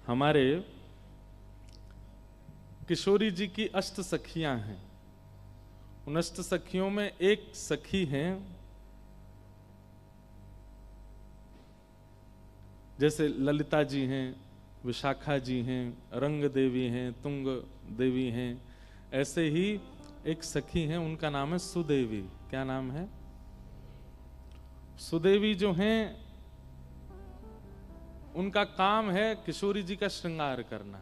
हमारे किशोरी जी की अष्ट सखियां हैं। उन अष्ट सखियों में एक सखी हैं, जैसे ललिता जी हैं, विशाखा जी हैं, रंग देवी हैं, तुंग देवी हैं। ऐसे ही एक सखी हैं, उनका नाम है सुदेवी। क्या नाम है? सुदेवी जो हैं, उनका काम है किशोरी जी का श्रृंगार करना,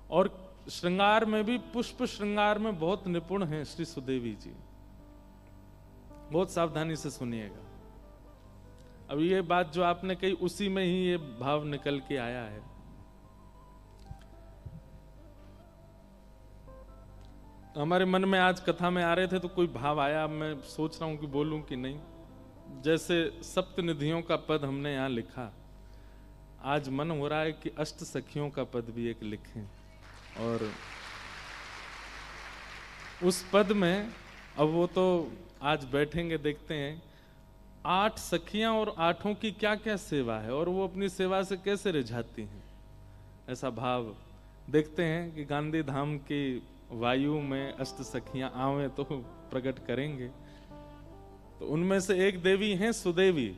और श्रृंगार में भी पुष्प श्रृंगार में बहुत निपुण हैं श्री सुदेवी जी। बहुत सावधानी से सुनिएगा। अब ये बात जो आपने कही, उसी में ही ये भाव निकल के आया है। हमारे मन में आज कथा में आ रहे थे तो कोई भाव आया, अब मैं सोच रहा हूं कि बोलूं कि नहीं। जैसे सप्तनिधियों का पद हमने यहां लिखा, आज मन हो रहा है कि अष्ट सखियों का पद भी एक लिखें। और उस पद में, अब वो तो आज बैठेंगे देखते हैं, 8 सखियां और 8ओं की क्या क्या सेवा है और वो अपनी सेवा से कैसे रिझाती हैं, ऐसा भाव देखते हैं कि गांधी धाम की वायु में अष्ट सखियां आवे तो प्रकट करेंगे। तो उनमें से एक देवी हैं सुदेवी।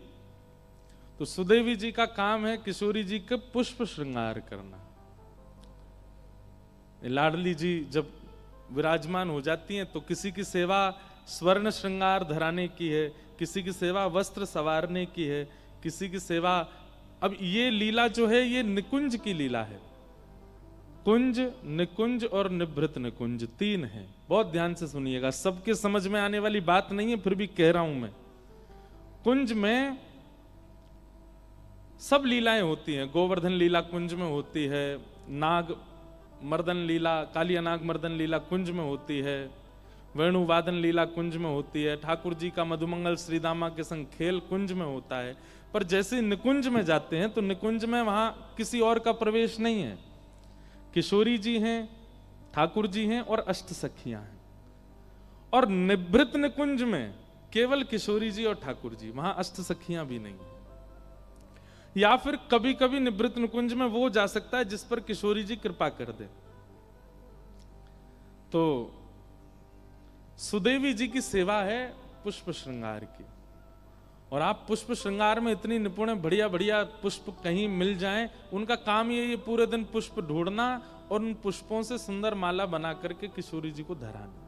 तो सुदेवी जी का काम है किशोरी जी के पुष्प श्रृंगार करना। लाडली जी जब विराजमान हो जाती हैं तो किसी की सेवा स्वर्ण श्रृंगार धराने की है, किसी की सेवा वस्त्र सवारने की है, किसी की सेवा, अब ये लीला जो है ये निकुंज की लीला है। कुंज, निकुंज और निभृत निकुंज 3 है। बहुत ध्यान से सुनिएगा, सबके समझ में आने वाली बात नहीं है, फिर भी कह रहा हूं मैं। कुंज में सब लीलाएं होती हैं। गोवर्धन लीला कुंज में होती है, नाग मर्दन लीला, कालिया नाग मर्दन लीला कुंज में होती है, वेणुवादन लीला कुंज में होती है, ठाकुर जी का मधुमंगल श्रीदामा के संग खेल कुंज में होता है। पर जैसे निकुंज में जाते हैं तो निकुंज में वहां किसी और का प्रवेश नहीं है। किशोरी जी हैं, ठाकुर जी हैं और अष्ट सखियां हैं। और निभृत निकुंज में केवल किशोरी जी और ठाकुर जी, वहां अष्ट सखियां भी नहीं है। या फिर कभी कभी निभृत निकुंज में वो जा सकता है जिस पर किशोरी जी कृपा कर दे। तो सुदेवी जी की सेवा है पुष्प श्रृंगार की, और आप पुष्प श्रृंगार में इतनी निपुण है, बढ़िया बढ़िया पुष्प कहीं मिल जाएं, उनका काम ये पूरे दिन पुष्प ढूंढना और उन पुष्पों से सुंदर माला बना करके किशोरी जी को धराना।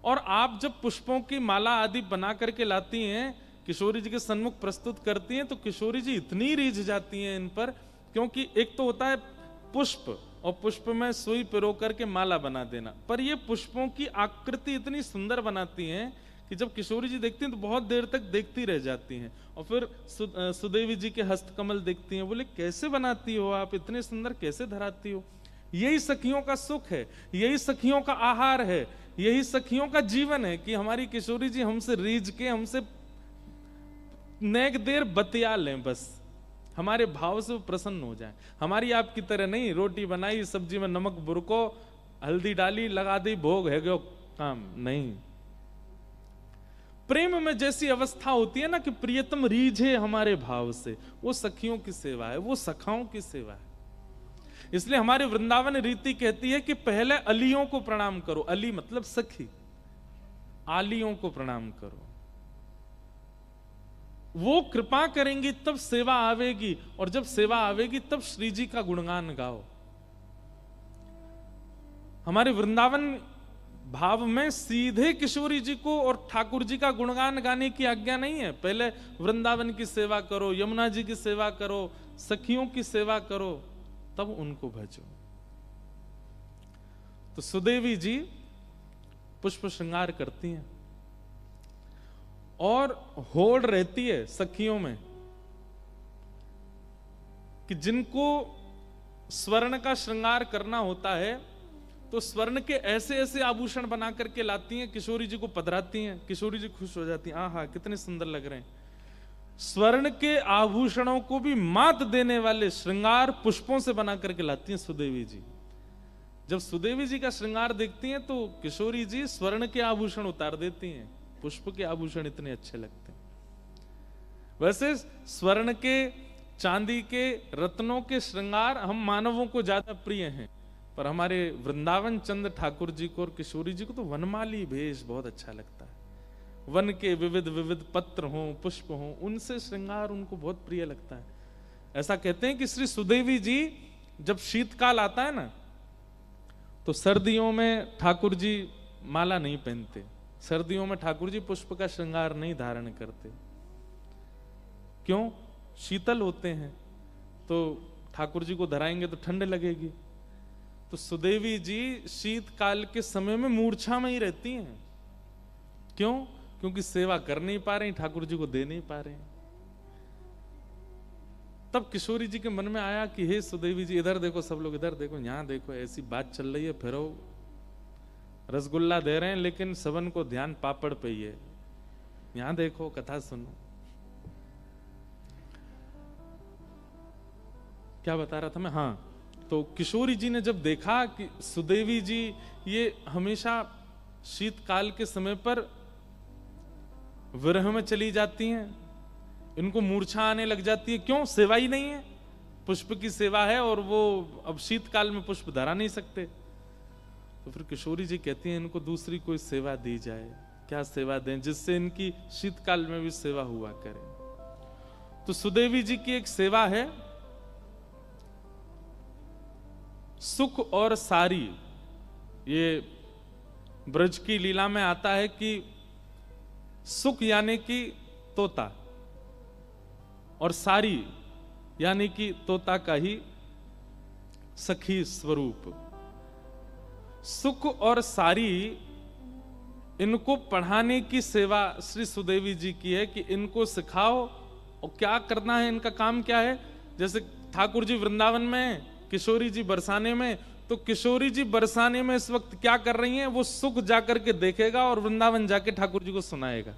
और आप जब पुष्पों की माला आदि बना करके लाती हैं, किशोरी जी के सन्मुख प्रस्तुत करती हैं, तो किशोरी जी इतनी रीझ जाती हैं इन पर, क्योंकि एक तो होता है पुष्प, और पुष्प में सुई पिरो करके माला बना देना, पर ये पुष्पों की आकृति इतनी सुंदर बनाती हैं कि जब किशोरी जी देखती हैं तो बहुत देर तक देखती रह जाती हैं। और फिर सुदेवी जी के हस्तकमल देखती हैं, बोले कैसे बनाती हो आप, इतने सुंदर कैसे धराती हो। यही सखियों का सुख है, यही सखियों का आहार है, यही सखियों का जीवन है कि हमारी किशोरी जी हमसे रीझ के, हमसे नेक देर बतिया लें, बस हमारे भाव से वो प्रसन्न हो जाए। हमारी आपकी तरह नहीं, रोटी बनाई, सब्जी में नमक बुरको, हल्दी डाली, लगा दी, भोग है गयो काम नहीं। प्रेम में जैसी अवस्था होती है ना कि प्रियतम रीझे हमारे भाव से, वो सखियों की सेवा है, वो सखाओं की सेवा है। इसलिए हमारे वृंदावन रीति कहती है कि पहले अलियों को प्रणाम करो। अली मतलब सखी, आलियों को प्रणाम करो, वो कृपा करेंगी तब सेवा आवेगी, और जब सेवा आवेगी तब श्री जी का गुणगान गाओ। हमारे वृंदावन भाव में सीधे किशोरी जी को और ठाकुर जी का गुणगान गाने की आज्ञा नहीं है। पहले वृंदावन की सेवा करो, यमुना जी की सेवा करो, सखियों की सेवा करो, तब उनको भजो। तो सुदेवी जी पुष्प श्रृंगार करती हैं, और होड़ रहती है सखियों में कि जिनको स्वर्ण का श्रृंगार करना होता है तो स्वर्ण के ऐसे ऐसे आभूषण बना करके लाती हैं, किशोरी जी को पधराती हैं। किशोरी जी खुश हो जाती हैं, आहा कितने सुंदर लग रहे हैं। स्वर्ण के आभूषणों को भी मात देने वाले श्रृंगार पुष्पों से बना करके लाती हैं सुदेवी जी। जब सुदेवी जी का श्रृंगार देखती हैं तो किशोरी जी स्वर्ण के आभूषण उतार देती हैं, पुष्प के आभूषण इतने अच्छे लगते हैं। वैसे स्वर्ण के चांदी के रत्नों के श्रृंगार हम मानवों को ज्यादा प्रिय हैं, पर हमारे वृंदावन चंद्र ठाकुर जी को और किशोरी जी को तो वनमाली भेष बहुत अच्छा लगता है। वन के विविध विविध पत्र हों, पुष्प हों, उनसे श्रृंगार उनको बहुत प्रिय लगता है। ऐसा कहते हैं कि श्री सुदेवी जी जब शीतकाल आता है ना, तो सर्दियों में ठाकुर जी माला नहीं पहनते, सर्दियों में ठाकुर जी पुष्प का श्रृंगार नहीं धारण करते। क्यों? शीतल होते हैं, तो ठाकुर जी को धराएंगे तो ठंड लगेगी। तो सुदेवी जी शीतकाल के समय में मूर्छा में ही रहती हैं। क्यों? क्योंकि सेवा कर नहीं पा रही, ठाकुर जी को दे नहीं पा रहे। तब किशोरी जी के मन में आया कि हे सुदेवी जी, इधर देखो, सब लोग इधर देखो, यहां देखो, ऐसी बात चल रही है, फिर रसगुल्ला दे रहे हैं लेकिन सबन को ध्यान पापड़ पे ही है, यहां देखो, कथा सुनो। क्या बता रहा था मैं? हाँ, तो किशोरी जी ने जब देखा कि सुदेवी जी ये हमेशा शीतकाल के समय पर विरह में चली जाती हैं, इनको मूर्छा आने लग जाती है। क्यों? सेवा ही नहीं है, पुष्प की सेवा है और वो अब शीतकाल में पुष्प धरा नहीं सकते। तो फिर किशोरी जी कहती हैं इनको दूसरी कोई सेवा दी जाए। क्या सेवा दें जिससे इनकी शीतकाल में भी सेवा हुआ करे? तो सुदेवी जी की एक सेवा है सुख और सारी। ये ब्रज की लीला में आता है कि सुख यानी कि तोता और सारी यानी कि तोता का ही सखी स्वरूप। सुख और सारी इनको पढ़ाने की सेवा श्री सुदेवी जी की है कि इनको सिखाओ और क्या करना है, इनका काम क्या है। जैसे ठाकुर जी वृंदावन में, किशोरी जी बरसाने में, तो किशोरी जी बरसाने में इस वक्त क्या कर रही हैं, वो सुख जाकर के देखेगा और वृंदावन जाके ठाकुर जी को सुनाएगा।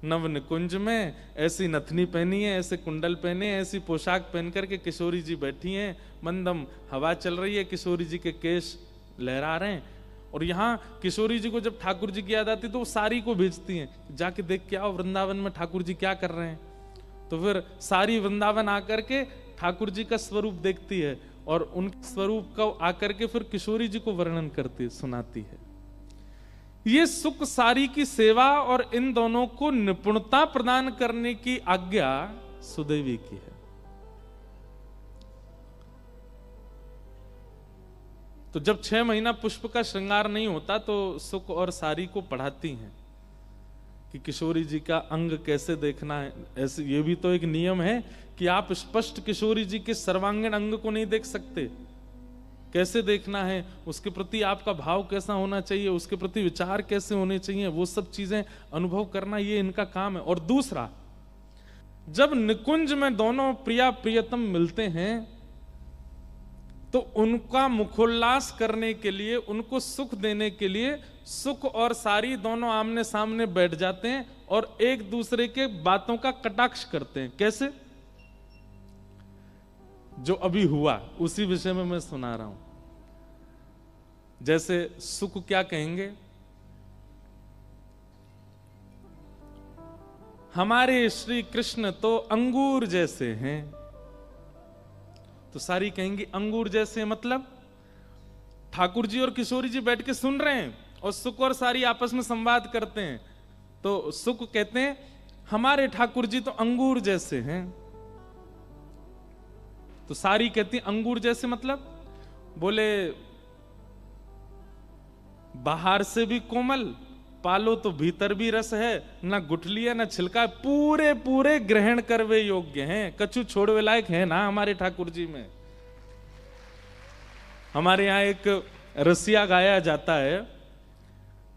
नव निकुंज में ऐसी नथनी पहनी है, ऐसे कुंडल पहने, ऐसी पोशाक पहन करके किशोरी जी बैठी हैं, मंदम हवा चल रही है, किशोरी जी के केश लहरा रहे हैं। और यहाँ किशोरी जी को जब ठाकुर जी की याद आती तो वो सारी को भेजती हैं, जाके देख के आओ वृंदावन में ठाकुर जी क्या कर रहे हैं। तो फिर सारी वृंदावन आकर के ठाकुर जी का स्वरूप देखती है और उन स्वरूप को आकर के फिर किशोरी जी को वर्णन करती, सुनाती है। ये सुख सारी की सेवा और इन दोनों को निपुणता प्रदान करने की आज्ञा सुदेवी की है। तो जब 6 महीना पुष्प का श्रृंगार नहीं होता तो सुख और सारी को पढ़ाती हैं कि किशोरी जी का अंग कैसे देखना है। ऐसे ये भी तो एक नियम है कि आप स्पष्ट किशोरी जी के सर्वांगीण अंग को नहीं देख सकते, कैसे देखना है, उसके प्रति आपका भाव कैसा होना चाहिए, उसके प्रति विचार कैसे होने चाहिए, वो सब चीजें अनुभव करना ये इनका काम है। और दूसरा, जब निकुंज में दोनों प्रिया प्रियतम मिलते हैं तो उनका मुखोल्लास करने के लिए, उनको सुख देने के लिए सुख और सारी दोनों आमने सामने बैठ जाते हैं और एक दूसरे के बातों का कटाक्ष करते हैं। कैसे? जो अभी हुआ उसी विषय में मैं सुना रहा हूं। जैसे सुख क्या कहेंगे, हमारे श्री कृष्ण तो अंगूर जैसे हैं। तो सारी कहेंगी अंगूर जैसे मतलब ठाकुर जी और किशोरी जी बैठ के सुन रहे हैं और सुख और सारी आपस में संवाद करते हैं। तो सुख कहते हैं हमारे ठाकुर जी तो अंगूर जैसे हैं। तो सारी कहती अंगूर जैसे मतलब, बोले बाहर से भी कोमल, पालो तो भीतर भी रस है, ना गुठली है ना छिलका, पूरे पूरे ग्रहण करवे योग्य हैं, कछु छोड़वे लायक है ना हमारे ठाकुर जी में। हमारे यहाँ एक रसिया गाया जाता है,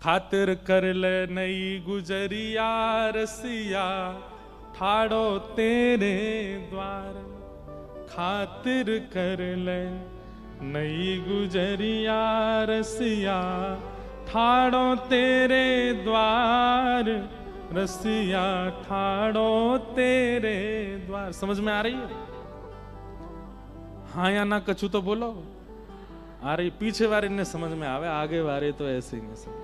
खातिर कर ले नई गुजरिया रसिया ठाड़ो तेरे द्वार, खातिर कर ले नई गुजरिया रसिया ठाड़ो तेरे द्वार, रसिया ठाड़ो तेरे द्वार। समझ में आ रही है? हाँ या ना कछु तो बोलो। आ रही? पीछे वाले ने समझ में आवे, आगे वाले तो ऐसे ही नहीं समझ।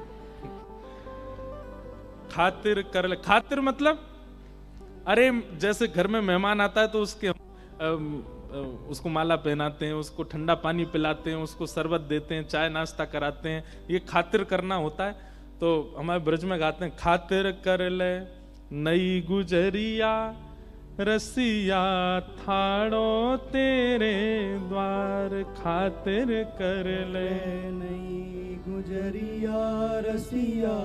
खातिर कर ले, खातिर मतलब अरे जैसे घर में मेहमान आता है तो उसको माला पहनाते हैं, उसको ठंडा पानी पिलाते हैं, उसको शरबत देते हैं, चाय नाश्ता कराते हैं, ये खातिर करना होता है। तो हमारे ब्रज में गाते हैं, खातिर कर ले नई गुजरिया रसिया थाड़ो तेरे द्वार, खातिर कर ले नई गुजरिया रसिया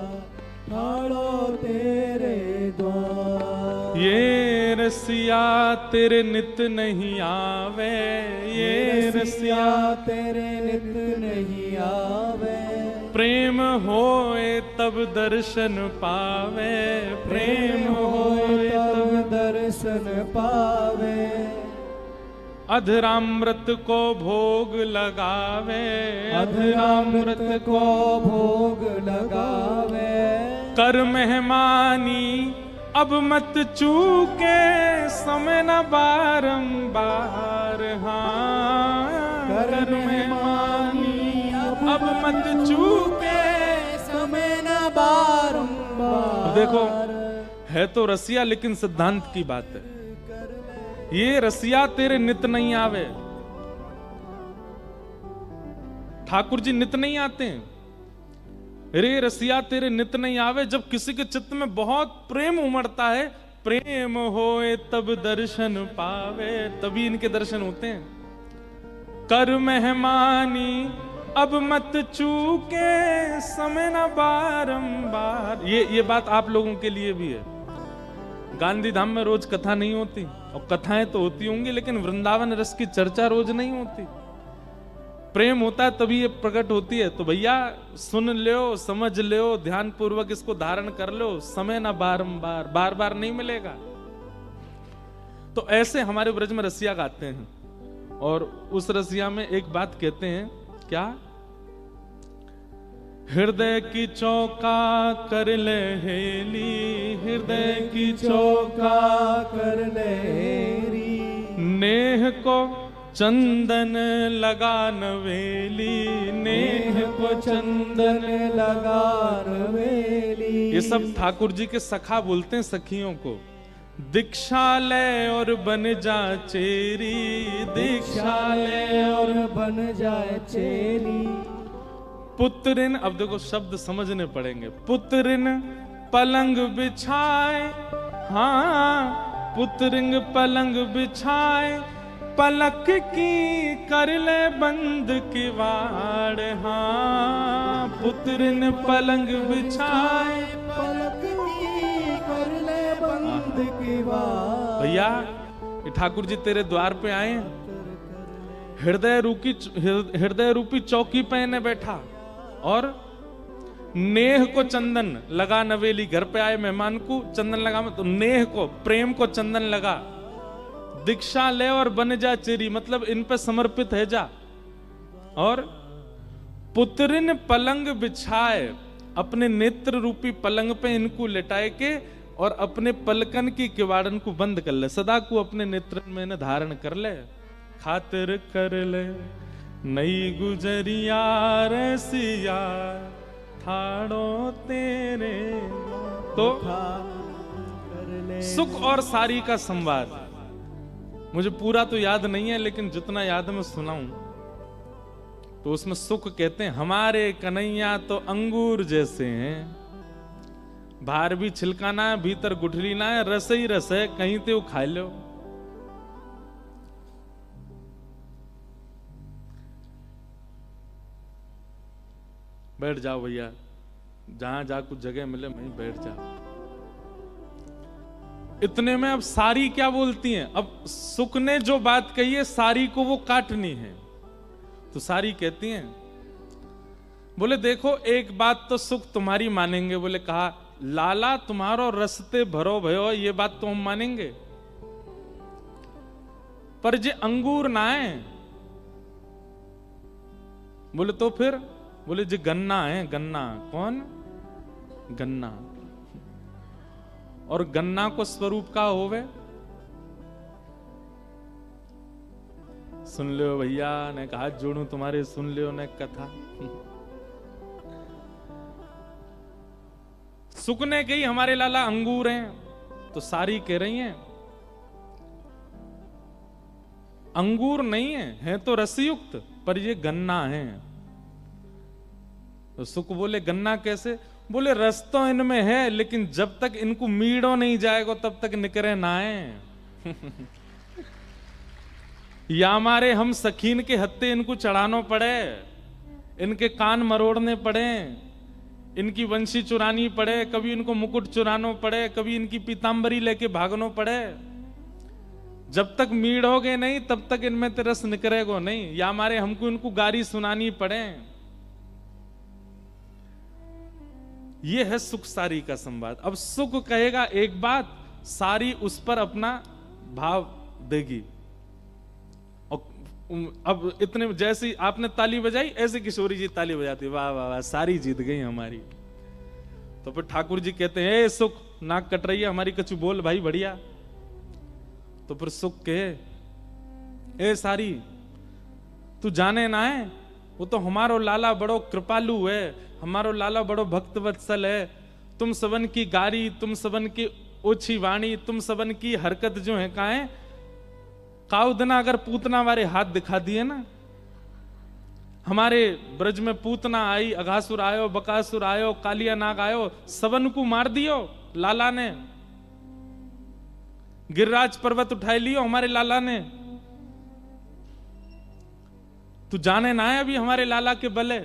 ठाड़ो तेरे द्वार। ये रसिया तेरे नित नहीं आवे, ये रसिया तेरे नित नहीं आवे। प्रेम होए तब दर्शन पावे, प्रेम होए तब दर्शन पावे। अधरामृत को भोग लगावे, अधरामृत को भोग लगावे। कर मेहमानी अब मत चूके, समय न बारंबार। हाँ कर मेहमानी अब मत चूके, समय न बारंबार। देखो है तो रसिया लेकिन सिद्धांत की बात है। ये रसिया तेरे नित नहीं आवे, ठाकुर जी नित नहीं आते हैं। रे रसिया तेरे नित नहीं आवे, जब किसी के चित्त में बहुत प्रेम उमड़ता है, प्रेम होए तब दर्शन पावे, तभी इनके दर्शन होते हैं। कर मेहमानी अब मत चूके, समय न बारंबार। ये बात आप लोगों के लिए भी है। गांधी धाम में रोज कथा नहीं होती, और कथाएं तो होती होंगी, लेकिन वृंदावन रस की चर्चा रोज नहीं होती। प्रेम होता है तभी ये प्रकट होती है। तो भैया सुन लो, समझ लो, ध्यान पूर्वक इसको धारण कर लो, समय ना बारंबार, बार बार नहीं मिलेगा। तो ऐसे हमारे ब्रज में रसिया गाते हैं, और उस रसिया में एक बात कहते हैं, क्या? हृदय की चौका कर ले हेली, हृदय की चौका कर ले हेरी। नेह को चंदन लगा नवेली, नेह को चंदन लगा नवेली। ये सब ठाकुर जी के सखा बोलते हैं सखियों को। दीक्षा ले और बन जा चेरी, दीक्षा ले और बन जाए चेरी। पुत्रिन, अब देखो शब्द समझने पड़ेंगे। पुत्रिन पलंग बिछाए, हाँ पुत्रिंग पलंग बिछाए, पलक की कर ले बंद किवाड़। हाँ पुत्रिन पलंग बिछाए, पलक की कर ले बंद किवाड़। भैया ये ठाकुर जी तेरे द्वार पे आए, हृदय रूपी चौकी पहने बैठा, और नेह को चंदन लगा नवेली। घर पे आए मेहमान को चंदन लगा, तो नेह को, प्रेम को चंदन लगा। दीक्षा ले और बन जा चेरी, मतलब इन पे समर्पित है जा। और पुत्रिन पलंग बिछाए, अपने नेत्र रूपी पलंग पे इनको लेटाए के, और अपने पलकन की किवाड़न को बंद कर ले, सदा को अपने नेत्र में न धारण कर ले। खातिर कर ले नई गुजरिया रसिया थाड़ो तेरे। तो सुख और सारी का संवाद मुझे पूरा तो याद नहीं है, लेकिन जितना याद मैं सुनाऊं तो उसमें सुख कहते हैं, हमारे कन्हैया तो अंगूर जैसे हैं, बाहर भी छिलकाना है, भीतर गुठली ना है, रस ही रस है, कहीं तो खा लो। बैठ जाओ भैया, जहां जा कुछ जगह मिले वहीं बैठ जाओ। इतने में अब सारी क्या बोलती हैं? अब सुख ने जो बात कही है सारी को वो काटनी है, तो सारी कहती हैं, बोले देखो एक बात तो सुख तुम्हारी मानेंगे। बोले कहा, लाला तुम्हारो रस्ते भरो भयो, ये बात तो हम मानेंगे, पर जे अंगूर ना है। बोले तो फिर? बोले जी गन्ना है, गन्ना। कौन? गन्ना। और गन्ना को स्वरूप का होवे? सुन लो भैया, ने कहा जोड़ू तुम्हारे, सुन लियो ने कथा। सुख ने कही हमारे लाला अंगूर हैं, तो सारी कह रही हैं अंगूर नहीं है तो रसयुक्त, पर ये गन्ना है। तो सुख बोले गन्ना कैसे? बोले रस तो इनमें है, लेकिन जब तक इनको मीड़ो नहीं जाएगा तब तक निकरे ना है। या हमारे हम सखीन के हत्ते इनको चढ़ानो पड़े, इनके कान मरोड़ने पड़े, इनकी वंशी चुरानी पड़े, कभी इनको मुकुट चुरानो पड़े, कभी इनकी पीतांबरी लेके भागनो पड़े। जब तक मीड़ोगे नहीं तब तक इनमें ते रस निकलेगो नहीं। या हमारे हमको इनको गारी सुनानी पड़े। ये है सुख सारी का संवाद। अब सुख कहेगा एक बात, सारी उस पर अपना भाव देगी। और अब इतने जैसी आपने ताली बजाई ऐसे किशोरी जी ताली बजाती, वाह वाह वाह सारी जीत गई हमारी। तो फिर ठाकुर जी कहते हैं ए सुख नाक कट रही है हमारी, कछु बोल भाई बढ़िया। तो फिर सुख कहे ए सारी तू जाने ना है, वो तो हमारो लाला बड़ो कृपालु है, हमारो लाला बड़ो भक्त वत्सल है। तुम सबन की गारी, तुम सबन की ओछी वाणी, तुम सबन की हरकत जो है कहा है काउदना अगर पूतना वाले हाथ दिखा दिए ना, हमारे ब्रज में पूतना आई, अघासुर आयो, बकासुर आयो, कालिया नाग आयो, सबन को मार दियो लाला ने। गिरिराज पर्वत उठाई लियो हमारे लाला ने। तू जाने ना है अभी हमारे लाला के बले।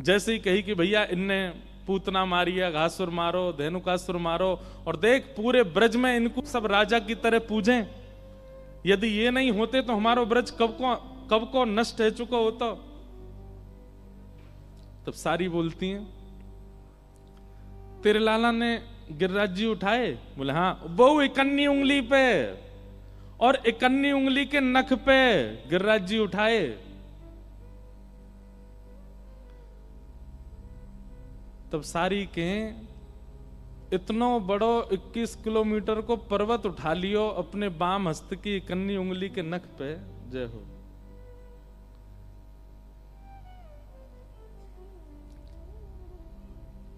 जैसे ही कही कि भैया इनने पूतना मारी है, घासुर मारो, धेनुकासुर मारो, और देख पूरे ब्रज में इनको सब राजा की तरह पूजें। यदि ये नहीं होते तो हमारो ब्रज कब को नष्ट हो चुका होता। तब सारी बोलती हैं तेरे लाला ने गिरिराज जी उठाए? बोले हाँ। वो इकन्नी उंगली पे और इकन्नी उंगली के नख पे गिरिराज जी उठाए। तब सारी कहें इतनो बड़ो 21 किलोमीटर को पर्वत उठा लियो अपने बाम हस्त की इकन्नी उंगली के नख पे, जय हो।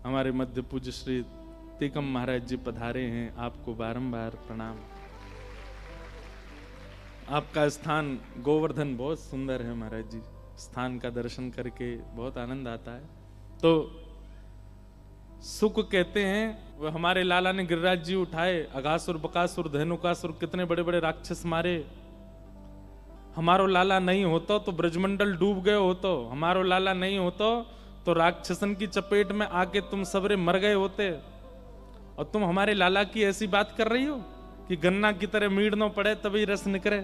हमारे मध्य पूज्य श्री तीकम महाराज जी पधारे हैं, आपको बारंबार प्रणाम। आपका स्थान गोवर्धन बहुत सुंदर है महाराज जी, स्थान का दर्शन करके बहुत आनंद आता है। तो सुख कहते हैं वो हमारे लाला ने गिरिराज जी उठाए, अघासुर, बकासुर, धेनुकासुर कितने बड़े बड़े राक्षस मारे। हमारो लाला नहीं होता तो ब्रजमंडल डूब गए होतो, हमारो लाला नहीं होता तो राक्षसन की चपेट में आके तुम सबरे मर गए होते। और तुम हमारे लाला की ऐसी बात कर रही हो कि गन्ना की तरह मीड़ना पड़े तभी रस निकले।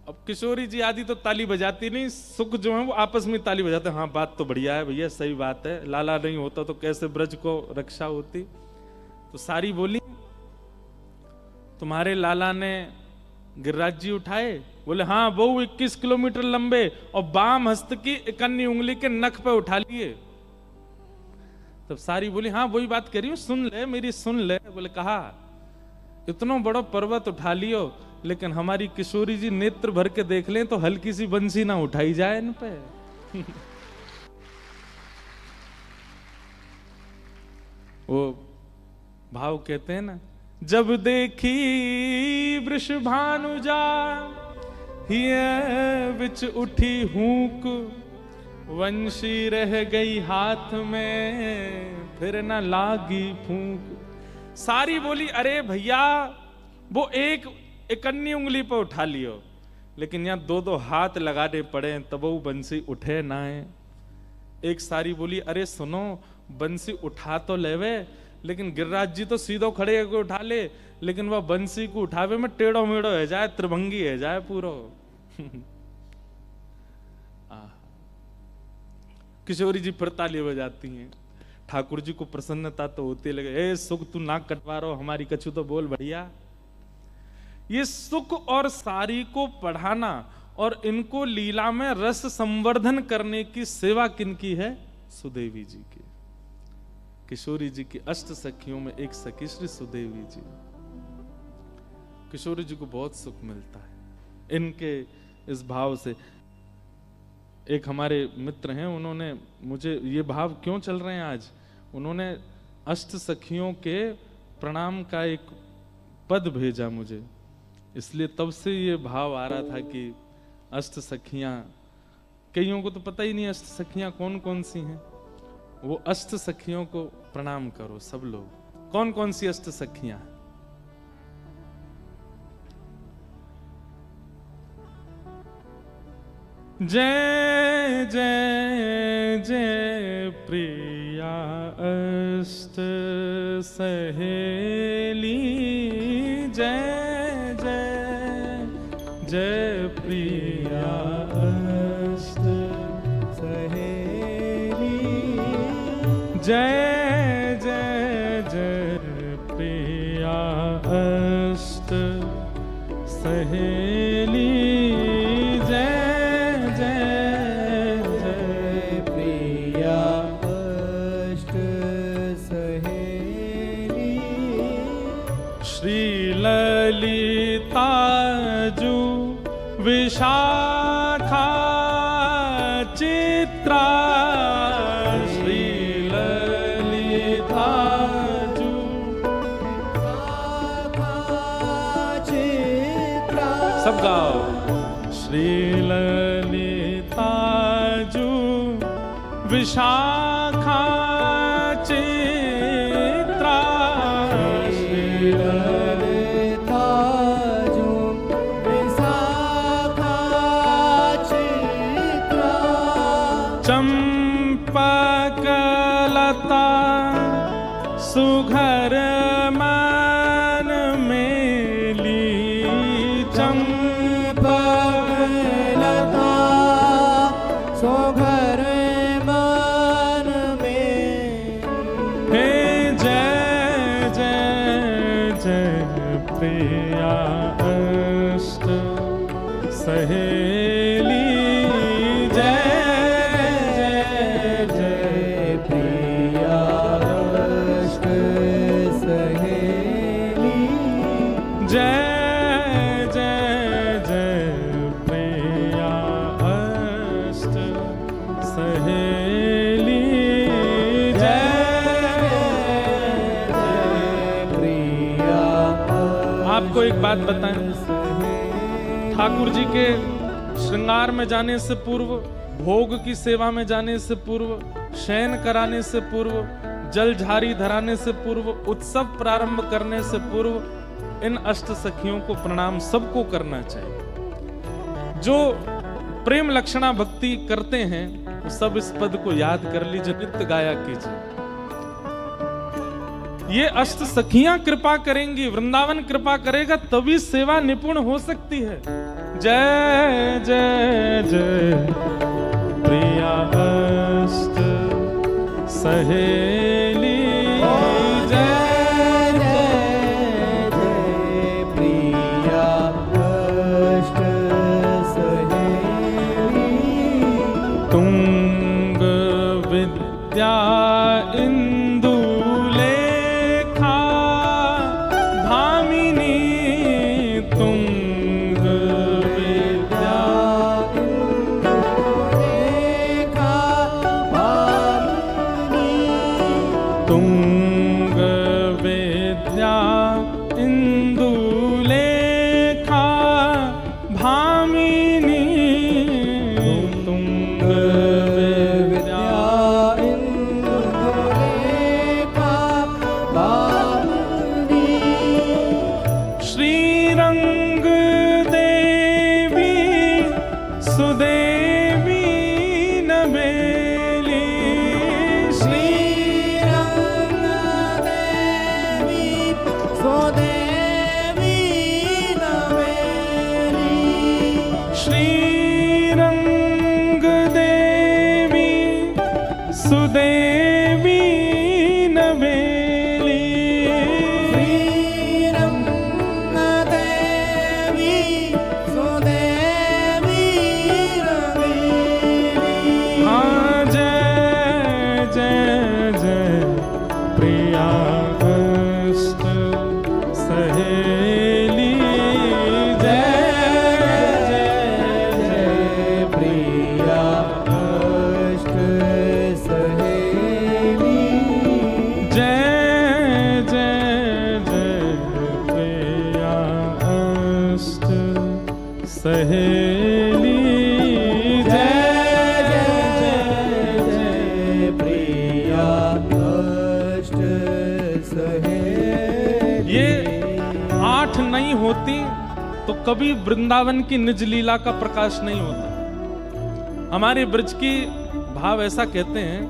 अब किशोरी जी आदि तो ताली बजाती नहीं, सुख जो है वो आपस में ताली बजाते, हाँ बात तो बढ़िया है भैया, सही बात है, लाला नहीं होता तो कैसे ब्रज को रक्षा होती। तो सारी बोली तुम्हारे लाला ने गिरिराज जी उठाए? बोले हाँ, वो 21 किलोमीटर लंबे और बाम हस्त की इकन्नी उंगली के नख पे उठा लिए। तब सारी बोली हाँ वही बात करी हूं, सुन ले मेरी, सुन ले। बोले कहा इतना बड़ा पर्वत उठा लियो, लेकिन हमारी किशोरी जी नेत्र भर के देख लें तो हल्की सी बंसी ना उठाई जाए इन पे। वो भाव कहते हैं ना, जब देखी वृषभानुजा हिय विच उठी हूक, वंशी रह गई हाथ में फिर न लागी फूंक। सारी बोली अरे भैया वो एक इकन्नी उंगली पर उठा लियो, लेकिन यहाँ दो दो हाथ लगाने पड़े तब वो बंसी उठे ना है। एक सारी बोली अरे सुनो, बंसी उठा तो लेवे, लेकिन गिरिराज जी तो सीधो खड़े होकर उठा ले, लेकिन वह बंसी को उठावे में टेढ़ो मेढ़ो है जाए, त्रिभंगी है जाए पूरो। किशोरी जी फिर ताली बजाती हैं। ठाकुर जी को प्रसन्नता तो होती लगे, ए सुख तू नाक कटवा रहो हमारी, कछु तो बोल बढ़िया। ये सुख और सारी को पढ़ाना और इनको लीला में रस संवर्धन करने की सेवा किनकी है? सुदेवी जी की। किशोरी जी की अष्ट सखियों में एक सखी श्री सुदेवी जी। किशोरी जी को बहुत सुख मिलता है इनके इस भाव से। एक हमारे मित्र हैं, उन्होंने मुझे ये भाव क्यों चल रहे हैं आज, उन्होंने अष्ट सखियों के प्रणाम का एक पद भेजा मुझे, इसलिए तब से ये भाव आ रहा था कि अष्ट सखियां, कईयों को तो पता ही नहीं अष्ट सखियां कौन कौन सी हैं, वो अष्ट सखियों को प्रणाम करो सब लोग। कौन कौन सी अष्ट सखियां? जय जय जय प्रिया अष्ट सहेली, जय जय जय प्रिया अष्ट सहेली, जय जय जय प्रिया अष्ट सहेली, जय ललिता जू विशाखा चित्रा, श्री ललिता जू चित्रा, सब गाओ। श्री ललिता जू विशाखा चित्रा, चंपकलता सुघर मन मेली, चंपकलता सुघर मन में, हे जय जय जय प्रिया अष्ट सहेली, आपको एक बात बताएं, ठाकुर जी के श्रृंगार में जाने से पूर्व, भोग की सेवा में जाने से पूर्व, शयन कराने से पूर्व, जलझारी धराने से पूर्व, उत्सव प्रारंभ करने से पूर्व इन अष्ट सखियों को प्रणाम सबको करना चाहिए। जो प्रेम लक्षणा भक्ति करते हैं वो सब इस पद को याद कर लीजिए, नित्य गाया कीजिए। ये अष्ट सखियां कृपा करेंगी, वृंदावन कृपा करेगा, तभी सेवा निपुण हो सकती है। जय जय जय प्रिया अष्ट सहेली, जय जय जय प्रिया अष्ट सहेली, तुंग विद्या इंदु नहीं होती तो कभी वृंदावन की निज लीला का प्रकाश नहीं होता। हमारे ब्रज की भाव ऐसा कहते हैं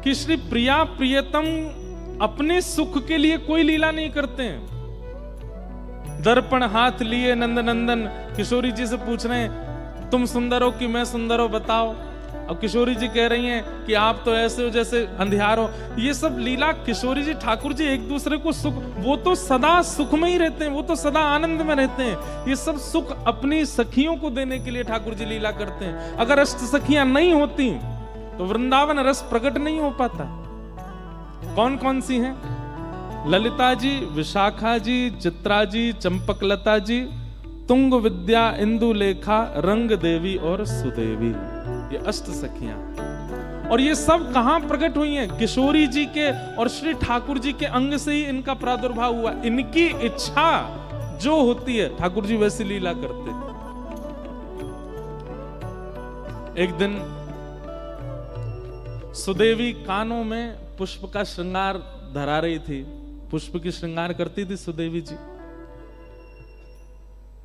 कि श्री प्रिया प्रियतम अपने सुख के लिए कोई लीला नहीं करते हैं। दर्पण हाथ लिए नंद नंदन किशोरी जी से पूछ रहे हैं तुम सुंदर हो कि मैं सुंदर हो बताओ। अब किशोरी जी कह रही हैं कि आप तो ऐसे हो जैसे अंधियार हो। ये सब लीला किशोरी जी ठाकुर जी एक दूसरे को सुख, वो तो सदा सुख में ही रहते हैं, वो तो सदा आनंद में रहते हैं। ये सब सुख अपनी सखियों को देने के लिए ठाकुर जी लीला करते हैं। अगर अष्ट सखियां नहीं होती तो वृंदावन रस प्रकट नहीं हो पाता। कौन कौन सी हैं? ललिता जी, विशाखा जी, चित्रा जी, चंपकलता जी, तुंग विद्या, इंदुलेखा, रंग देवी और सुदेवी, ये अष्ट सखियां। और ये सब कहां प्रकट हुई हैं? किशोरी जी के और श्री ठाकुर जी के अंग से ही इनका प्रादुर्भाव हुआ। इनकी इच्छा जो होती है ठाकुर जी वैसी लीला करते। एक दिन सुदेवी कानों में पुष्प का श्रृंगार धरा रही थी। पुष्प की श्रृंगार करती थी सुदेवी जी।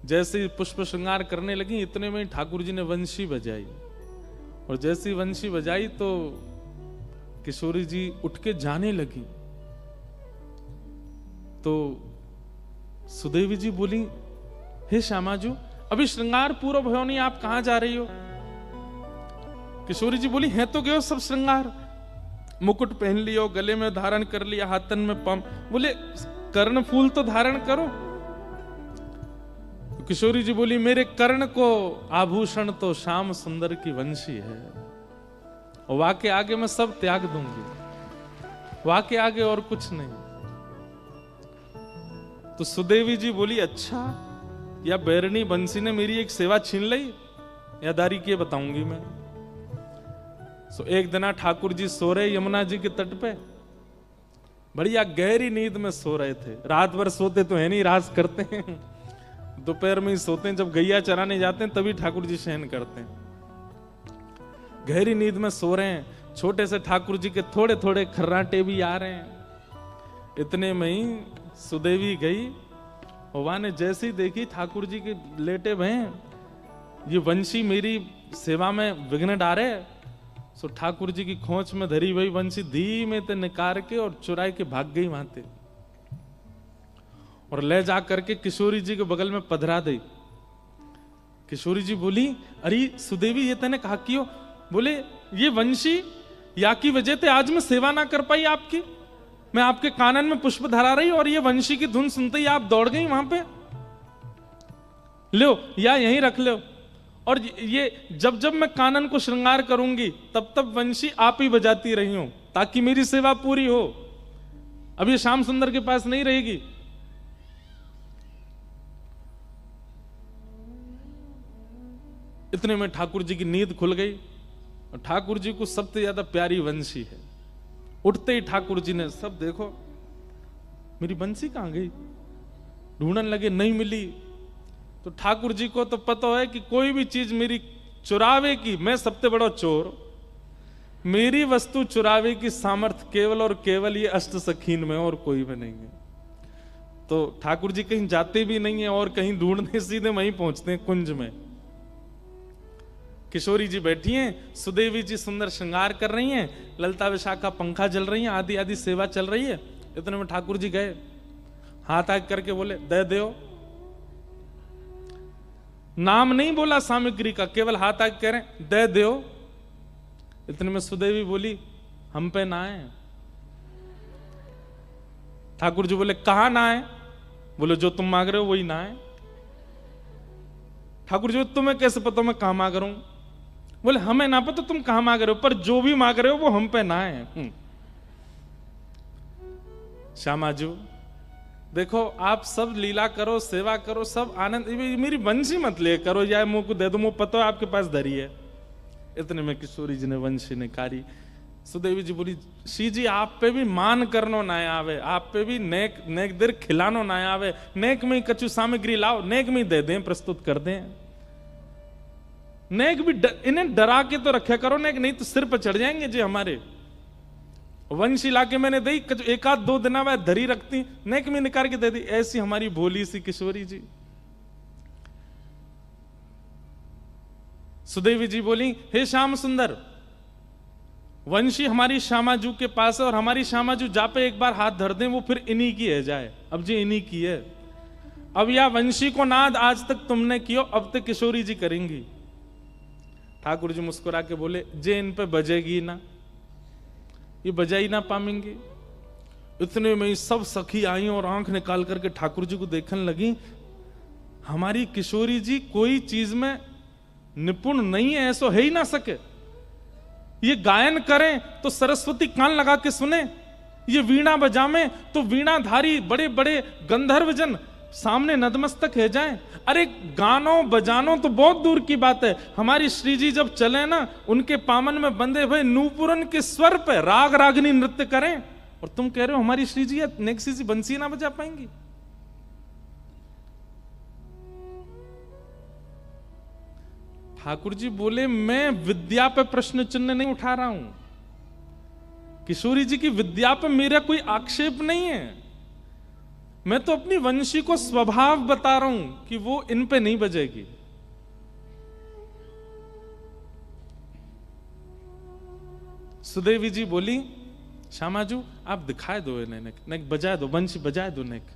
जैसे ही पुष्प श्रृंगार करने लगी इतने में ठाकुर जी ने वंशी बजाई, और जैसी वंशी बजाई तो किशोरी जी उठ के जाने लगी। तो सुदेवी जी बोली, हे श्यामाजू अभी श्रृंगार पूरा भयो नहीं, आप कहां जा रही हो? किशोरी जी बोली, है तो गयो सब श्रृंगार, मुकुट पहन लियो, गले में धारण कर लिया, हाथन में पम। बोले कर्ण फूल तो धारण करो। किशोरी जी बोली, मेरे कर्ण को आभूषण तो श्याम सुंदर की वंशी है, और वाके आगे मैं सब त्याग दूंगी, वाके आगे और कुछ नहीं। तो सुदेवी जी बोली, अच्छा या बैरनी बंसी ने मेरी एक सेवा छीन ली या दारी किए बताऊंगी मैं। सो एक दिन ठाकुर जी सो रहे यमुना जी के तट पे, बढ़िया गहरी नींद में सो रहे थे। रात भर सोते तो है नहीं, राज करते हैं, दोपहर में ही सोते हैं। जब गैया चराने जाते हैं तभी ठाकुर जी शयन करते हैं। गहरी नींद में सो रहे हैं, छोटे से ठाकुर जी के थोड़े थोड़े खर्राटे भी आ रहे हैं। इतने में ही सुदेवी गई, और वहां ने जैसे ही देखी ठाकुर जी के लेटे भय, ये वंशी मेरी सेवा में विघ्न डारे। सो ठाकुर जी की खोंच में धरी हुई वंशी धीमे ते निकार के और चुराई के भाग गई वहां ते, और ले जा करके किशोरी जी के बगल में पधरा दी। किशोरी जी बोली, अरे सुदेवी ये तने कहा कियो? बोले, ये वंशी या की वजह से आज मैं सेवा ना कर पाई आपकी। मैं आपके कानन में पुष्प धरा रही और ये वंशी की धुन सुनते ही आप दौड़ गई वहां पे। लो या यहीं रख लो, और ये जब जब मैं कानन को श्रृंगार करूंगी तब तब वंशी आप ही बजाती रही हो, ताकि मेरी सेवा पूरी हो। अब ये श्याम सुंदर के पास नहीं रहेगी। इतने में ठाकुर जी की नींद खुल गई, और ठाकुर जी को सबसे ज्यादा प्यारी वंशी है। उठते ही ठाकुर जी ने, सब देखो मेरी बंसी कहां गई, ढूंढने लगे, नहीं मिली। तो ठाकुर जी को तो पता है कि कोई भी चीज मेरी चुरावे की, मैं सबसे बड़ा चोर, मेरी वस्तु चुरावे की सामर्थ्य केवल और केवल ये अष्ट सखीन में, और कोई में नहीं है। तो ठाकुर जी कहीं जाते भी नहीं है और कहीं ढूंढने, सीधे वहीं पहुंचते हैं कुंज में। किशोरी जी बैठी हैं, सुदेवी जी सुंदर श्रृंगार कर रही हैं, ललिता विशाखा पंखा जल रही हैं, आदि आदि सेवा चल रही है। इतने में ठाकुर जी गए, हाथ आग करके बोले, दे दो। नाम नहीं बोला सामग्री का, केवल हाथ आग कह रहे, दे दो। इतने में सुदेवी बोली, हम पे ना आए। ठाकुर जी बोले, कहां ना आए? बोले, जो तुम मांग रहे हो वही ना आए। ठाकुर जी, तुम्हें कैसे पता मैं कहां मांग रहा हूं? बोले, हमें ना पता तुम कहां मांग रहे हो, पर जो भी मांग रहे हो वो हम पे ना आए। श्यामाजू देखो, आप सब लीला करो, सेवा करो, सब आनंद, मेरी वंशी मत ले करो, या मुंह को दे दो, मुंह पता है आपके पास धरी है। इतने में किशोरी जी ने वंशी निकारी। सुदेवी जी बोली, शी जी आप पे भी मान करनो ना आवे, आप पे भी नेक नेक देर खिलानो ना आवे, नेक में ही कछु सामग्री लाओ, नेक में ही दे दें, प्रस्तुत कर दें। नेक भी इन्हें डरा के तो रखा करो, नेक नहीं तो सिर पर चढ़ जाएंगे जी हमारे। वंश ला के मैंने दी, एक आध 2 दिन बाद धरी रखती, नेक में निकाल के दे दी। ऐसी हमारी भोली सी किशोरी जी। सुदेवी जी बोली, हे श्याम सुंदर, वंशी हमारी श्यामाजू के पास है और हमारी श्यामाजू जा पे एक बार हाथ धर दें वो फिर इन्हीं की है जाए। अब जी इन्हीं की है। अब या वंशी को नाद आज तक तुमने कियो, अब तक किशोरी जी करेंगी। ठाकुर जी मुस्कुरा के बोले, जे इन पे बजेगी ना, ये बजा ही ना पाएंगे। इतने में सब सखी आई और आंख निकाल करके ठाकुर जी को देखने लगी। हमारी किशोरी जी कोई चीज में निपुण नहीं है, ऐसा है ही ना सके। ये गायन करें तो सरस्वती कान लगा के सुने, ये वीणा बजावे तो वीणाधारी बड़े बड़े गंधर्व जन सामने नतमस्तक है जाएं। अरे गानों बजानों तो बहुत दूर की बात है, हमारी श्री जी जब चले ना, उनके पामन में बंधे हुए नूपुरन के स्वर पे राग रागनी नृत्य करें, और तुम कह रहे हो हमारी श्री जी नेक्सी सी बंसी ना बजा पाएंगी। ठाकुर जी बोले, मैं विद्या पे प्रश्न चिन्ह नहीं उठा रहा हूं, किशोरी जी की विद्या पे मेरा कोई आक्षेप नहीं है। मैं तो अपनी वंशी को स्वभाव बता रहा हूं कि वो इन पे नहीं बजेगी। सुदेवी जी बोली, श्यामाजू आप दिखाए दो इन्हें, नेक बजाए दो, वंशी बजाए दो नेक।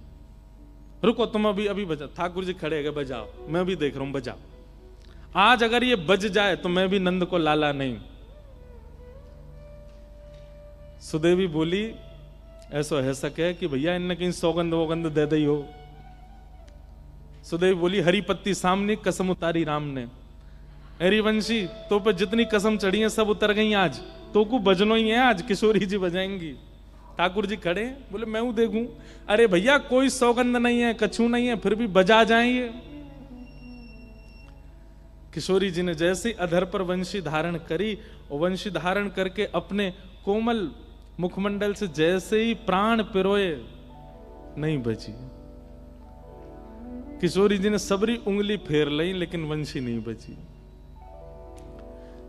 रुको तुम अभी बजा। ठाकुर जी खड़े गए, बजाओ, मैं भी देख रहा हूं, बजाओ। आज अगर ये बज जाए तो मैं भी नंद को लाला नहीं। सुदेवी बोली, ऐसा है सके कि भैया इनने कहीं सौगंध वोगंध दे दी हो। सुदेवी बोली, हरी पत्ती सामने कसम उतारी राम ने। हरी वंशी तो पे जितनी कसम चढ़ी है सब उतर गई आज, तो को बजनो ही है आज, किशोरी जी बजाएंगी। ठाकुर जी खड़े बोले, मैं हूं देखूं। अरे भैया कोई सौगंध नहीं है, कछू नहीं है, फिर भी बजा जाएंगे। किशोरी जी ने जैसे अधर पर वंशी धारण करी, और वंशी धारण करके अपने कोमल मुखमंडल से जैसे ही प्राण पिरोए, नहीं बची। किशोरी जी ने सबरी उंगली फेर ली, लेकिन वंशी नहीं बची।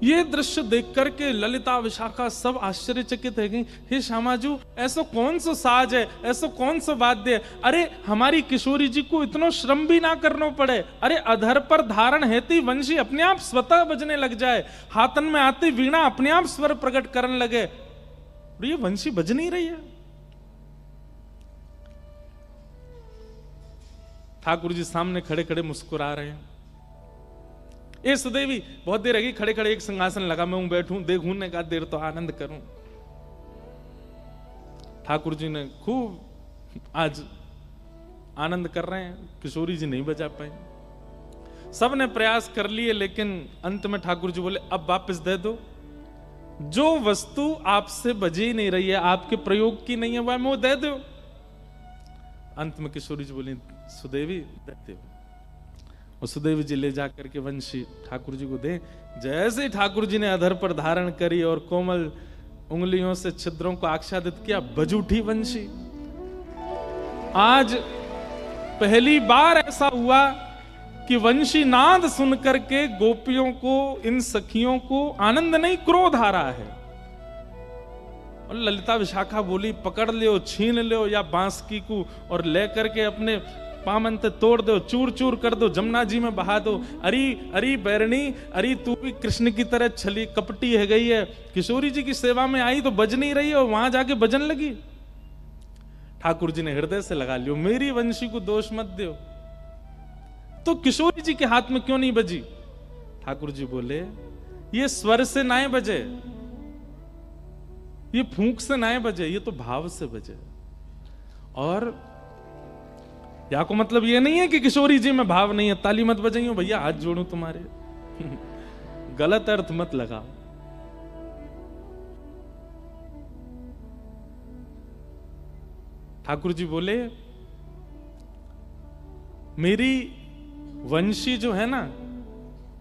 ये दृश्य देख करके ललिता विशाखा सब आश्चर्यचकित है गई। हे श्यामाजू, ऐसा कौन सा साज है, ऐसा कौन सा वाद्य है? अरे हमारी किशोरी जी को इतना श्रम भी ना करना पड़े। अरे अधर पर धारण हेती वंशी अपने आप स्वतः बजने लग जाए, हाथन में आती वीणा अपने आप स्वर प्रकट करने लगे, और ये वंशी बज नहीं रही है। ठाकुर जी सामने खड़े खड़े मुस्कुरा रहे हैं। ए सुदेवी, बहुत देर रही खड़े खड़े, एक सिंहासन लगा, मैं हूं बैठूं, देखूं ने कहा देर तो आनंद करूं। ठाकुर जी ने खूब आज आनंद कर रहे हैं, किशोरी जी नहीं बजा पाए। सब ने प्रयास कर लिए, लेकिन अंत में ठाकुर जी बोले, अब वापस दे दो, जो वस्तु आपसे बजी ही नहीं रही है, आपके प्रयोग की नहीं है, वह वो दे दो। अंत में किशोरी जी बोली, सुदेवी देते हो। और सुदेवी जी ले जाकर के वंशी ठाकुर जी को दे। जैसे ही ठाकुर जी ने अधर पर धारण करी और कोमल उंगलियों से छिद्रों को आच्छादित किया, बज उठी वंशी। आज पहली बार ऐसा हुआ कि वंशी नाद सुन करके गोपियों को, इन सखियों को आनंद नहीं, क्रोध आ रहा है। और ललिता विशाखा बोली, पकड़ लो, छीन लो या बांसुरी को, और ले करके अपने पामन ते तोड़ दो, चूर चूर कर दो, जमुना जी में बहा दो। अरे अरे बैरनी, अरे तू भी कृष्ण की तरह छली कपटी है गई है, किशोरी जी की सेवा में आई तो बज नहीं रही है, और वहां जाके बजन लगी। ठाकुर जी ने हृदय से लगा लियो, मेरी वंशी को दोष मत दो, तो किशोरी जी के हाथ में क्यों नहीं बजी? ठाकुर जी बोले, ये स्वर से ना बजे, ये फूंक से ना बजे, ये तो भाव से बजे। और या को मतलब ये नहीं है कि किशोरी जी में भाव नहीं है, ताली मत बजाइयो भैया, हाथ जोड़ू तुम्हारे। गलत अर्थ मत लगाओ। ठाकुर जी बोले, मेरी वंशी जो है ना,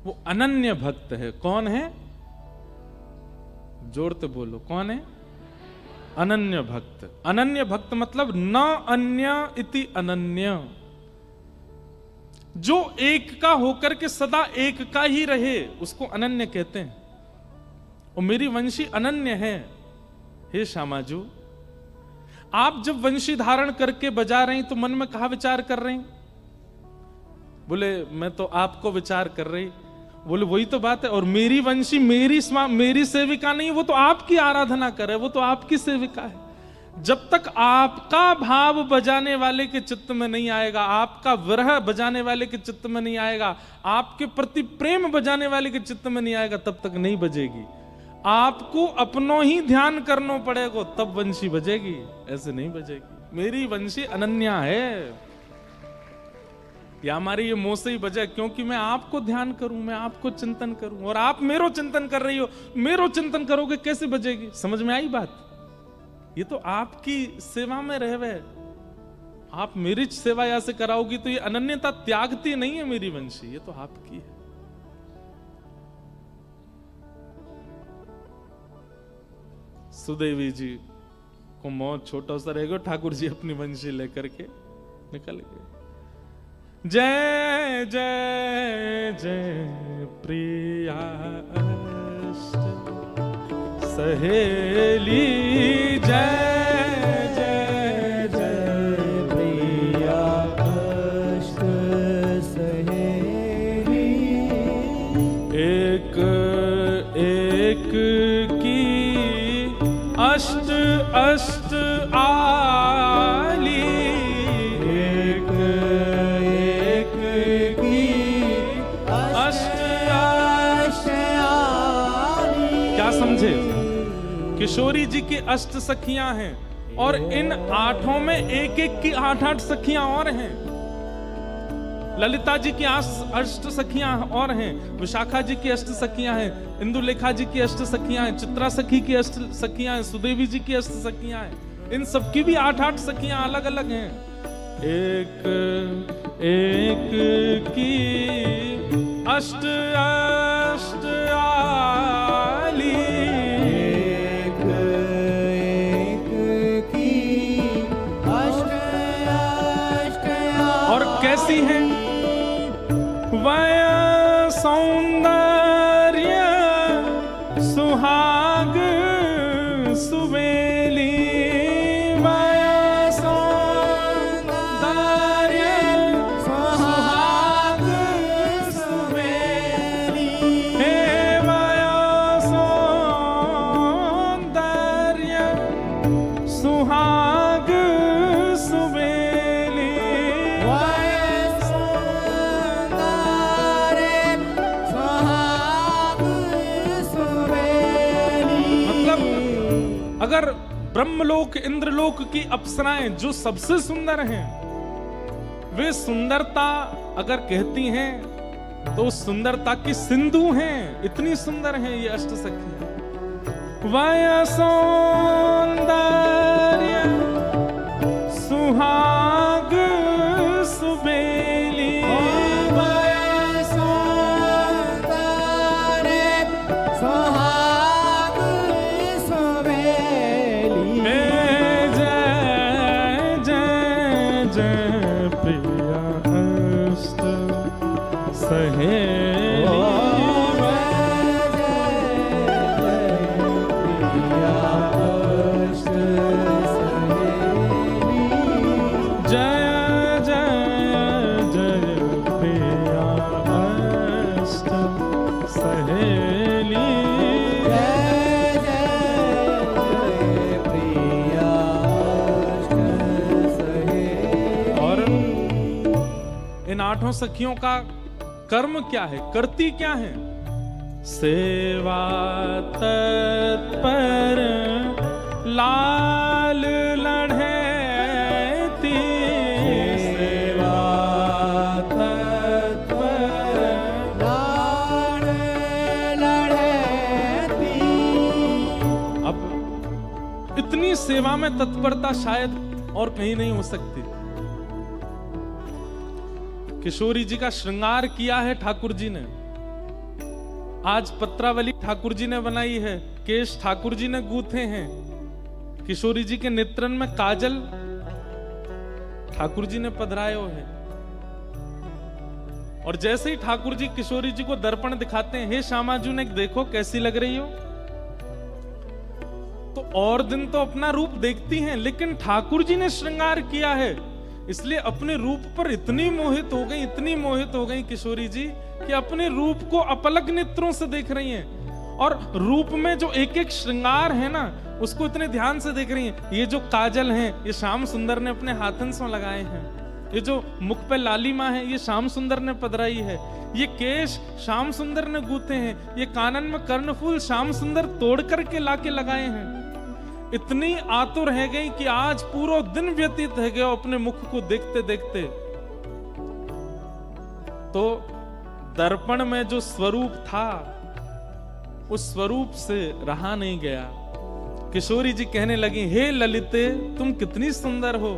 वो अनन्य भक्त है। कौन है? जोड़ते बोलो, कौन है? अनन्य भक्त। अनन्य भक्त मतलब न अन्य इति अनन्य, जो एक का होकर के सदा एक का ही रहे, उसको अनन्य कहते हैं। और मेरी वंशी अनन्य है। हे श्यामाजू, आप जब वंशी धारण करके बजा रही तो मन में कहा विचार कर रही? बोले मैं तो आपको विचार कर रही। बोले वही तो बात है, और मेरी वंशी मेरी सेविका नहीं, वो तो आपकी आराधना करे, वो तो आपकी सेविका है। जब तक आपका भाव बजाने वाले के चित्त में नहीं आएगा, आपका विरह बजाने वाले के चित्त में नहीं आएगा, आपके प्रति प्रेम बजाने वाले के चित्त में नहीं आएगा, तब तक नहीं बजेगी। आपको अपनो ही ध्यान करना पड़ेगा, तब वंशी बजेगी, ऐसे नहीं बजेगी। मेरी वंशी अनन्या है, या हमारी ये मुंह से ही बजे, क्योंकि मैं आपको ध्यान करूं, मैं आपको चिंतन करूं, और आप मेरो चिंतन कर रही हो, मेरो चिंतन करोगे कैसे बजेगी? समझ में आई बात? ये तो आपकी सेवा में रहवे, आप मेरी सेवा या से कराओगी तो ये अनन्यता त्यागती नहीं है मेरी वंशी, ये तो आपकी है। सुदेवी जी को मौत छोटा सा रहेगा, ठाकुर जी अपनी वंशी लेकर के निकल गए। जय जय जय प्रिया सहेली, जय जय जय प्रिया अष्ट सहेली, एक एक की अष्ट अष्ट आली, एक एक की अष्ट अष्ट आली। क्या समझे? किशोरी जी की अष्ट सखियां हैं, और इन आठों में एक एक की आठ आठ सखियां और हैं। ललिता जी की अष्ट सखियां और हैं, विशाखा जी की अष्ट सखियां हैं, इंदुलेखा जी की अष्ट सखियां हैं, चित्रा सखी की अष्ट सखियां हैं, सुदेवी जी की अष्ट सखियां हैं। इन सबकी भी आठ आठ सखियां अलग अलग हैं। एक एक की अष्ट अष्ट आली, एक एक की अष्ट अष्ट आली। और कैसी हैं? वय सौंदर्य सुहाग सुवेली, वय सौंदर्य सुहाग सुवेली, हे वय सौंदर्य सुहाग सुवेली, अगर ब्रह्मलोक इंद्रलोक की अप्सराएं जो सबसे सुंदर हैं, वे सुंदरता अगर कहती हैं तो उस सुंदरता की सिंधु हैं, इतनी सुंदर हैं ये अष्ट सखियां। वय सौंदर्य सुहाग सुबेली, वय सौंदर्य सुहाग सुवेली, जय जय जय प्रिया अष्ट सहेली, जय जय जय प्रिया अष्ट सहेली। और इन आठों सखियों का कर्म क्या है, करती क्या है? सेवा तत्पर लाल लढ़ेती, सेवा तत्पर लाल लढ़ेती। अब इतनी सेवा में तत्परता शायद और कहीं नहीं हो सकती। किशोरी जी का श्रृंगार किया है ठाकुर जी ने, आज पत्रावली ठाकुर जी ने बनाई है, केश ठाकुर जी ने गूथे हैं, किशोरी जी के नेत्रन में काजल ठाकुर जी ने पधरायो है। और जैसे ही ठाकुर जी किशोरी जी को दर्पण दिखाते हैं, हे श्यामाजू ने देखो कैसी लग रही हो, तो और दिन तो अपना रूप देखती हैं, लेकिन ठाकुर जी ने श्रृंगार किया है, इसलिए अपने रूप पर इतनी मोहित हो गई किशोरी जी कि अपने रूप को अपलक नेत्रों से देख रही हैं। और रूप में जो एक एक श्रृंगार है ना, उसको इतने ध्यान से देख रही हैं। ये जो काजल हैं, ये श्याम सुंदर ने अपने हाथन से लगाए हैं। ये जो मुख पे लालिमा है, ये श्याम सुंदर ने पधराई है। ये केश श्याम सुंदर ने गूंथे हैं। ये कानन में कर्णफूल श्याम सुंदर तोड़ करके लाके लगाए हैं। इतनी आतुर है गई कि आज पूरा दिन व्यतीत है गया अपने मुख को देखते देखते। तो दर्पण में जो स्वरूप था, उस स्वरूप से रहा नहीं गया। किशोरी जी कहने लगी, हे ललिते, तुम कितनी सुंदर हो।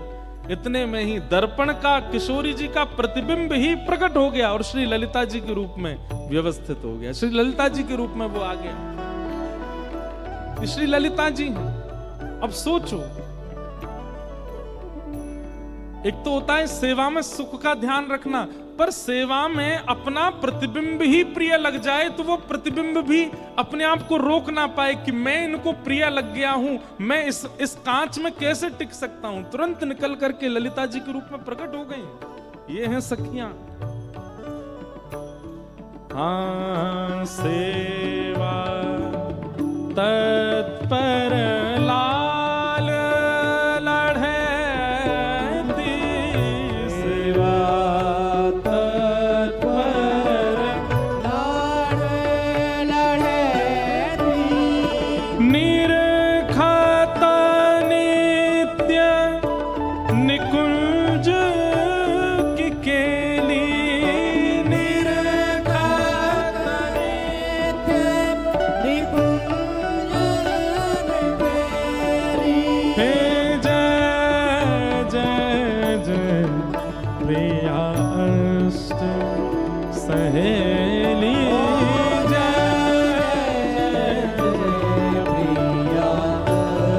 इतने में ही दर्पण का किशोरी जी का प्रतिबिंब ही प्रकट हो गया और श्री ललिता जी के रूप में व्यवस्थित हो गया। श्री ललिता जी के रूप में वो आ गया। श्री ललिता जी, अब सोचो, एक तो होता है सेवा में सुख का ध्यान रखना, पर सेवा में अपना प्रतिबिंब ही प्रिय लग जाए तो वो प्रतिबिंब भी अपने आप को रोक ना पाए कि मैं इनको प्रिय लग गया हूं, मैं इस कांच में कैसे टिक सकता हूं। तुरंत निकल करके ललिता जी के रूप में प्रकट हो गई। ये हैं सखियां। हाँ, सेवा तत्पर लाल लढ़ती, सेवा तत्पर लाड़ लढ़ती, निरखत नित्य निकुंज की केली, निरखत नित्य निकुंज निकेली। हे जय जय जय प्रिया अष्ट सहेली, जय जय जय प्रिया अष्ट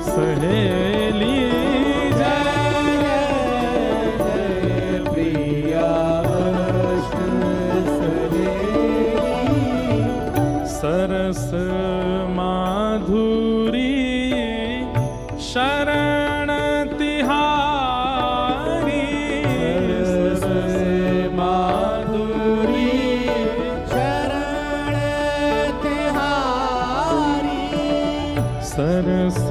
सहेली, सरस माधुरी शरण तिहारी, सरस माधुरी शरण तिहारी, सरस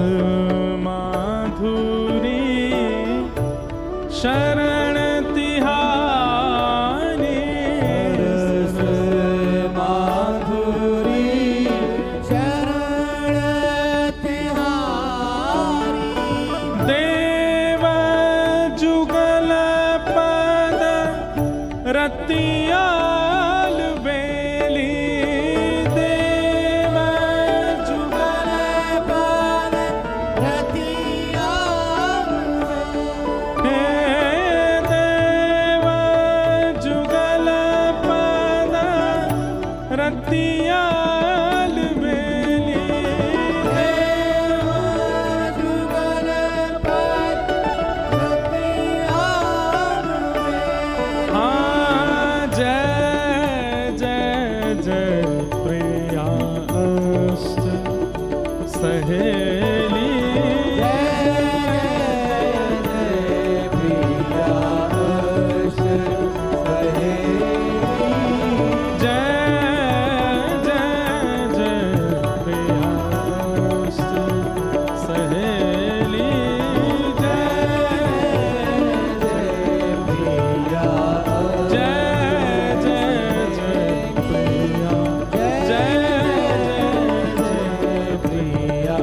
माधुरी शरण तिहारी, सरस माधुरी शरण तिहारी। देव जुगल पद रतियाल बेली, देव जुगल पद रतियाल हे देव जुगल पद रतियाल बेली, जुगल पद रतियाल हाँ, जय जय जय प्रिया अष्ट सहेली, जय जय जय प्रिया अष्ट सहेली, जय जय जय प्रिया, जय जय प्रिया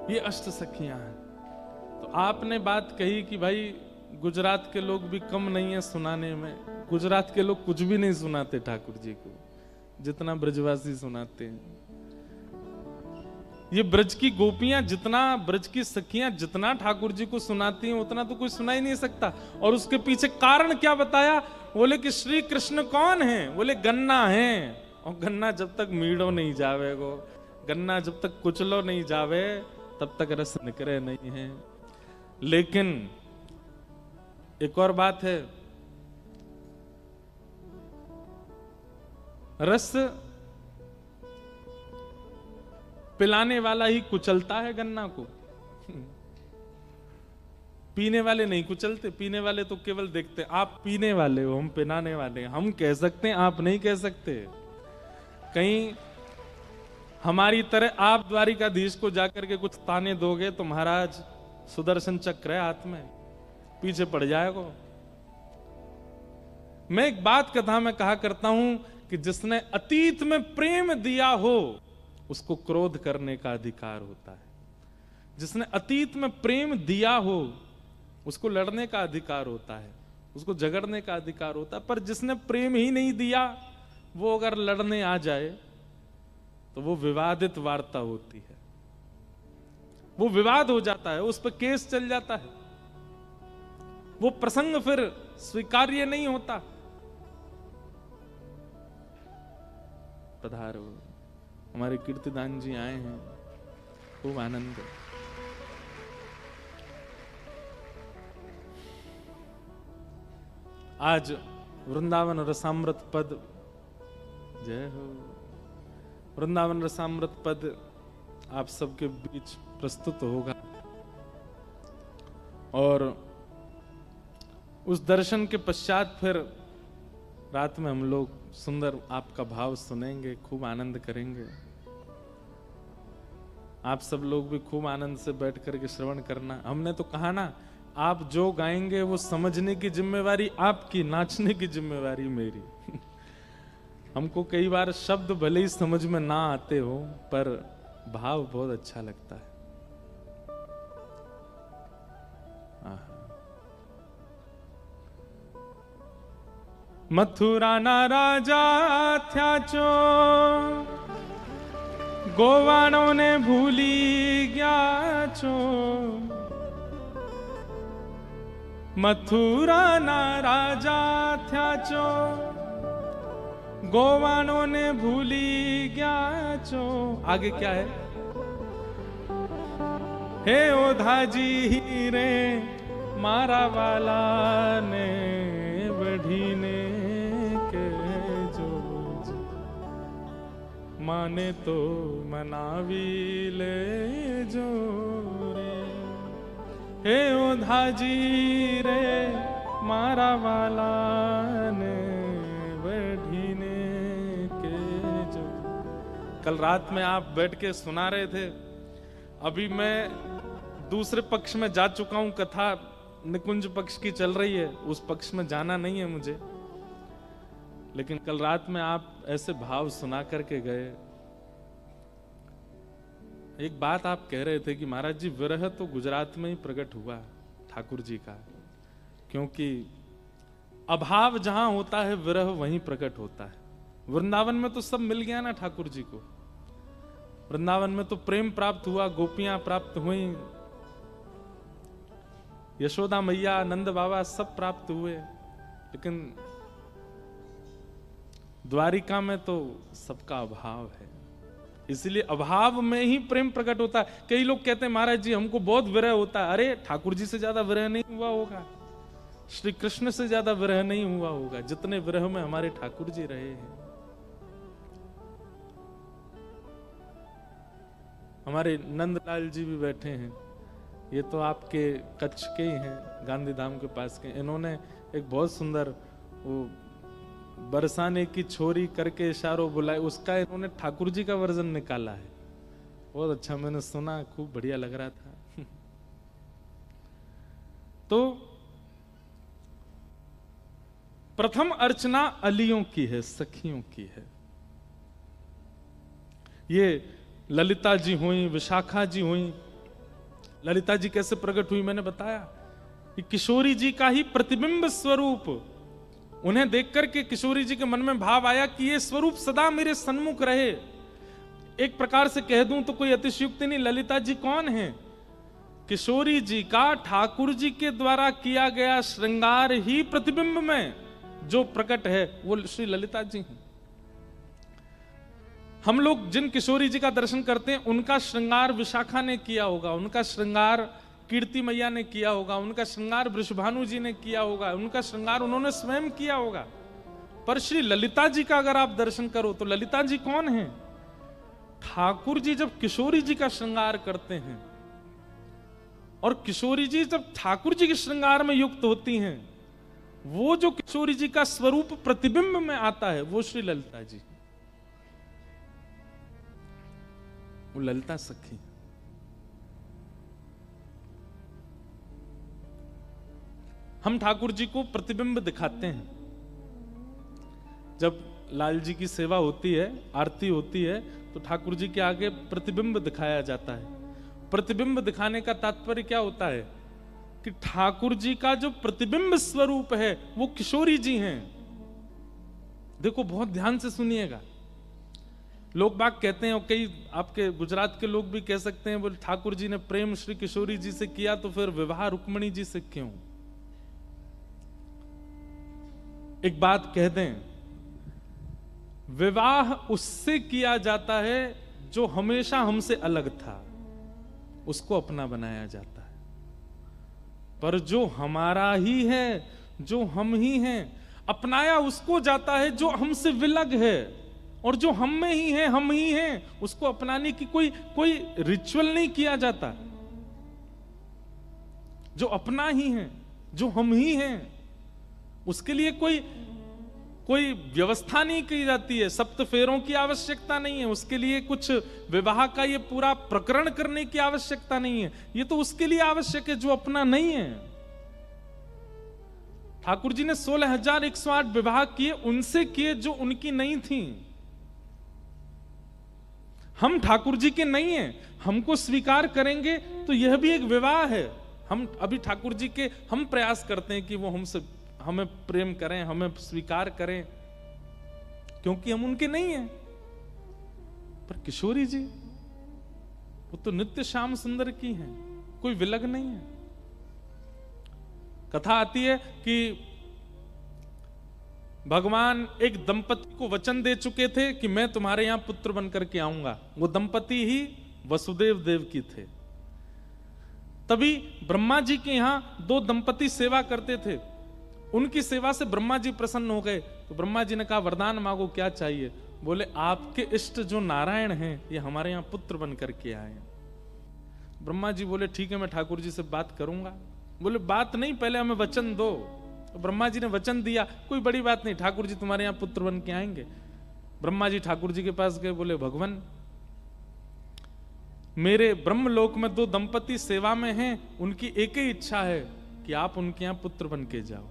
ये अष्ट सखियां हैं। तो आपने बात कही कि भाई गुजरात के लोग भी कम नहीं है सुनाने में। गुजरात के लोग कुछ भी नहीं सुनाते ठाकुर जी को जितना ब्रजवासी सुनाते हैं। ये ब्रज की गोपियां जितना, ब्रज की सखियां जितना ठाकुर जी को सुनाती हैं उतना तो कोई सुना ही नहीं सकता। और उसके पीछे कारण क्या बताया? बोले कि श्री कृष्ण कौन है? बोले गन्ना है और गन्ना जब तक मीड़ो नहीं जावे गो, गन्ना जब तक कुचलो नहीं जावे तब तक रस निकले नहीं है। लेकिन एक और बात है, रस पिलाने वाला ही कुचलता है गन्ना को, पीने वाले नहीं कुचलते। पीने वाले तो केवल देखते, आप पीने वाले हो, हम पिलाने वाले हैं। हम कह सकते हैं, आप नहीं कह सकते। कहीं हमारी तरह आप द्वारिकाधीश को जाकर के कुछ ताने दोगे तो महाराज सुदर्शन चक्र है हाथ में, पीछे पड़ जाएगा। मैं एक बात कथा में कहा करता हूं कि जिसने अतीत में प्रेम दिया हो उसको क्रोध करने का अधिकार होता है। जिसने अतीत में प्रेम दिया हो उसको लड़ने का अधिकार होता है, उसको झगड़ने का अधिकार होता है। पर जिसने प्रेम ही नहीं दिया वो अगर लड़ने आ जाए तो वो विवादित वार्ता होती है, वो विवाद हो जाता है, उस पर केस चल जाता है, वो प्रसंग फिर स्वीकार्य नहीं होता। पधारो, हमारे कीर्तिदान जी आए हैं, खूब आनंद। आज वृंदावन रसामृत पद, जय हो, वृंदावन रसामृत पद आप सबके बीच प्रस्तुत होगा और उस दर्शन के पश्चात फिर रात में हम लोग सुंदर आपका भाव सुनेंगे, खूब आनंद करेंगे। आप सब लोग भी खूब आनंद से बैठ करके श्रवण करना। हमने तो कहा ना, आप जो गाएंगे वो समझने की जिम्मेवारी आपकी, नाचने की जिम्मेवारी मेरी। हमको कई बार शब्द भले ही समझ में ना आते हो पर भाव बहुत अच्छा लगता है। मथुरा ना राजा थया चो, गोवाणों ने भूली गया छो। मथुरा ना राजा थया चो, गोवाणों ने भूली गया छो। आगे क्या है? हे ओधा जी रे मारा वाला ने बढ़ीने के जो माने तो मनावी ले जो रे। हे ओधा जी रे मारा वाला ने बढ़ीने के जो। कल रात में आप बैठ के सुना रहे थे, अभी मैं दूसरे पक्ष में जा चुका हूं। कथा निकुंज पक्ष की चल रही है, उस पक्ष में जाना नहीं है मुझे, लेकिन कल रात में आप ऐसे भाव सुना करके गए। एक बात आप कह रहे थे कि महाराज जी विरह तो गुजरात में ही प्रकट हुआ ठाकुर जी का, क्योंकि अभाव जहां होता है विरह वहीं प्रकट होता है। वृंदावन में तो सब मिल गया ना ठाकुर जी को, वृंदावन में तो प्रेम प्राप्त हुआ, गोपियां प्राप्त हुई, यशोदा मैया, नंद बाबा सब प्राप्त हुए, लेकिन द्वारिका में तो सबका अभाव है। इसलिए अभाव में ही प्रेम प्रकट होता है। कई लोग कहते हैं महाराज जी हमको बहुत विरह होता है। अरे ठाकुर जी से ज्यादा विरह नहीं हुआ होगा, श्री कृष्ण से ज्यादा विरह नहीं हुआ होगा, जितने विरह में हमारे ठाकुर जी रहे हैं। हमारे नंदलाल जी भी बैठे हैं, ये तो आपके कच्छ के ही हैं, गांधीधाम के पास के। इन्होंने एक बहुत सुंदर वो बरसाने की छोरी करके इशारों बुलाए, उसका इन्होंने ठाकुर जी का वर्जन निकाला है। बहुत अच्छा, मैंने सुना, खूब बढ़िया लग रहा था। तो प्रथम अर्चना अलियों की है, सखियों की है। ये ललिता जी हुई, विशाखा जी हुई। ललिता जी कैसे प्रकट हुई मैंने बताया कि किशोरी जी का ही प्रतिबिंब स्वरूप, उन्हें देखकर के किशोरी जी के मन में भाव आया कि ये स्वरूप सदा मेरे सन्मुख रहे। एक प्रकार से कह दूं तो कोई अतिशयुक्ति नहीं। ललिता जी कौन है? किशोरी जी का ठाकुर जी के द्वारा किया गया श्रृंगार ही प्रतिबिंब में जो प्रकट है वो श्री ललिता जी हैं। हम लोग जिन किशोरी जी का दर्शन करते हैं उनका श्रृंगार विशाखा ने किया होगा, उनका श्रृंगार कीर्ति मैया ने किया होगा, उनका श्रृंगार वृषभानु जी ने किया होगा, उनका श्रृंगार उन्होंने स्वयं किया होगा। पर श्री ललिता जी का अगर आप दर्शन करो तो ललिता जी कौन है? ठाकुर जी जब किशोरी जी का श्रृंगार करते हैं और किशोरी जी जब ठाकुर जी के श्रृंगार में युक्त होती हैं, वो जो किशोरी जी का स्वरूप प्रतिबिंब में आता है वो श्री ललिता जी, वो ललिता सखी। हम ठाकुर जी को प्रतिबिंब दिखाते हैं। जब लाल जी की सेवा होती है, आरती होती है, तो ठाकुर जी के आगे प्रतिबिंब दिखाया जाता है। प्रतिबिंब दिखाने का तात्पर्य क्या होता है कि ठाकुर जी का जो प्रतिबिंब स्वरूप है वो किशोरी जी हैं। देखो बहुत ध्यान से सुनिएगा। लोग बाग कहते हैं, और कई आपके गुजरात के लोग भी कह सकते हैं, बोले ठाकुर जी ने प्रेम श्री किशोरी जी से किया तो फिर विवाह रुक्मणी जी से क्यों? एक बात कह दें, विवाह उससे किया जाता है जो हमेशा हमसे अलग था, उसको अपना बनाया जाता है। पर जो हमारा ही है, जो हम ही हैं, अपनाया उसको जाता है जो हमसे विलग है। और जो हम में ही है, हम ही हैं, उसको अपनाने की कोई रिचुअल नहीं किया जाता। जो अपना ही है, जो हम ही हैं, उसके लिए कोई व्यवस्था नहीं की जाती है। सप्त फेरों की आवश्यकता नहीं है, उसके लिए कुछ विवाह का ये पूरा प्रकरण करने की आवश्यकता नहीं है। ये तो उसके लिए आवश्यक है जो अपना नहीं है। ठाकुर जी ने 16,108 विवाह किए, उनसे किए जो उनकी नहीं थी। हम ठाकुर जी के नहीं हैं, हमको स्वीकार करेंगे तो यह भी एक विवाह है। हम अभी ठाकुर जी के हम प्रयास करते हैं कि वो हमें प्रेम करें, हमें स्वीकार करें, क्योंकि हम उनके नहीं हैं। पर किशोरी जी वो तो नित्य श्याम सुंदर की हैं, कोई विलग नहीं है। कथा आती है कि भगवान एक दंपति को वचन दे चुके थे कि मैं तुम्हारे यहां पुत्र बनकर के आऊंगा। वो दंपति ही वसुदेव देव की थे। तभी ब्रह्मा जी के यहां 2 दंपति सेवा करते थे। उनकी सेवा से ब्रह्मा जी प्रसन्न हो गए। तो ब्रह्मा जी ने कहा वरदान मांगो, क्या चाहिए? बोले आपके इष्ट जो नारायण हैं ये हमारे यहां पुत्र बन करके आए हैं। ब्रह्मा जी बोले ठीक है, मैं ठाकुर जी से बात करूंगा। बोले बात नहीं, पहले हमें वचन दो। तो ब्रह्मा जी ने वचन दिया, कोई बड़ी बात नहीं, ठाकुर जी तुम्हारे यहां पुत्र बन के आएंगे। ब्रह्मा जी ठाकुर जी के पास गए, बोले भगवान मेरे ब्रह्मलोक में 2 दंपति सेवा में हैं, उनकी एक ही इच्छा है कि आप उनके यहां पुत्र बन के जाओ।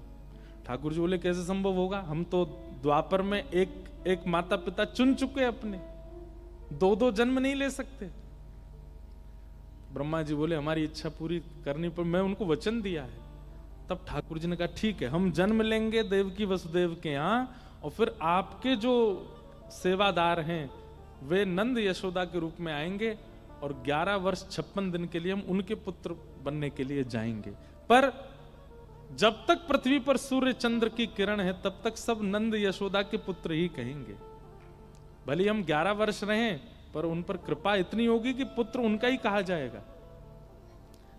ठाकुर जी बोले कैसे संभव होगा, हम तो द्वापर में एक माता पिता चुन चुके अपने, 2 जन्म नहीं ले सकते। ब्रह्मा जी बोले हमारी इच्छा पूरी करनी पर मैं उनको वचन दिया है। तब ठाकुर जी ने कहा ठीक है, हम जन्म लेंगे देवकी वसुदेव के यहाँ, और फिर आपके जो सेवादार हैं वे नंद यशोदा के रूप में आएंगे और 11 वर्ष 56 दिन के लिए हम उनके पुत्र बनने के लिए जाएंगे। पर जब तक पृथ्वी पर सूर्य चंद्र की किरण है तब तक सब नंद यशोदा के पुत्र ही कहेंगे। भले हम 11 वर्ष रहें पर उन पर कृपा इतनी होगी कि पुत्र उनका ही कहा जाएगा।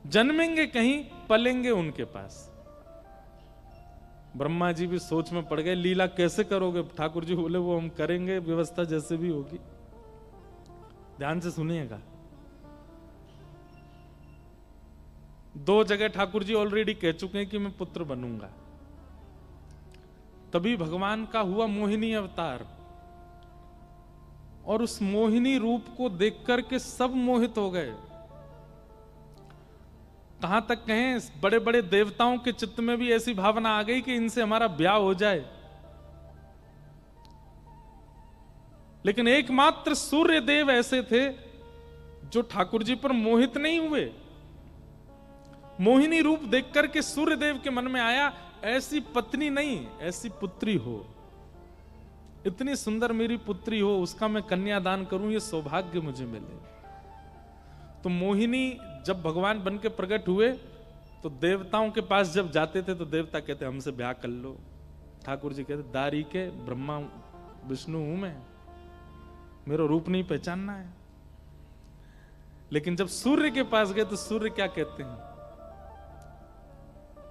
जन्मेंगे कहीं, पलेंगे उनके पास। ब्रह्मा जी भी सोच में पड़ गए, लीला कैसे करोगे? ठाकुर जी बोले वो हम करेंगे, व्यवस्था जैसे भी होगी। ध्यान से सुनिएगा। 2 जगह ठाकुर जी ऑलरेडी कह चुके हैं कि मैं पुत्र बनूंगा। तभी भगवान का हुआ मोहिनी अवतार, और उस मोहिनी रूप को देख करके सब मोहित हो गए। कहां तक कहें, बड़े बड़े देवताओं के चित्त में भी ऐसी भावना आ गई कि इनसे हमारा ब्याह हो जाए। लेकिन एकमात्र सूर्य देव ऐसे थे जो ठाकुर जी पर मोहित नहीं हुए। मोहिनी रूप देख करके सूर्य देव के मन में आया, ऐसी पत्नी नहीं, ऐसी पुत्री हो, इतनी सुंदर मेरी पुत्री हो, उसका मैं कन्यादान करूं, ये सौभाग्य मुझे मिले। तो मोहिनी जब भगवान बन के प्रकट हुए तो देवताओं के पास जब जाते थे तो देवता कहते हमसे ब्याह कर लो। ठाकुर जी कहते दारी के ब्रह्मा विष्णु हूं मैं, मेरा रूप नहीं पहचानना है। लेकिन जब सूर्य के पास गए तो सूर्य क्या कहते हैं,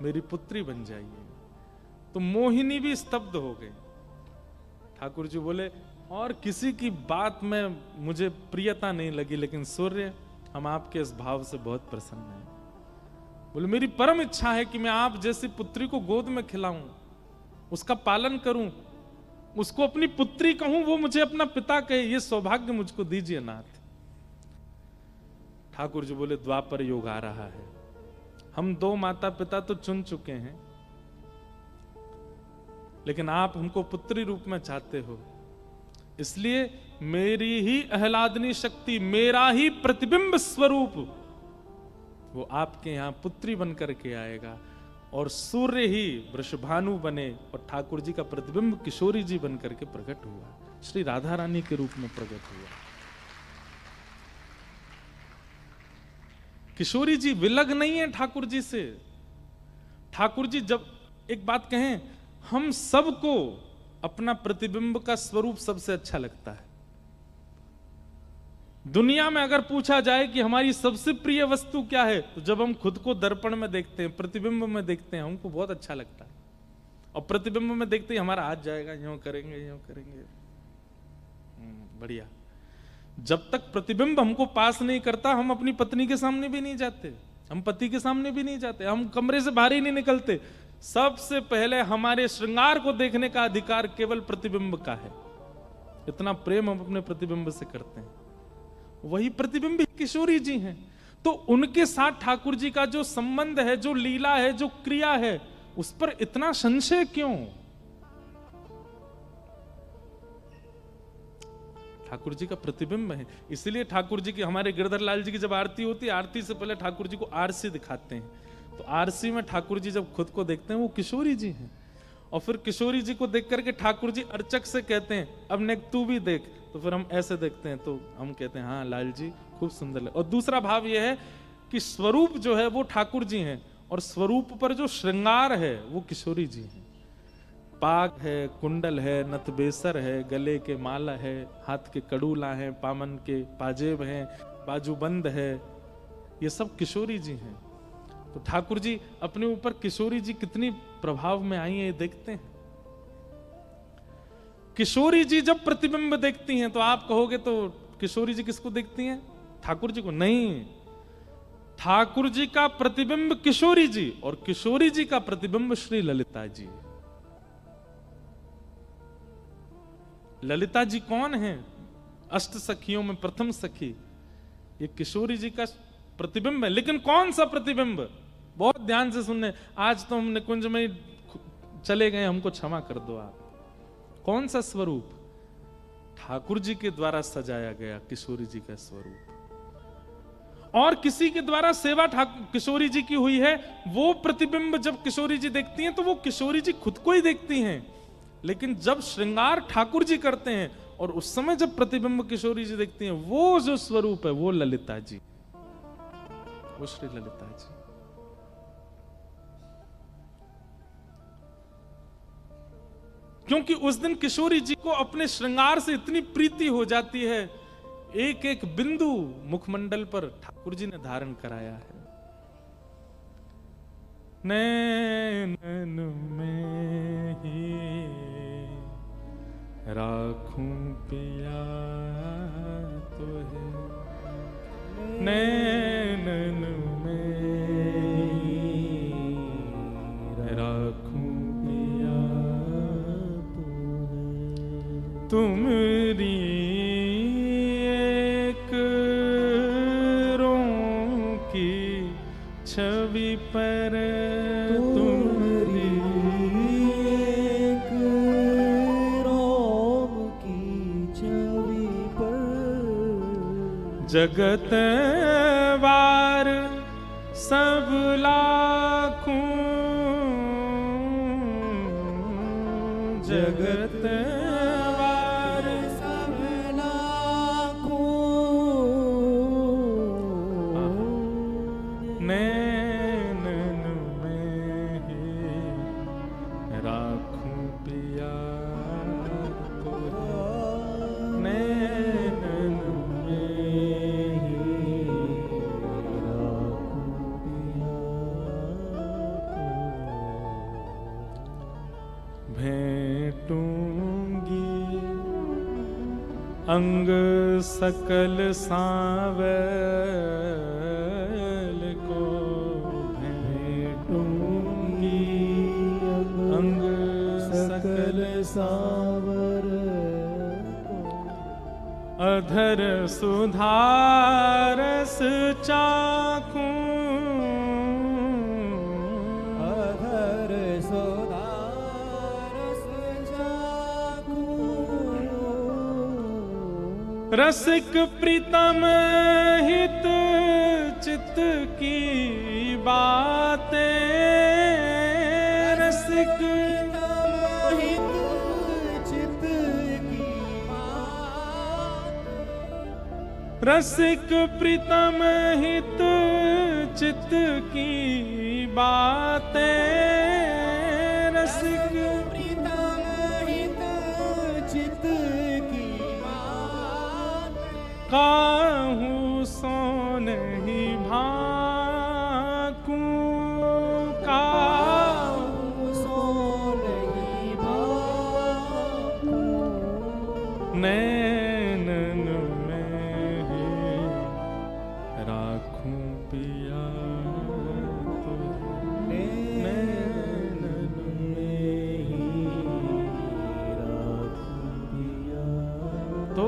मेरी पुत्री बन जाइए। तो मोहिनी भी स्तब्ध हो गई। ठाकुर जी बोले और किसी की बात में मुझे प्रियता नहीं लगी, लेकिन सूर्य हम आपके इस भाव से बहुत प्रसन्न हैं। बोले मेरी परम इच्छा है कि मैं आप जैसी पुत्री को गोद में खिलाऊं, उसका पालन करूं, उसको अपनी पुत्री कहूं, वो मुझे अपना पिता कहे, ये सौभाग्य मुझको दीजिए नाथ। ठाकुर जी बोले द्वापर युग आ रहा है, हम 2 माता पिता तो चुन चुके हैं, लेकिन आप हमको पुत्री रूप में चाहते हो, इसलिए मेरी ही आह्लादनी शक्ति, मेरा ही प्रतिबिंब स्वरूप वो आपके यहां पुत्री बन करके आएगा, और सूर्य ही वृषभानु बने और ठाकुर जी का प्रतिबिंब किशोरी जी बन करके प्रकट हुआ, श्री राधा रानी के रूप में प्रकट हुआ। किशोरी जी विलग नहीं है ठाकुर जी से। ठाकुर जी जब एक बात कहें, हम सबको अपना प्रतिबिंब का स्वरूप सबसे अच्छा लगता है। दुनिया में अगर पूछा जाए कि हमारी सबसे प्रिय वस्तु क्या है, तो जब हम खुद को दर्पण में देखते हैं, प्रतिबिंब में देखते हैं, हमको बहुत अच्छा लगता है। और प्रतिबिंब में देखते ही हमारा हाथ जाएगा, यूं करेंगे यूं करेंगे, बढ़िया। जब तक प्रतिबिंब हमको पास नहीं करता, हम अपनी पत्नी के सामने भी नहीं जाते, हम पति के सामने भी नहीं जाते, हम कमरे से बाहर ही नहीं निकलते। सबसे पहले हमारे श्रृंगार को देखने का अधिकार केवल प्रतिबिंब का है। इतना प्रेम हम अपने प्रतिबिंब से करते हैं। वही प्रतिबिंब किशोरी जी हैं। तो उनके साथ ठाकुर जी का जो संबंध है, जो लीला है, जो क्रिया है, उस पर इतना संशय क्यों? ठाकुर जी का प्रतिबिंब है। इसलिए ठाकुर जी की, हमारे गिरधर लाल जी की जब आरती होती है, आरती से पहले ठाकुर जी को आरसी दिखाते हैं। तो आरसी में ठाकुर जी जब खुद को देखते हैं, वो किशोरी जी हैं। और फिर किशोरी जी को देख करके ठाकुर जी अर्चक से कहते हैं, अब नेक तू भी देख। तो फिर हम ऐसे देखते हैं, तो हम कहते हैं हाँ लाल जी खूब सुंदर लगे। और दूसरा भाव यह है कि स्वरूप जो है वो ठाकुर जी हैं, और स्वरूप पर जो श्रृंगार है वो किशोरी जी हैं। पाग है, कुंडल है, नथबेसर है, गले के माला है, हाथ के कड़ूला है, पामन के पाजेब हैं, बाजूबंद है, ये सब किशोरी जी हैं। तो ठाकुर जी अपने ऊपर किशोरी जी कितनी प्रभाव में आई है, ये देखते हैं। किशोरी जी जब प्रतिबिंब देखती हैं, तो आप कहोगे तो किशोरी जी किसको देखती हैं? ठाकुर जी को? नहीं, ठाकुर जी का प्रतिबिंब किशोरी जी, और किशोरी जी का प्रतिबिंब श्री ललिता जी। ललिता जी कौन है? अष्ट सखियों में प्रथम सखी, ये किशोरी जी का प्रतिबिंब है। लेकिन कौन सा प्रतिबिंब? बहुत ध्यान से सुनने, आज तो हम निकुंज में चले गए, हमको क्षमा कर दो आप। कौन सा स्वरूप? ठाकुर जी के द्वारा सजाया गया किशोरी जी का स्वरूप। और किसी के द्वारा सेवा किशोरी जी की हुई है, वो प्रतिबिंब जब किशोरी जी देखती हैं, तो वो किशोरी जी खुद को ही देखती हैं। लेकिन जब श्रृंगार ठाकुर जी करते हैं, और उस समय जब प्रतिबिंब किशोरी जी देखती हैं, वो जो स्वरूप है वो ललिता जी, वो श्री ललिता जी। क्योंकि उस दिन किशोरी जी को अपने श्रृंगार से इतनी प्रीति हो जाती है, एक एक बिंदु मुखमंडल पर ठाकुर जी ने धारण कराया है। नैनन में ही राखूं पिया तो है, नैनन में ही राखूं पिया तो है, तुमरी एक रों की छवि पर, तुमरी एक रोम की छवि पर, जगत वार सब लाखों, जगत वार सब लाखों, नैनन में ही राखूं पिया तो, नैनन अंग सकल सांवल को भेंटूंगी, अंग सकल सावर अधर सुधारस चाखूं, अधर सोदारस चाखूं, रसिक प्रीतम हित चित्त की बातें, रसिक हित चित्त की बात, रसिक प्रीतम हित चित्त की बातें, रसिक प्रीतम हित चित्त की बात, काहू सो नहीं भाकूं, काहू सो नहीं भाकूं, नैनन में ही राखूं पिया तुझे, नैनन में ही राखूं पिया। तो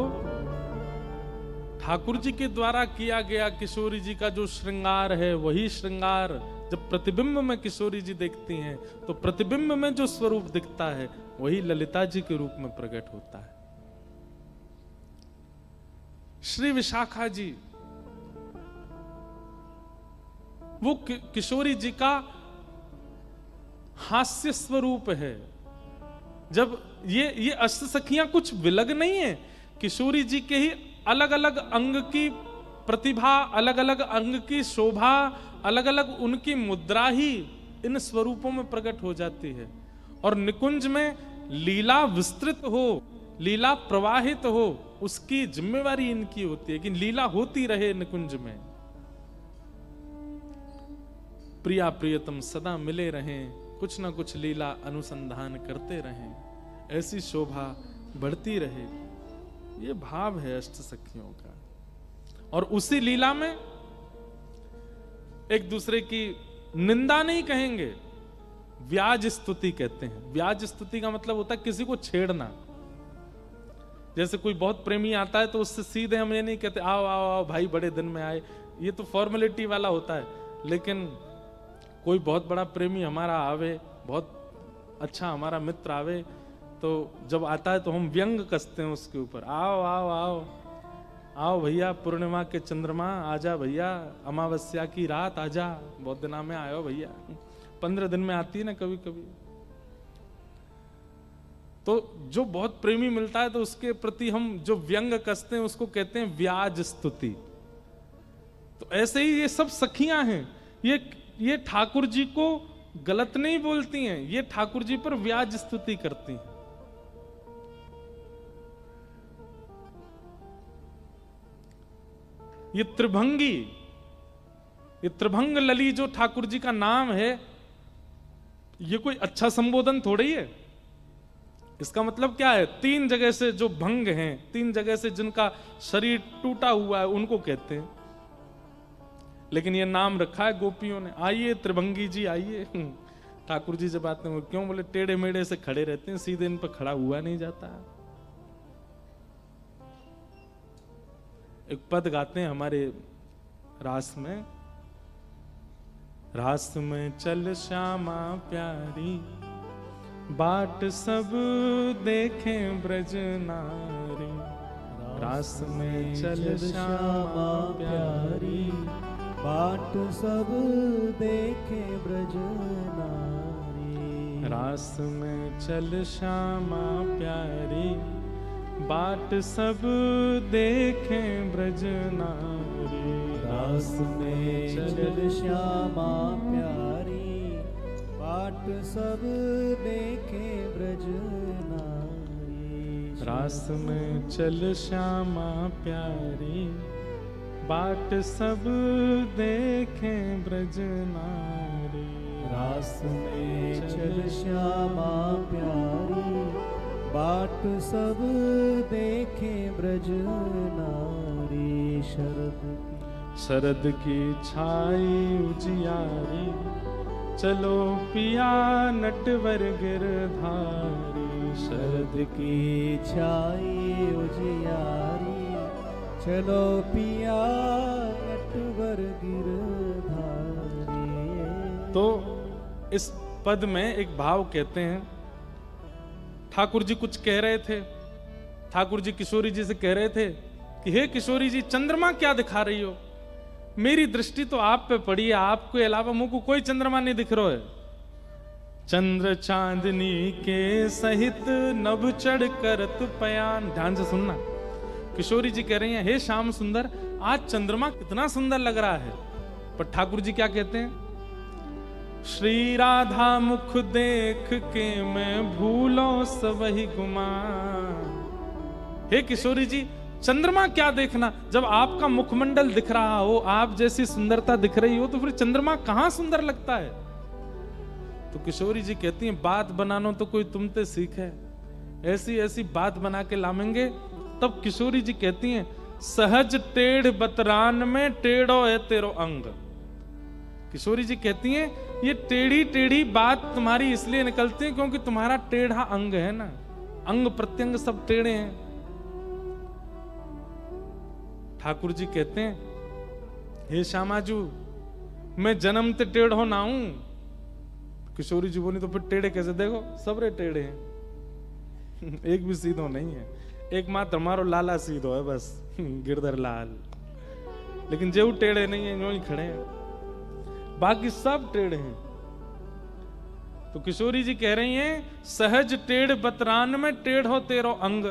ठाकुर जी के द्वारा किया गया किशोरी जी का जो श्रृंगार है, वही श्रृंगार जब प्रतिबिंब में किशोरी जी देखती हैं तो प्रतिबिंब में जो स्वरूप दिखता है वही ललिता जी के रूप में प्रकट होता है। श्री विशाखा जी वो किशोरी जी का हास्य स्वरूप है। जब ये अष्ट सखियां कुछ विलग नहीं है, किशोरी जी के ही अलग अलग अंग की प्रतिभा, अलग अलग अंग की शोभा, अलग अलग उनकी मुद्रा ही इन स्वरूपों में प्रकट हो जाती है। और निकुंज में लीला विस्तृत हो, लीला प्रवाहित हो, उसकी जिम्मेवारी इनकी होती है कि लीला होती रहे निकुंज में। प्रिया प्रियतम सदा मिले रहें, कुछ ना कुछ लीला अनुसंधान करते रहें, ऐसी शोभा बढ़ती रहे। ये भाव है अष्ट सखियों का। और उसी लीला में एक दूसरे की निंदा नहीं कहेंगे, व्याज स्तुति कहते हैं। व्याज स्तुति का मतलब होता है किसी को छेड़ना। जैसे कोई बहुत प्रेमी आता है तो उससे सीधे हम ये नहीं कहते आओ आओ आओ भाई बड़े दिन में आए, ये तो फॉर्मेलिटी वाला होता है। लेकिन कोई बहुत बड़ा प्रेमी हमारा आवे, बहुत अच्छा हमारा मित्र आवे, तो जब आता है तो हम व्यंग कसते हैं उसके ऊपर, आओ आओ आओ आओ भैया, पूर्णिमा के चंद्रमा आजा भैया, अमावस्या की रात आजा, बहुत दिना में आयो भैया। 15 दिन में आती है ना कभी कभी। तो जो बहुत प्रेमी मिलता है तो उसके प्रति हम जो व्यंग कसते हैं उसको कहते हैं व्याज स्तुति। तो ऐसे ही ये सब सखियां हैं, ये ठाकुर जी को गलत नहीं बोलती हैं, ये ठाकुर जी पर व्याज स्तुति करती हैं। ये त्रिभंग लली जो ठाकुर जी का नाम है, ये कोई अच्छा संबोधन थोड़ी है। इसका मतलब क्या है? 3 जगह से जो भंग हैं, 3 जगह से जिनका शरीर टूटा हुआ है, उनको कहते हैं। लेकिन ये नाम रखा है गोपियों ने, आइए त्रिभंगी जी आइए। ठाकुर जी जब आते हैं क्यों बोले टेढ़े मेढ़े से खड़े रहते हैं, सीधे इन पर खड़ा हुआ नहीं जाता। एक पद गाते हैं हमारे रास में, रास में चल श्यामा प्यारी, बाट सब देखें ब्रज नारी। रास में चल श्यामा प्यारी, बाट सब देखे ब्रज नारी। रास में चल श्यामा प्यारी, बाट सब देखें ब्रज नारी। रास में चल श्यामा प्यारी, बाट सब देखे ब्रज नारी। रास में चल श्यामा प्यारी, बाट सब देखें ब्रज नारी। रास में चल श्यामा प्यारी, बाट सब देखे ब्रज नारी। शरद की छाई उजियारी, चलो पिया नटवर गिरधारी। शरद की छाई उजियारी, चलो पिया नटवर गिरधारी। तो इस पद में एक भाव कहते हैं, ठाकुर जी कुछ कह रहे थे, ठाकुर जी किशोरी जी से कह रहे थे कि हे किशोरी जी, चंद्रमा क्या दिखा रही हो? मेरी दृष्टि तो आप पे पड़ी है, आपके अलावा मुझ को कोई चंद्रमा नहीं दिख रहा है। चंद्र चांदनी के सहित नभ चढ़ करत पयान। ध्यान से सुनना, किशोरी जी कह रही हैं, हे श्याम सुंदर, आज चंद्रमा कितना सुंदर लग रहा है। पर ठाकुर जी क्या कहते हैं? श्री राधा मुख देख के मैं भूलो सबही गुमान। हे किशोरी जी, चंद्रमा क्या देखना, जब आपका मुखमंडल दिख रहा हो, आप जैसी सुंदरता दिख रही हो, तो फिर चंद्रमा कहां सुंदर लगता है? तो किशोरी जी कहती हैं, बात बनानो तो कोई तुमते सीखे, ऐसी ऐसी बात बना के लामेंगे। तब किशोरी जी कहती हैं, सहज टेढ़ बतरान में टेढ़ो है तेरो अंग। किशोरी जी कहती हैं, ये टेढ़ी टेढ़ी बात तुम्हारी इसलिए निकलती है क्योंकि तुम्हारा टेढ़ा अंग है ना, अंग प्रत्यंग सब टेढ़े हैं। ठाकुर जी कहते हैं, हे श्यामाजू, मैं जन्म ते टेढ़ो ना हूं। किशोरी जी बोली, तो फिर टेढ़े कैसे? देखो सबरे टेढ़े हैं एक भी सीधो नहीं है, एकमात्र हमारो लाला सीधो है बस गिरधर लाल, लेकिन जो टेढ़े नहीं है यूं ही खड़े हैं, बाकी सब टेढ़े हैं। तो किशोरी जी कह रही हैं, सहज टेढ़ बतरान में टेढ़ो तेरो अंग।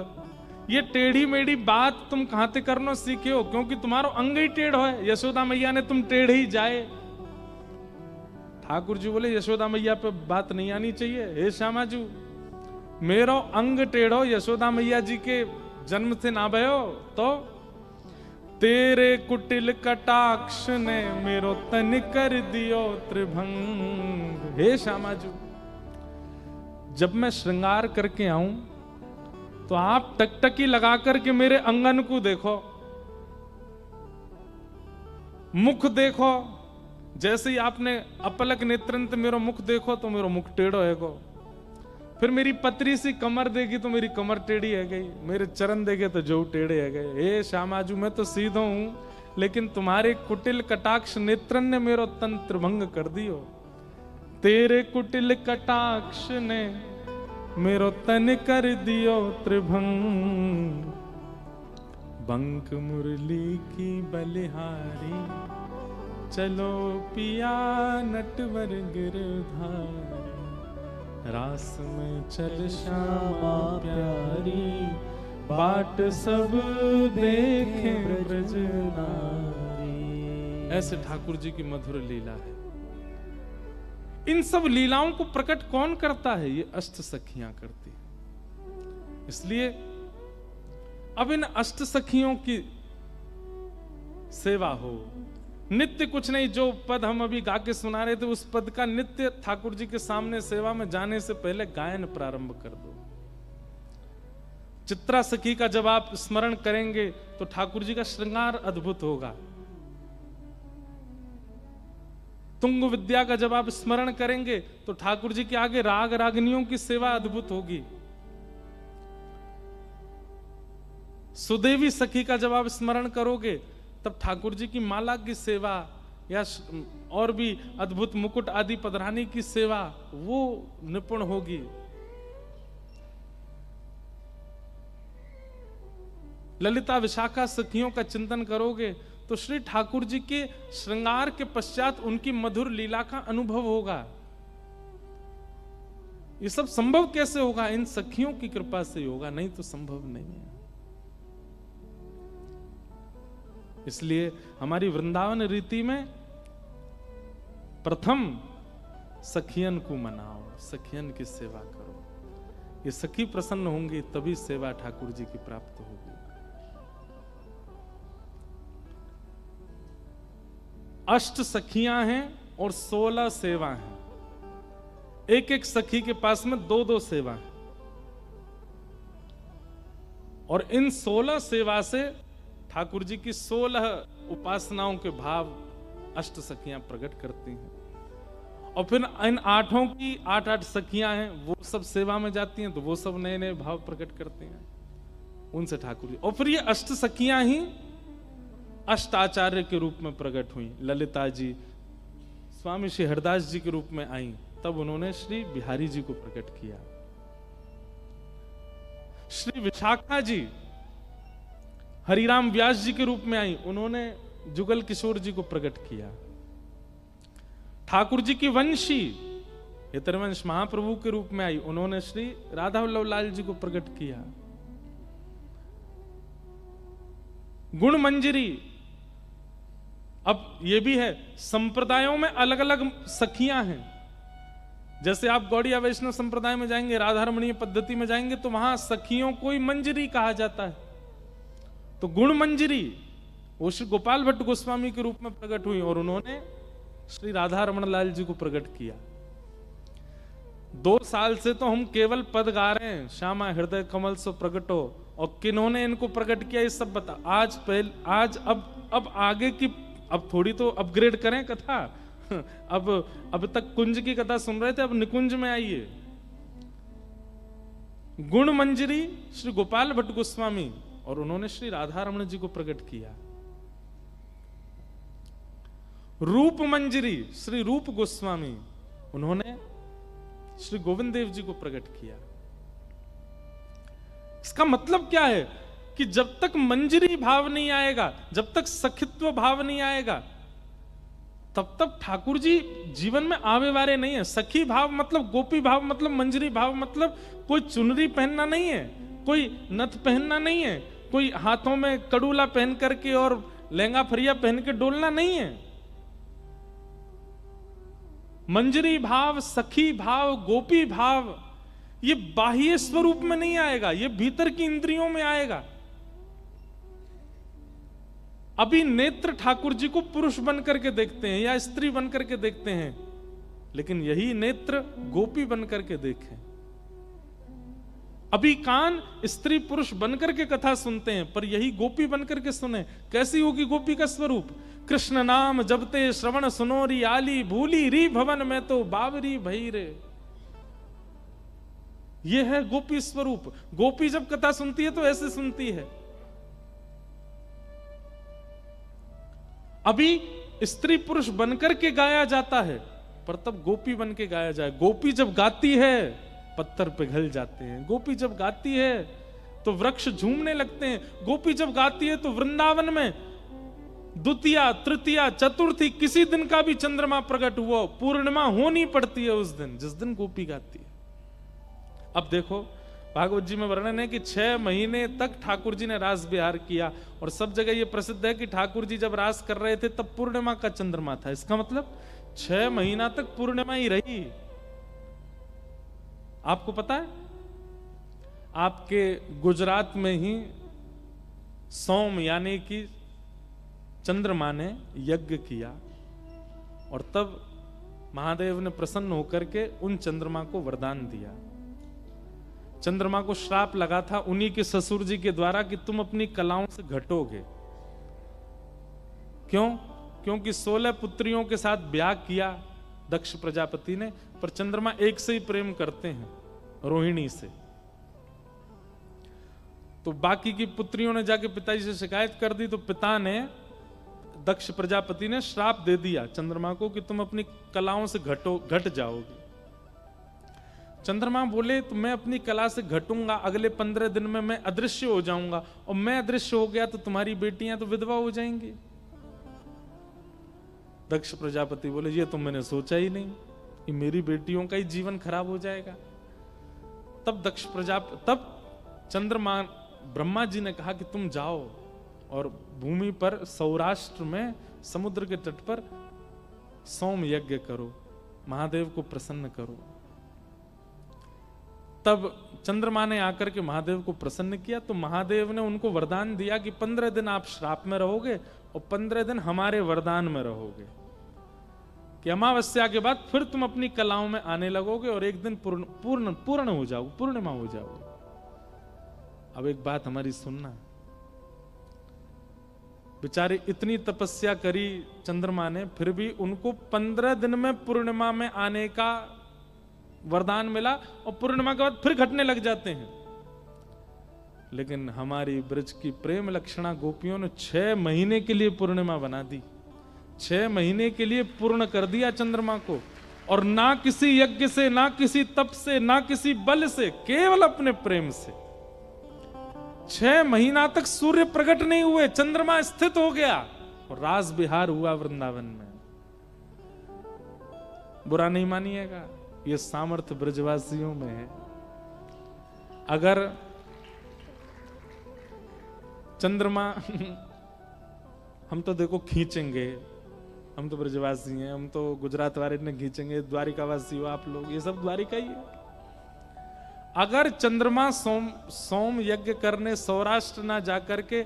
ये टेढ़ी मेढ़ी बात तुम कहां ते करनो सीखे हो, क्योंकि तुम्हारो अंग ही टेढ़ो है। यशोदा मैया ने तुम टेढ़े ही जाए। ठाकुर जी बोले, यशोदा मैया पे बात नहीं आनी चाहिए। हे श्यामाजू, मेरो अंग टेढ़ो यशोदा मैया जी के जन्म से ना भयो, तो तेरे कुटिल कटाक्ष ने मेरो तन कर दियो त्रिभंग। हे श्यामाजू, जब मैं श्रृंगार करके आऊं तो आप टकटकी लगा करके मेरे अंगन को देखो, मुख देखो। जैसे ही आपने अपलक नेत्रंत मेरो मुख देखो तो मेरो मुख टेढ़ो है गो। फिर मेरी पतरी सी कमर देगी तो मेरी कमर टेढ़ी है गई, मेरे चरण देखे तो जो टेढ़े है गए। हे श्यामाजू, मैं तो सीधो हूं, लेकिन तुम्हारे कुटिल कटाक्ष नेत्रन ने मेरो तंत्र भंग कर दियो। तेरे कुटिल कटाक्ष ने मेरो तन कर दियो त्रिभंग। बंक मुरली की बलिहारी, चलो पिया नटवर गिरधारी। रास में चल श्यामा प्यारी, बाट सब देखे ब्रज नारी। ऐसे ठाकुर जी की मधुर लीला है। इन सब लीलाओं को प्रकट कौन करता है? ये अष्ट सखियां करती है। इसलिए अब इन अष्ट सखियों की सेवा हो। नित्य कुछ नहीं, जो पद हम अभी गा के सुना रहे थे, उस पद का नित्य ठाकुर जी के सामने सेवा में जाने से पहले गायन प्रारंभ कर दो। चित्रा सखी का जब आप स्मरण करेंगे तो ठाकुर जी का श्रृंगार अद्भुत होगा। तुंग विद्या का जब आप स्मरण करेंगे तो ठाकुर जी के आगे राग रागनियों की सेवा अद्भुत होगी। सुदेवी सखी का जब आप स्मरण करोगे तब ठाकुर जी की माला की सेवा या और भी अद्भुत मुकुट आदि पधरानी की सेवा वो निपुण होगी। ललिता विशाखा सखियों का चिंतन करोगे तो श्री ठाकुर जी के श्रृंगार के पश्चात उनकी मधुर लीला का अनुभव होगा। ये सब संभव कैसे होगा? इन सखियों की कृपा से होगा, नहीं तो संभव नहीं है। इसलिए हमारी वृंदावन रीति में प्रथम सखियन को मनाओ, सखियन की सेवा करो। ये सखी प्रसन्न होंगी तभी सेवा ठाकुर जी की प्राप्त होगी। अष्ट सखियां हैं और 16 सेवा हैं। एक एक सखी के पास में 2-2 सेवा है। और इन 16 सेवा से ठाकुर जी की 16 उपासनाओं के भाव अष्ट सखियां प्रकट करती हैं। और फिर इन 8 की 8 सखियां हैं, वो सब सेवा में जाती हैं, तो वो सब नए नए भाव प्रकट करते हैं उनसे ठाकुर जी। और फिर ये अष्ट सखियां ही अष्टाचार्य के रूप में प्रकट हुई। ललिता जी स्वामी श्री हरदास जी के रूप में आई, तब उन्होंने श्री बिहारी जी को प्रकट किया। श्री विशाखा जी हरिराम व्यास जी के रूप में आई, उन्होंने जुगल किशोर जी को प्रकट किया। ठाकुर जी की वंशी हितरवंश महाप्रभु के रूप में आई, उन्होंने श्री राधा वल्लभ लाल जी को प्रकट किया। गुण मंजरी, अब ये भी है संप्रदायों में अलग अलग सखियां हैं। जैसे आप गौड़िया वैष्णव संप्रदाय में जाएंगे, राधा रमणीय पद्धति में जाएंगे, तो वहां सखियों को ही मंजरी कहा जाता है। तो गुण मंजरी वो श्री गोपाल भट्ट गोस्वामी के रूप में प्रकट हुई और उन्होंने श्री राधा रमण लाल जी को प्रकट किया। 2 साल से तो हम केवल पद गा रहे हैं, श्यामा हृदय कमल सो प्रकटो, और किन्होंने इनको प्रकट किया ये सब बता। आज अब आगे की, अब थोड़ी तो अपग्रेड करें कथा। अब तक कुंज की कथा सुन रहे थे, अब निकुंज में आइए। गुण मंजरी श्री गोपाल भट्ट गोस्वामी, और उन्होंने श्री राधा रमण जी को प्रकट किया। रूप मंजरी श्री रूप गोस्वामी, उन्होंने श्री गोविंद देव जी को प्रकट किया। इसका मतलब क्या है कि जब तक मंजरी भाव नहीं आएगा, जब तक सखित्व भाव नहीं आएगा, तब तक ठाकुर जी जीवन में आवे वाले नहीं है। सखी भाव मतलब, गोपी भाव मतलब, मंजरी भाव मतलब कोई चुनरी पहनना नहीं है, कोई नथ पहनना नहीं है, कोई हाथों में कड़ूला पहन करके और लहंगा फरिया पहन के डोलना नहीं है। मंजरी भाव, सखी भाव, गोपी भाव ये बाह्य स्वरूप में नहीं आएगा, ये भीतर की इंद्रियों में आएगा। अभी नेत्र ठाकुर जी को पुरुष बन करके देखते हैं या स्त्री बन करके देखते हैं, लेकिन यही नेत्र गोपी बन करके देखें। अभी कान स्त्री पुरुष बनकर के कथा सुनते हैं, पर यही गोपी बनकर के सुने। कैसी होगी गोपी का स्वरूप? कृष्ण नाम जबते श्रवण सुनोरी आली, भूली री भवन में तो बावरी भई रे। यह है गोपी स्वरूप। गोपी जब कथा सुनती है तो ऐसे सुनती है। अभी स्त्री पुरुष बनकर के गाया जाता है, पर तब गोपी बन के गाया जाए। गोपी जब गाती है पत्थर पिघल जाते हैं, गोपी जब गाती है तो वृक्ष झूमने लगते हैं, गोपी जब गाती है तो वृंदावन में द्वितीया, तृतीया, चतुर्थी किसी दिन का भी चंद्रमा प्रकट हुआ, पूर्णिमा होनी पड़ती है उस दिन, जिस दिन गोपी गाती है। अब देखो भागवत जी में वर्णन है कि 6 महीने तक ठाकुर जी ने रास विहार किया, और सब जगह यह प्रसिद्ध है कि ठाकुर जी जब रास कर रहे थे तब पूर्णिमा का चंद्रमा था। इसका मतलब 6 महीना तक पूर्णिमा ही रही। आपको पता है, आपके गुजरात में ही सोम यानी कि चंद्रमा ने यज्ञ किया, और तब महादेव ने प्रसन्न होकर के उन चंद्रमा को वरदान दिया। चंद्रमा को श्राप लगा था उन्हीं के ससुर जी के द्वारा कि तुम अपनी कलाओं से घटोगे। क्यों? क्योंकि 16 पुत्रियों के साथ ब्याह किया दक्ष प्रजापति ने, पर चंद्रमा एक से ही प्रेम करते हैं, रोहिणी से। तो बाकी की पुत्रियों ने जाके पिताजी से शिकायत कर दी, तो पिता ने, दक्ष प्रजापति ने श्राप दे दिया चंद्रमा को कि तुम अपनी कलाओं से घट जाओगे। चंद्रमा बोले तो मैं अपनी कला से घटूंगा, अगले 15 दिन में मैं अदृश्य हो जाऊंगा, और मैं अदृश्य हो गया तो तुम्हारी बेटियां तो विधवा हो जाएंगी। दक्ष प्रजापति बोले ये तो मैंने सोचा ही नहीं, कि मेरी बेटियों का ही जीवन खराब हो जाएगा। तब चंद्रमा ब्रह्मा जी ने कहा कि तुम जाओ और भूमि पर सौराष्ट्र में समुद्र के तट पर सोम यज्ञ करो, महादेव को प्रसन्न करो। तब चंद्रमा ने आकर के महादेव को प्रसन्न किया, तो महादेव ने उनको वरदान दिया कि 15 दिन आप श्राप में रहोगे और 15 दिन हमारे वरदान में रहोगे, कि अमावस्या के बाद फिर तुम अपनी कलाओं में आने लगोगे और एक दिन पूर्ण हो जाओगे, पूर्णिमा हो जाओगे। अब एक बात हमारी सुनना, बेचारे इतनी तपस्या करी चंद्रमा ने, फिर भी उनको 15 दिन में पूर्णिमा में आने का वरदान मिला और पूर्णिमा के बाद फिर घटने लग जाते हैं। लेकिन हमारी ब्रज की प्रेम लक्षणा गोपियों ने 6 महीने के लिए पूर्णिमा बना दी, 6 महीने के लिए पूर्ण कर दिया चंद्रमा को, और ना किसी यज्ञ से, ना किसी तप से, ना किसी बल से, केवल अपने प्रेम से। 6 महीना तक सूर्य प्रकट नहीं हुए, चंद्रमा स्थित हो गया और रास विहार हुआ वृंदावन में। बुरा नहीं मानिएगा, ये सामर्थ्य ब्रजवासियों में है। अगर चंद्रमा हम तो देखो खींचेंगे, हम तो ब्रजवासी हैं, हम तो गुजरात वाले ने खींचेंगे, द्वारिकावासी हो आप लोग, ये सब द्वारिका ही है। अगर चंद्रमा सोम यज्ञ करने सौराष्ट्र ना जाकर के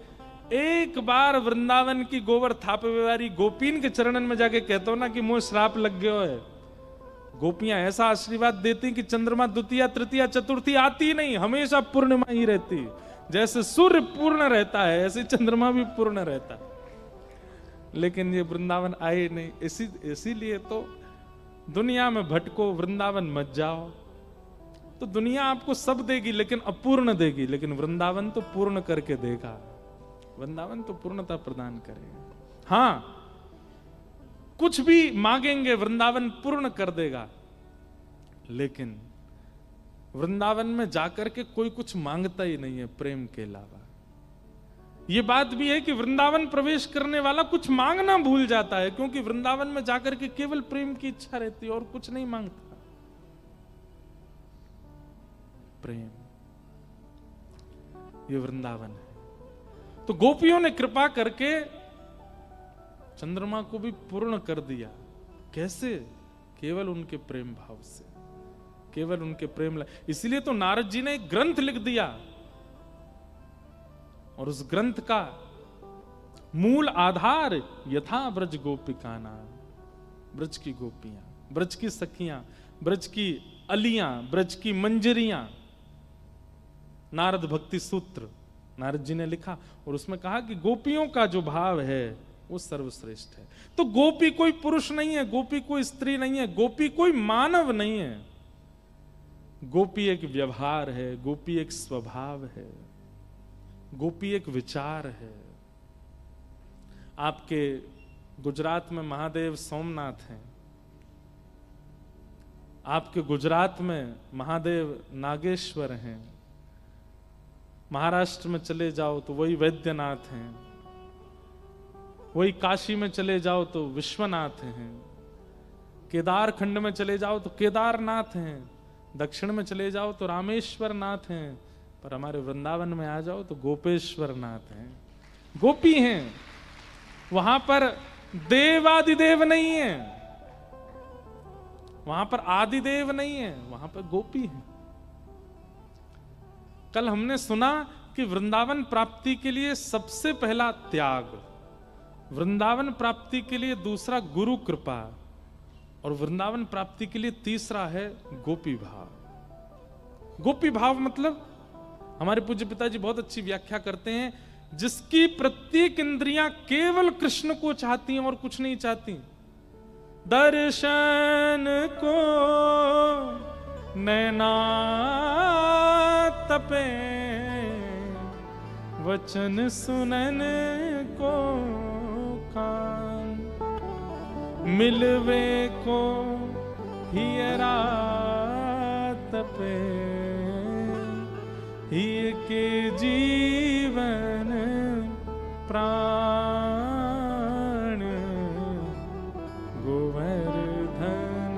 एक बार वृंदावन की गोबर थापे वाली गोपीन के चरणन में जाके कहते हो ना कि मुझे श्राप लग गया है, गोपियां ऐसा आशीर्वाद देती कि चंद्रमा द्वितीया तृतीया चतुर्थी आती नहीं, हमेशा पूर्णिमा ही रहती। जैसे सूर्य पूर्ण रहता है ऐसे चंद्रमा भी पूर्ण रहता है। लेकिन ये वृंदावन आए नहीं, इसीलिए तो दुनिया में भटको, वृंदावन मत जाओ। तो दुनिया आपको सब देगी लेकिन अपूर्ण देगी, लेकिन वृंदावन तो पूर्ण करके देगा, वृंदावन तो पूर्णता प्रदान करेगा। हाँ, कुछ भी मांगेंगे वृंदावन पूर्ण कर देगा, लेकिन वृंदावन में जाकर के कोई कुछ मांगता ही नहीं है प्रेम के अलावा। ये बात भी है कि वृंदावन प्रवेश करने वाला कुछ मांगना भूल जाता है, क्योंकि वृंदावन में जाकर के केवल प्रेम की इच्छा रहती है और कुछ नहीं मांगता। प्रेम, ये वृंदावन है। तो गोपियों ने कृपा करके चंद्रमा को भी पूर्ण कर दिया। कैसे? केवल उनके प्रेम भाव से, केवल उनके प्रेम। इसलिए तो नारद जी ने एक ग्रंथ लिख दिया, और उस ग्रंथ का मूल आधार यथा ब्रज गोपिका नाम, ब्रज की गोपियां, ब्रज की सखियां, ब्रज की अलियां, ब्रज की मंजरियां। नारद भक्ति सूत्र नारद जी ने लिखा, और उसमें कहा कि गोपियों का जो भाव है वो सर्वश्रेष्ठ है। तो गोपी कोई पुरुष नहीं है, गोपी कोई स्त्री नहीं है, गोपी कोई मानव नहीं है। गोपी एक व्यवहार है, गोपी एक स्वभाव है, गोपी एक विचार है। आपके गुजरात में महादेव सोमनाथ हैं, आपके गुजरात में महादेव नागेश्वर हैं, महाराष्ट्र में चले जाओ तो वही वैद्यनाथ हैं, वही काशी में चले जाओ तो विश्वनाथ हैं, केदार खंड में चले जाओ तो केदारनाथ हैं, दक्षिण में चले जाओ तो रामेश्वर नाथ हैं, पर हमारे वृंदावन में आ जाओ तो गोपेश्वर नाथ हैं। गोपी हैं, वहां पर देवादिदेव नहीं है, वहां पर आदिदेव नहीं है, वहां पर गोपी है। कल हमने सुना कि वृंदावन प्राप्ति के लिए सबसे पहला त्याग, वृंदावन प्राप्ति के लिए दूसरा गुरु कृपा, और वृंदावन प्राप्ति के लिए तीसरा है गोपी भाव। गोपी भाव मतलब हमारे पूज्य पिताजी बहुत अच्छी व्याख्या करते हैं, जिसकी प्रत्येक इंद्रियां केवल कृष्ण को चाहती हैं और कुछ नहीं चाहती। दर्शन को नैना तपे, वचन सुनन को कान, मिलवे को हियरा तपे, हिय के जीवन प्राण, गोवर्धन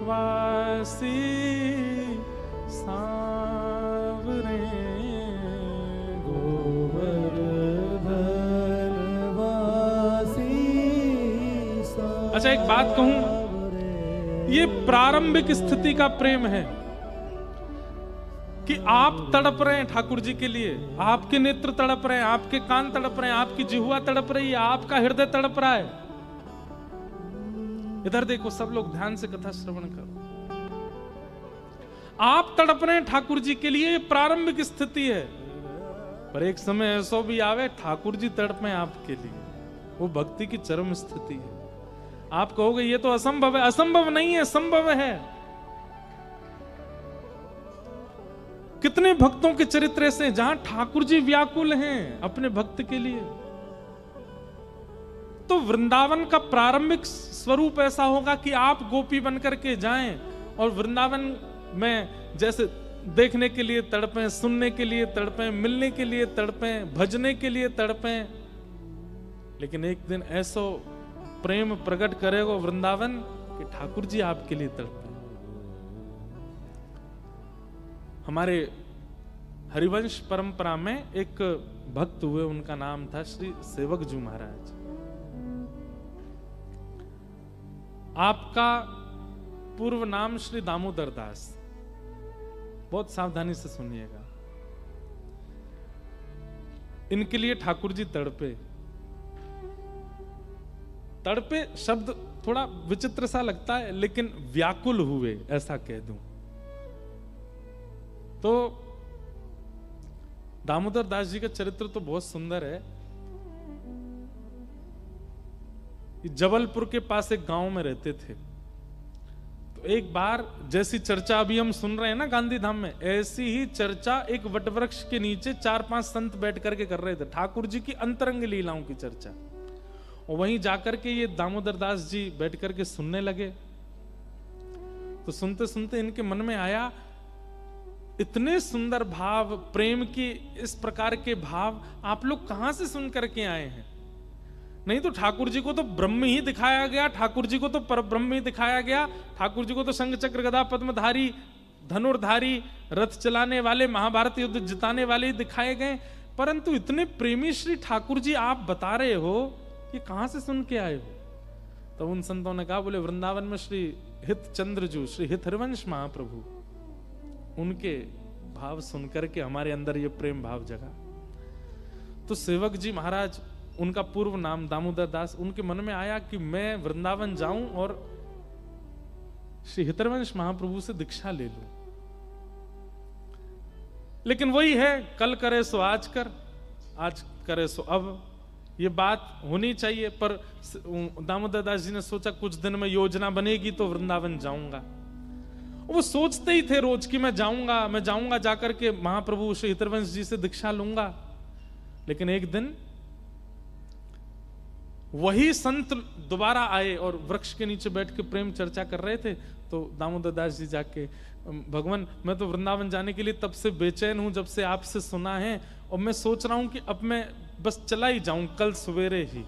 वासी सावरे, अच्छा एक बात कहूं, ये प्रारंभिक स्थिति का प्रेम है कि आप तड़प रहे हैं ठाकुर जी के लिए, आपके नेत्र तड़प रहे हैं, आपके कान तड़प रहे हैं, आपकी जिह्वा तड़प रही है, आपका हृदय तड़प रहा है। इधर देखो, सब लोग ध्यान से कथा श्रवण करो। आप तड़प रहे हैं ठाकुर जी के लिए, ये प्रारंभिक स्थिति है। पर एक समय ऐसा भी आवे ठाकुर जी तड़पे आपके लिए, वो भक्ति की चरम स्थिति है। आप कहोगे ये तो असंभव है, असंभव नहीं है, संभव है। कितने भक्तों के चरित्र ऐसे जहां ठाकुर जी व्याकुल हैं अपने भक्त के लिए। तो वृंदावन का प्रारंभिक स्वरूप ऐसा होगा कि आप गोपी बनकर के जाएं और वृंदावन में जैसे देखने के लिए तड़पें, सुनने के लिए तड़पें, मिलने के लिए तड़पें, भजने के लिए तड़पें। लेकिन एक दिन ऐसा प्रेम प्रकट करेगा वृंदावन कि ठाकुर जी आपके लिए तड़पें। हमारे हरिवंश परंपरा में एक भक्त हुए, उनका नाम था श्री सेवक जू महाराज। आपका पूर्व नाम श्री दामोदर दास। बहुत सावधानी से सुनिएगा। इनके लिए ठाकुर जी तड़पे। तड़पे शब्द थोड़ा विचित्र सा लगता है, लेकिन व्याकुल हुए ऐसा कह दूं तो। दामोदर दास जी का चरित्र तो बहुत सुंदर है। जबलपुर के पास एक गांव में रहते थे। तो एक बार जैसी चर्चा अभी हम सुन रहे हैं ना गांधी धाम में, ऐसी ही चर्चा एक वटवृक्ष के नीचे 4-5 संत बैठ करके कर रहे थे, ठाकुर जी की अंतरंग लीलाओं की चर्चा। और वहीं जाकर के ये दामोदर दास जी बैठ करके सुनने लगे। तो सुनते सुनते इनके मन में आया, इतने सुंदर भाव, प्रेम की इस प्रकार के भाव आप लोग कहां से सुन करके आए हैं? नहीं तो ठाकुर जी को तो ब्रह्म ही दिखाया गया, ठाकुर जी को तो परब्रह्म ही दिखाया गया, ठाकुर जी को तो शंख चक्र गदा पद्मधारी, धनुर्धारी, रथ चलाने वाले, महाभारत युद्ध जिताने वाले ही दिखाए गए। परंतु इतने प्रेमी श्री ठाकुर जी आप बता रहे हो, ये कहां से सुन के आए हो? तो उन संतों ने कहा, बोले वृंदावन में श्री हित चंद्रजू, श्री हित हरिवंश महाप्रभु, उनके भाव सुनकर के हमारे अंदर ये प्रेम भाव जगा। तो सेवक जी महाराज, उनका पूर्व नाम दामोदर दास, उनके मन में आया कि मैं वृंदावन जाऊं और श्री हितरवंश महाप्रभु से दीक्षा ले लूं। लेकिन वही है, कल करे सो आज कर, आज करे सो अब, ये बात होनी चाहिए। पर दामोदर दास जी ने सोचा कुछ दिन में योजना बनेगी तो वृंदावन जाऊंगा। वो सोचते ही थे रोज कि मैं जाऊंगा जाकर के महाप्रभु श्री हितरवंश जी से दीक्षा लूंगा। लेकिन एक दिन वही संत दोबारा आए और वृक्ष के नीचे बैठ के प्रेम चर्चा कर रहे थे। तो दामोदर दास जी जाके, भगवान मैं तो वृंदावन जाने के लिए तब से बेचैन हूं जब से आपसे सुना है, और मैं सोच रहा हूं कि अब मैं बस चला ही जाऊं कल सवेरे ही,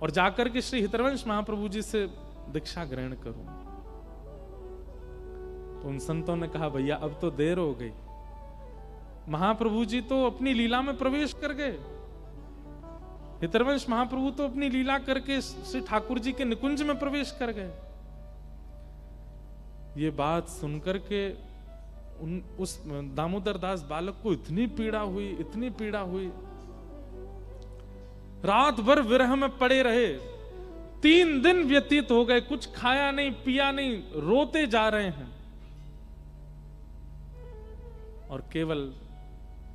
और जाकर के श्री हितरवंश महाप्रभु जी से दीक्षा ग्रहण करूं। तो उन संतों ने कहा, भैया अब तो देर हो गई, महाप्रभु जी तो अपनी लीला में प्रवेश कर गए। हितरवंश महाप्रभु तो अपनी लीला करके श्री ठाकुर जी के निकुंज में प्रवेश कर गए। ये बात सुनकर के उस दामोदर दास बालक को इतनी पीड़ा हुई, रात भर विरह में पड़े रहे। 3 दिन व्यतीत हो गए, कुछ खाया नहीं पिया नहीं, रोते जा रहे हैं और केवल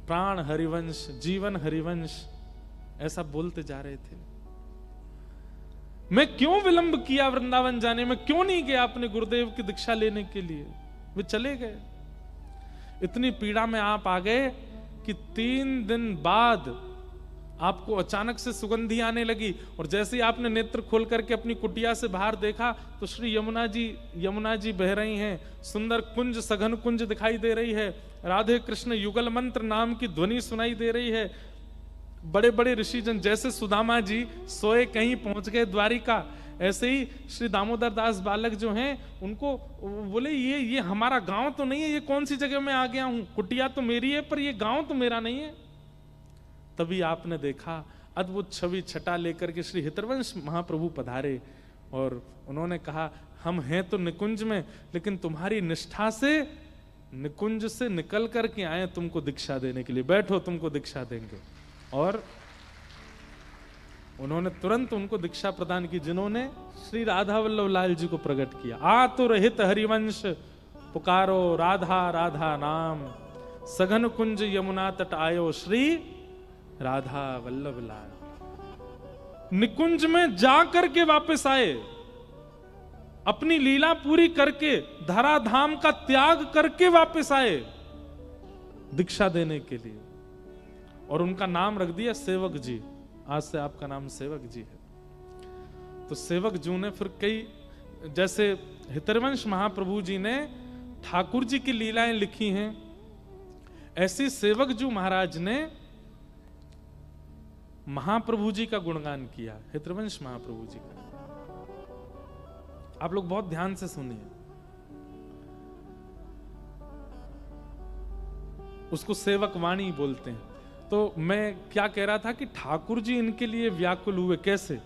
प्राण हरिवंश, जीवन हरिवंश ऐसा बोलते जा रहे थे। मैं क्यों विलंब किया वृंदावन जाने में, क्यों नहीं गया अपने गुरुदेव की दीक्षा लेने के लिए? वे चले गए। इतनी पीड़ा में आप आ गए कि 3 दिन बाद आपको अचानक से सुगंधी आने लगी, और जैसे ही आपने नेत्र खोल करके अपनी कुटिया से बाहर देखा तो श्री यमुना जी बह रही हैं, सुंदर कुंज, सघन कुंज दिखाई दे रही है, राधे कृष्ण युगल मंत्र नाम की ध्वनि सुनाई दे रही है। बड़े बड़े ऋषिजन जैसे सुदामा जी सोए कहीं पहुंच गए द्वारिका, ऐसे ही श्री दामोदर दास बालक जो हैं उनको बोले, ये हमारा गांव तो नहीं है, ये कौन सी जगह में आ गया हूं, कुटिया तो मेरी है पर ये गांव तो मेरा नहीं है। तभी आपने देखा अद्भुत छवि छटा लेकर के श्री हितरवंश महाप्रभु पधारे और उन्होंने कहा, हम हैं तो निकुंज में, लेकिन तुम्हारी निष्ठा से निकुंज से निकल करके आए तुमको दीक्षा देने के लिए, बैठो तुमको दीक्षा देंगे। और उन्होंने तुरंत उनको दीक्षा प्रदान की, जिन्होंने श्री राधा वल्लभ लाल जी को प्रकट किया। आतुर हित हरिवंश पुकारो राधा राधा नाम, सघन कुंज यमुना तट आयो श्री राधा वल्लभ लाल। निकुंज में जाकर के वापस आए, अपनी लीला पूरी करके धराधाम का त्याग करके वापस आए दीक्षा देने के लिए, और उनका नाम रख दिया सेवक जी। आज से आपका नाम सेवक जी है। तो सेवक जी ने फिर कई, जैसे हितरवंश महाप्रभु जी ने ठाकुर जी की लीलाएं लिखी हैं, ऐसी सेवक जी महाराज ने महाप्रभु जी का गुणगान किया, हितरवंश महाप्रभु जी का। आप लोग बहुत ध्यान से सुनिए, उसको सेवक वाणी बोलते हैं। तो मैं क्या कह रहा था कि ठाकुर जी इनके लिए व्याकुल हुए कैसे।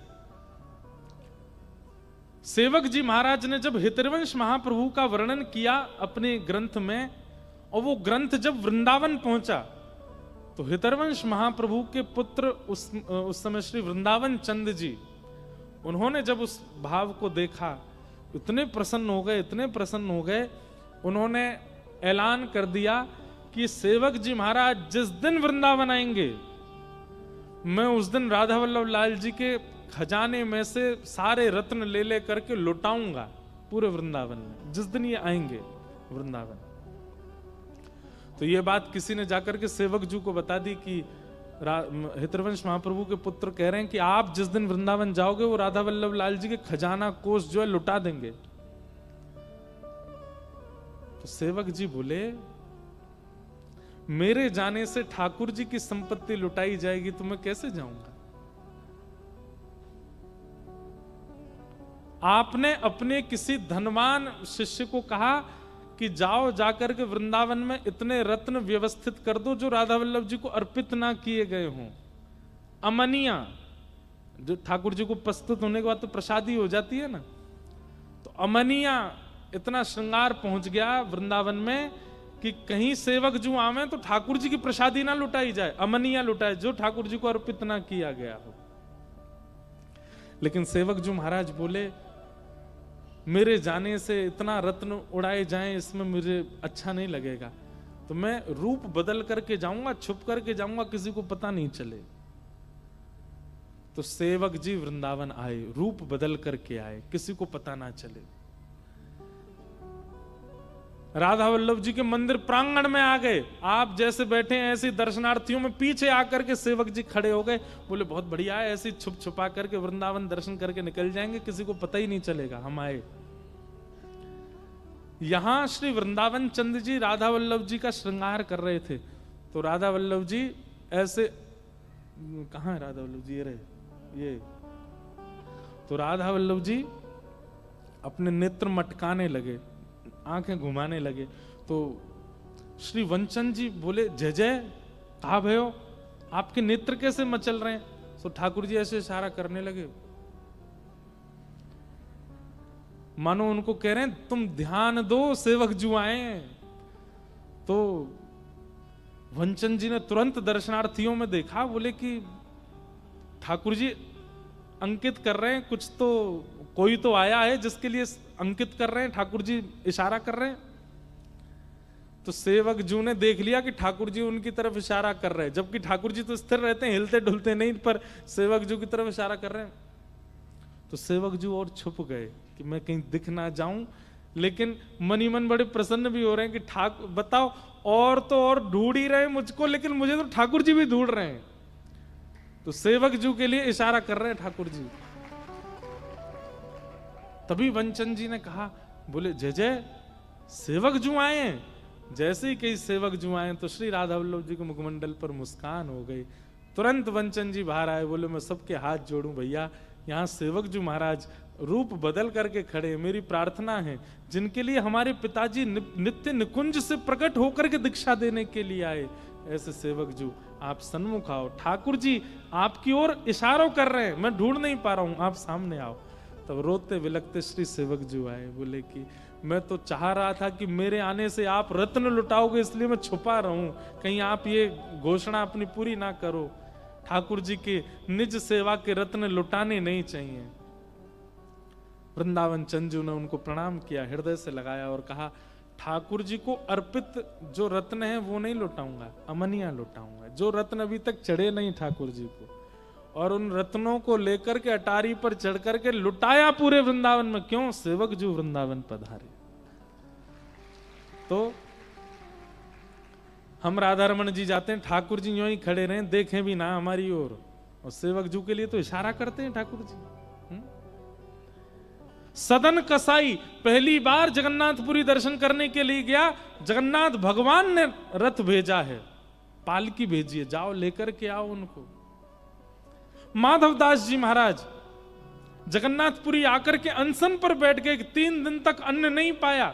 सेवक जी महाराज ने जब हितरवंश महाप्रभु का वर्णन किया अपने ग्रंथ में, और वो ग्रंथ जब वृंदावन पहुंचा, तो हितरवंश महाप्रभु के पुत्र उस समय श्री वृंदावन चंद जी, उन्होंने जब उस भाव को देखा, इतने प्रसन्न हो गए, इतने प्रसन्न हो गए, उन्होंने ऐलान कर दिया कि सेवक जी महाराज जिस दिन वृंदावन आएंगे, मैं उस दिन राधा वल्लभ लाल जी के खजाने में से सारे रत्न ले ले करके लुटाऊंगा पूरे वृंदावन में, जिस दिन ये आएंगे वृंदावन। तो ये बात किसी ने जाकर के सेवक जी को बता दी कि हितरवंश महाप्रभु के पुत्र कह रहे हैं कि आप जिस दिन वृंदावन जाओगे वो राधा वल्लभ लाल जी के खजाना कोष जो है लुटा देंगे। तो सेवक जी बोले, मेरे जाने से ठाकुर जी की संपत्ति लुटाई जाएगी तो मैं कैसे जाऊंगा। आपने अपने किसी धनवान शिष्य को कहा कि जाओ जाकर के वृंदावन में इतने रत्न व्यवस्थित कर दो जो राधा वल्लभ जी को अर्पित ना किए गए हों। अमनिया जो ठाकुर जी को प्रस्तुत होने के बाद तो प्रसादी हो जाती है ना, तो अमनिया इतना श्रृंगार पहुंच गया वृंदावन में कि कहीं सेवक जो आवे तो ठाकुर जी की प्रसादी ना लुटाई जाए, अमनिया लुटाए जो ठाकुर जी को अर्पित ना किया गया हो। लेकिन सेवक जी महाराज बोले, मेरे जाने से इतना रत्न उड़ाए जाएं इसमें मुझे अच्छा नहीं लगेगा, तो मैं रूप बदल करके जाऊंगा, छुप करके जाऊंगा, किसी को पता नहीं चले। तो सेवक जी वृंदावन आए, रूप बदल करके आए, किसी को पता ना चले। राधा वल्लभ जी के मंदिर प्रांगण में आ गए, आप जैसे बैठे हैं ऐसे दर्शनार्थियों में पीछे आकर के सेवक जी खड़े हो गए। बोले बहुत बढ़िया है, ऐसे छुप छुपा करके वृंदावन दर्शन करके निकल जाएंगे, किसी को पता ही नहीं चलेगा हम आए। यहां श्री वृंदावन चंद जी राधा वल्लभ जी का श्रृंगार कर रहे थे, तो राधा वल्लभ जी ऐसे, कहां है राधा वल्लभ जी, ये रहे ये। तो राधा वल्लभ जी अपने नेत्र मटकाने लगे, आंखें घुमाने लगे। तो श्री वंचन जी बोले, जय जय, कहा भयो, आपके नेत्र कैसे मचल रहे हैं। तो ठाकुर जी ऐसे इशारा करने लगे, मानो उनको कह रहे हैं तुम ध्यान दो, सेवक जी आए। तो वंचन जी ने तुरंत दर्शनार्थियों में देखा, बोले कि ठाकुर जी अंकित कर रहे हैं, कुछ तो कोई तो आया है जिसके लिए अंकित कर रहे हैं, ठाकुर जी इशारा कर रहे हैं। तो सेवक जी ने देख लिया कि ठाकुर जी उनकी तरफ इशारा कर रहे हैं, जबकि ठाकुर जी तो स्थिर रहते हैं, हिलते डुलते नहीं, पर सेवक जी की तरफ इशारा कर रहे हैं। तो सेवक जी और छुप गए कि मैं कहीं दिख ना जाऊं, लेकिन मनी मन बड़े प्रसन्न भी हो रहे हैं कि ठाकुर बताओ, और तो और ढूंढ ही रहे मुझको, लेकिन मुझे तो ठाकुर जी भी ढूंढ रहे हैं। तो सेवक जी के लिए इशारा कर रहे हैं ठाकुर जी। तभी वंचन जी ने कहा, बोले जय जय, सेवक जी आए हैं। जैसे ही कई सेवक जी आए तो श्री राधा वल्लभ जी के मुखमंडल पर मुस्कान हो गई। तुरंत वंचन जी बाहर आए, बोले मैं सबके हाथ जोड़ूं भैया, यहाँ सेवक जी महाराज रूप बदल करके खड़े, मेरी प्रार्थना है जिनके लिए हमारे पिताजी नित्य निकुंज से प्रकट होकर के दीक्षा देने के लिए आए, ऐसे सेवक जी आप सन्मुख आओ, ठाकुर जी आपकी ओर इशारों कर रहे हैं, मैं ढूंढ नहीं पा रहा हूं, आप सामने आओ। तब रोते विलकते श्री सेवक जी आए, बोले कि मैं तो चाह रहा था कि मेरे आने से आप रत्न लुटाओगे, इसलिए मैं छुपा रहूं, कहीं आप ये घोषणा अपनी पूरी ना करो। ठाकुर जी के निज सेवा के रत्न लुटाने नहीं चाहिए। वृंदावन चंद जी ने उनको प्रणाम किया, हृदय से लगाया और कहा, ठाकुर जी को अर्पित जो रत्न है वो नहीं लुटाऊंगा, अमनियां लुटाऊंगा, जो रत्न अभी तक चढ़े नहीं ठाकुर जी को, और उन रत्नों को लेकर के अटारी पर चढ़ करके लुटाया पूरे वृंदावन में। क्यों? सेवक जो वृंदावन पधारे। तो हम राधा रमन जी जाते हैं, ठाकुर जी यूं ही खड़े रहे, देखें भी ना हमारी ओर, और सेवक जू के लिए तो इशारा करते हैं ठाकुर जी। सदन कसाई पहली बार जगन्नाथपुरी दर्शन करने के लिए गया, जगन्नाथ भगवान ने रथ भेजा है, पालकी भेजी है, जाओ लेकर के आओ उनको। माधवदास जी महाराज जगन्नाथपुरी आकर के अनशन पर बैठ गए, 3 दिन तक अन्न नहीं पाया।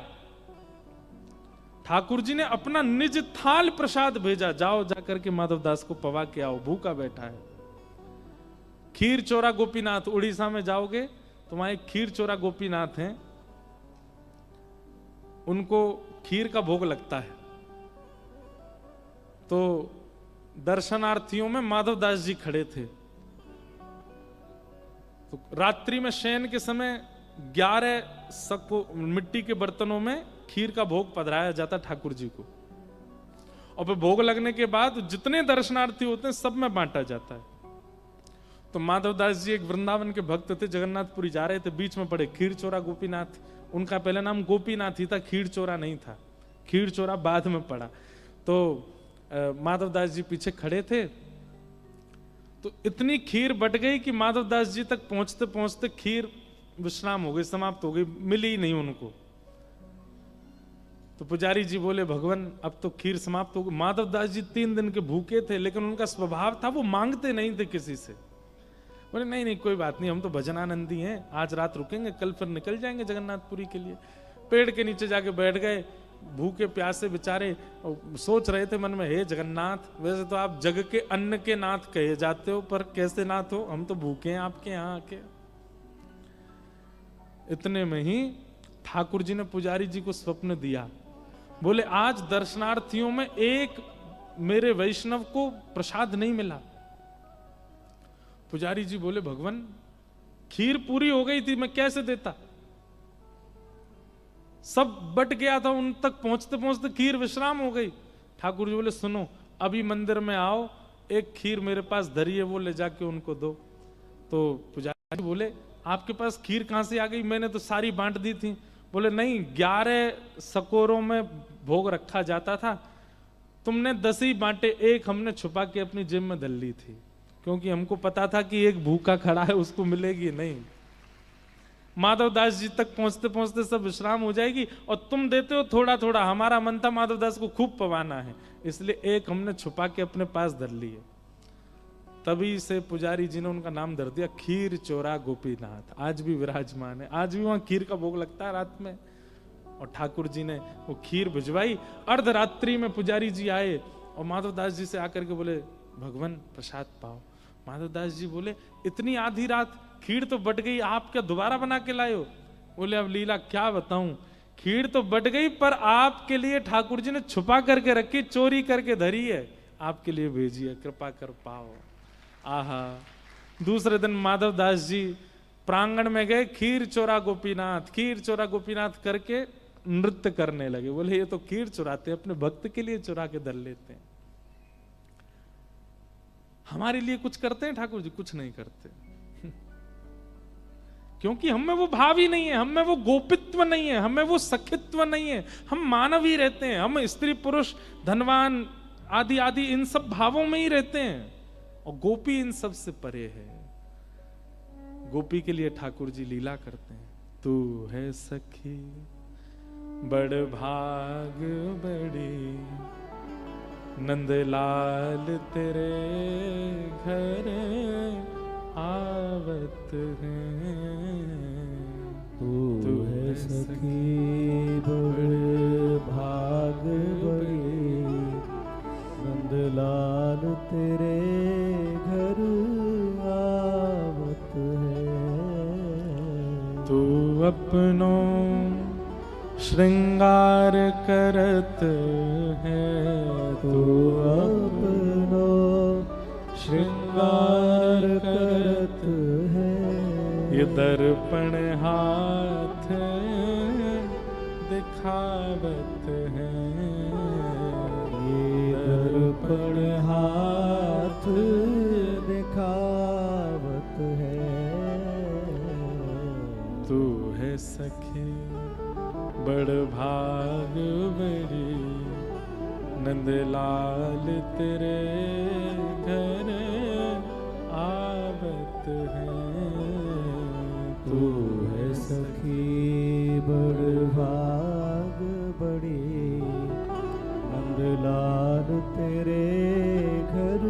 ठाकुर जी ने अपना निज थाल प्रसाद भेजा, जाओ जाकर के माधवदास को पवा के आओ, भूखा बैठा है। खीर चोरा गोपीनाथ, उड़ीसा में जाओगे तो वहां एक खीर चोरा गोपीनाथ हैं, उनको खीर का भोग लगता है। तो दर्शनार्थियों में माधवदास जी खड़े थे। तो रात्रि में शयन के समय 11 मिट्टी के बर्तनों में खीर का भोग पधराया जाता ठाकुर जी को, और फिर भोग लगने के बाद जितने दर्शनार्थी होते हैं सब में बांटा जाता है। तो माधवदास जी एक वृंदावन के भक्त थे, जगन्नाथपुरी जा रहे थे, बीच में पड़े खीर चोरा गोपीनाथ। उनका पहला नाम गोपीनाथ ही था, खीर चोरा नहीं था, खीर चोरा बाद में पड़ा। तो माधवदास जी पीछे खड़े थे, तो इतनी खीर बट गई कि माधवदास जी तक पहुंचते पहुंचते खीर विश्राम हो गई, समाप्त हो गई, मिली ही नहीं उनको। तो पुजारी जी बोले, भगवान अब तो खीर समाप्त हो गई। माधवदास जी 3 दिन के भूखे थे, लेकिन उनका स्वभाव था वो मांगते नहीं थे किसी से। बोले नहीं नहीं कोई बात नहीं, हम तो भजनानंदी हैं, आज रात रुकेंगे, कल फिर निकल जाएंगे जगन्नाथपुरी के लिए। पेड़ के नीचे जाके बैठ गए, भूखे प्यासे बेचारे, सोच रहे थे मन में, हे जगन्नाथ, वैसे तो आप जग के अन्न के नाथ कहे जाते हो, पर कैसे नाथ हो, हम तो भूखे हैं आपके यहाँ आके। इतने में ही ठाकुर जी ने पुजारी जी को स्वप्न दिया, बोले आज दर्शनार्थियों में एक मेरे वैष्णव को प्रसाद नहीं मिला। पुजारी जी बोले, भगवान खीर पूरी हो गई थी, मैं कैसे देता, सब बट गया था, उन तक पहुंचते पहुंचते खीर विश्राम हो गई। ठाकुर जी बोले, सुनो अभी मंदिर में आओ, एक खीर मेरे पास धरी है, वो ले जाके उनको दो। तो पुजारी बोले, आपके पास खीर कहां से आ गई, मैंने तो सारी बांट दी थी। बोले नहीं, 11 सकोरों में भोग रखा जाता था, तुमने 10 ही बांटे, एक हमने छुपा के अपनी जेब में धर ली थी, क्योंकि हमको पता था कि एक भूखा खड़ा है, उसको मिलेगी नहीं। माधवदास जी तक पहुंचते पहुंचते सब विश्राम हो जाएगी, और तुम देते हो थोड़ा थोड़ा, हमारा मन था माधवदास को खूब पवाना है, इसलिए एक हमने छुपा के अपने पास धर ली है। तभी से पुजारी जी ने उनका नाम धर दिया खीर चोरा गोपीनाथ। आज भी विराजमान है, आज भी वहां खीर का भोग लगता है रात में। और ठाकुर जी ने वो खीर भिजवाई। अर्धरात्रि में पुजारी जी आए और माधवदास जी से आकर के बोले, भगवान प्रसाद पाओ। माधवदास जी बोले, इतनी आधी रात खीर तो बट गई, आप क्या दोबारा बना के लाए हो? बोले, अब लीला क्या बताऊं, खीर तो बट गई, पर आपके लिए ठाकुर जी ने छुपा करके रखी, चोरी करके धरी है, आपके लिए भेजी है, कृपा कर पाओ। आहा। दूसरे दिन माधवदास जी प्रांगण में गए, खीर चोरा गोपीनाथ, खीर चोरा गोपीनाथ करके नृत्य करने लगे। बोले, ये तो खीर चुराते, अपने भक्त के लिए चुरा के धर लेते हैं। हमारे लिए कुछ करते हैं ठाकुर जी? कुछ नहीं करते, क्योंकि हम में वो भाव ही नहीं है, हम में वो गोपित्व नहीं है, हमें वो सखित्व नहीं है। हम मानव ही रहते हैं, हम स्त्री पुरुष धनवान आदि आदि इन सब भावों में ही रहते हैं, और गोपी इन सब से परे है। गोपी के लिए ठाकुर जी लीला करते हैं। तू है सखी बड़ भाग बड़ी, नंदलाल तेरे घर आवत है। तू है सखी बड़ भाग बड़ी, नंदलाल तेरे घर आवत है। तू अपनो श्रृंगार करत है, तू अपनो श्रृंगार करत है। ये दर्पण हाथ दिखावत है, ये दर्पण हाथ दिखावत है। तू है सखी बड़ भाग बड़ी, नंदलाल तेरे घर आवत है। तू है सखी बड़ भाग बड़ी, नंदलाल तेरे घर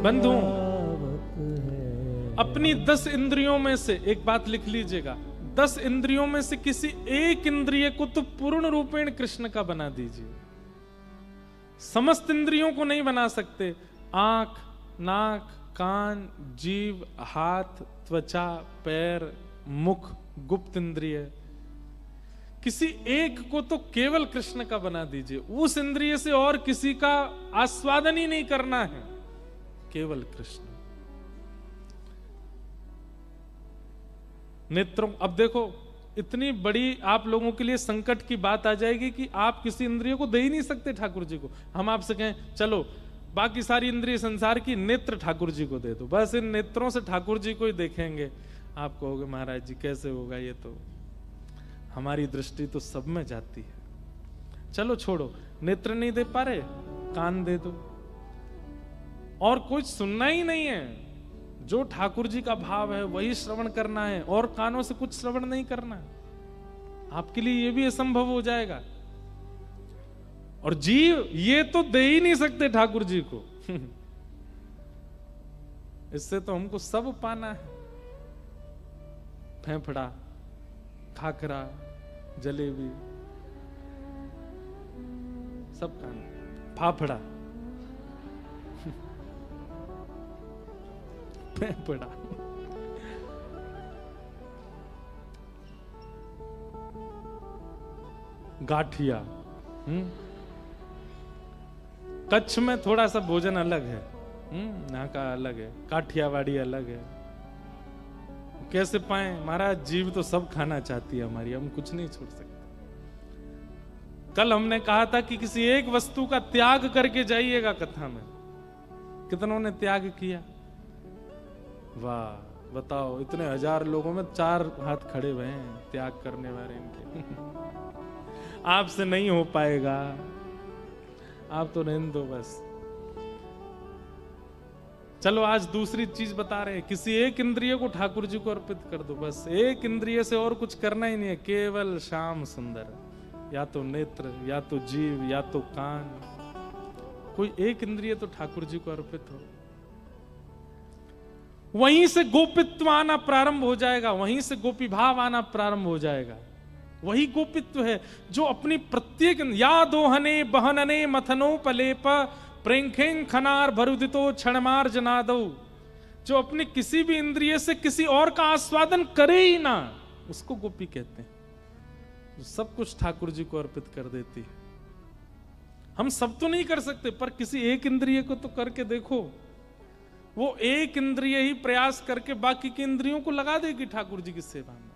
बंधु, आवत है। अपनी 10 इंद्रियों में से एक बात लिख लीजिएगा, 10 इंद्रियों में से किसी एक इंद्रिय को तो पूर्ण रूपेण कृष्ण का बना दीजिए। समस्त इंद्रियों को नहीं बना सकते। आंख, नाक, कान, जीभ, हाथ, त्वचा, पैर, मुख, गुप्त इंद्रिय, किसी एक को तो केवल कृष्ण का बना दीजिए। उस इंद्रिय से और किसी का आस्वादन ही नहीं करना है, केवल कृष्ण। नेत्रों, अब देखो इतनी बड़ी आप लोगों के लिए संकट की बात आ जाएगी कि आप किसी इंद्रिय को दे ही नहीं सकते ठाकुर जी को। हम आपसे कहें चलो बाकी सारी इंद्रिय संसार की, नेत्र ठाकुर जी को दे दो, बस इन नेत्रों से ठाकुर जी को ही देखेंगे। आप कहोगे महाराज जी कैसे होगा, ये तो हमारी दृष्टि तो सब में जाती है। चलो छोड़ो, नेत्र नहीं दे पा रहे, कान दे दो। और कुछ सुनना ही नहीं है, जो ठाकुर जी का भाव है वही श्रवण करना है, और कानों से कुछ श्रवण नहीं करना है। आपके लिए ये भी असंभव हो जाएगा। और जीव ये तो दे ही नहीं सकते ठाकुर जी को। इससे तो हमको सब पाना है। फेफड़ा, खाखरा, जलेबी, सब खाना। फाफड़ा, फेफड़ा, गाठिया। कच्छ में थोड़ा सा भोजन अलग है, यहाँ का अलग है, काठियावाड़ी अलग है। कैसे पाए महाराज, जीव तो सब खाना चाहती है हमारी, हम कुछ नहीं छोड़ सकते। कल हमने कहा था कि किसी एक वस्तु का त्याग करके जाइएगा कथा में। कितनों ने त्याग किया? वाह, बताओ, इतने 1000 लोगों में 4 हाथ खड़े हुए हैं त्याग करने वाले इनके। आपसे नहीं हो पाएगा, आप तो रहने दो बस। चलो आज दूसरी चीज बता रहे हैं, किसी एक इंद्रिय को ठाकुर जी को अर्पित कर दो, बस एक इंद्रिय से और कुछ करना ही नहीं है, केवल श्याम सुंदर। या तो नेत्र, या तो जीव, या तो कान, कोई एक इंद्रिय तो ठाकुर जी को अर्पित हो। वहीं से गोपित्व आना प्रारंभ हो जाएगा, वहीं से गोपी भाव आना प्रारंभ हो जाएगा। वही गोपित्व है जो अपनी प्रत्येक या दोहने बहनने मथनो पलेप प्रेंखें खनार भरुदितो क्षणमार जनादो, जो अपनी किसी भी इंद्रिय से किसी और का आस्वादन करे ही ना, उसको गोपी कहते हैं। जो सब कुछ ठाकुर जी को अर्पित कर देती है। हम सब तो नहीं कर सकते, पर किसी एक इंद्रिय को तो करके देखो। वो एक इंद्रिय ही प्रयास करके बाकी की इंद्रियों को लगा देगी ठाकुर जी की सेवा में।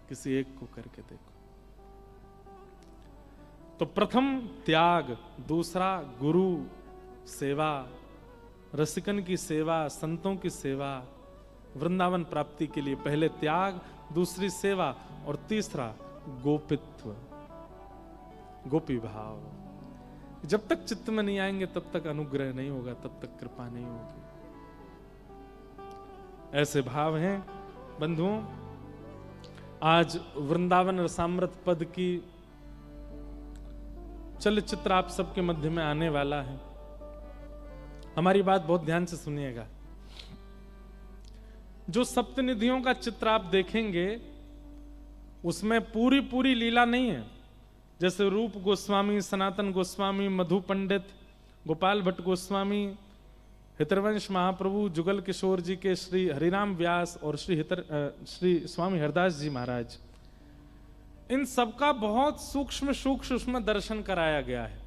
किसी एक को करके देखो। तो प्रथम त्याग, दूसरा गुरु सेवा, रसिकन की सेवा, संतों की सेवा, वृंदावन प्राप्ति के लिए पहले त्याग, दूसरी सेवा, और तीसरा गोपित्व, गोपी भाव। जब तक चित्त में नहीं आएंगे तब तक अनुग्रह नहीं होगा, तब तक कृपा नहीं होगी। ऐसे भाव हैं बंधुओं। आज वृंदावन रसामृत पद की चलचित्र आप सबके मध्य में आने वाला है। हमारी बात बहुत ध्यान से सुनिएगा। जो सप्तनिधियों का चित्र आप देखेंगे उसमें पूरी पूरी लीला नहीं है। जैसे रूप गोस्वामी, सनातन गोस्वामी, मधु पंडित, गोपाल भट्ट गोस्वामी, हितरवंश महाप्रभु, जुगल किशोर जी के श्री हरिराम व्यास और श्री स्वामी हरदास जी महाराज, इन सबका बहुत सूक्ष्म सूक्ष्म दर्शन कराया गया है।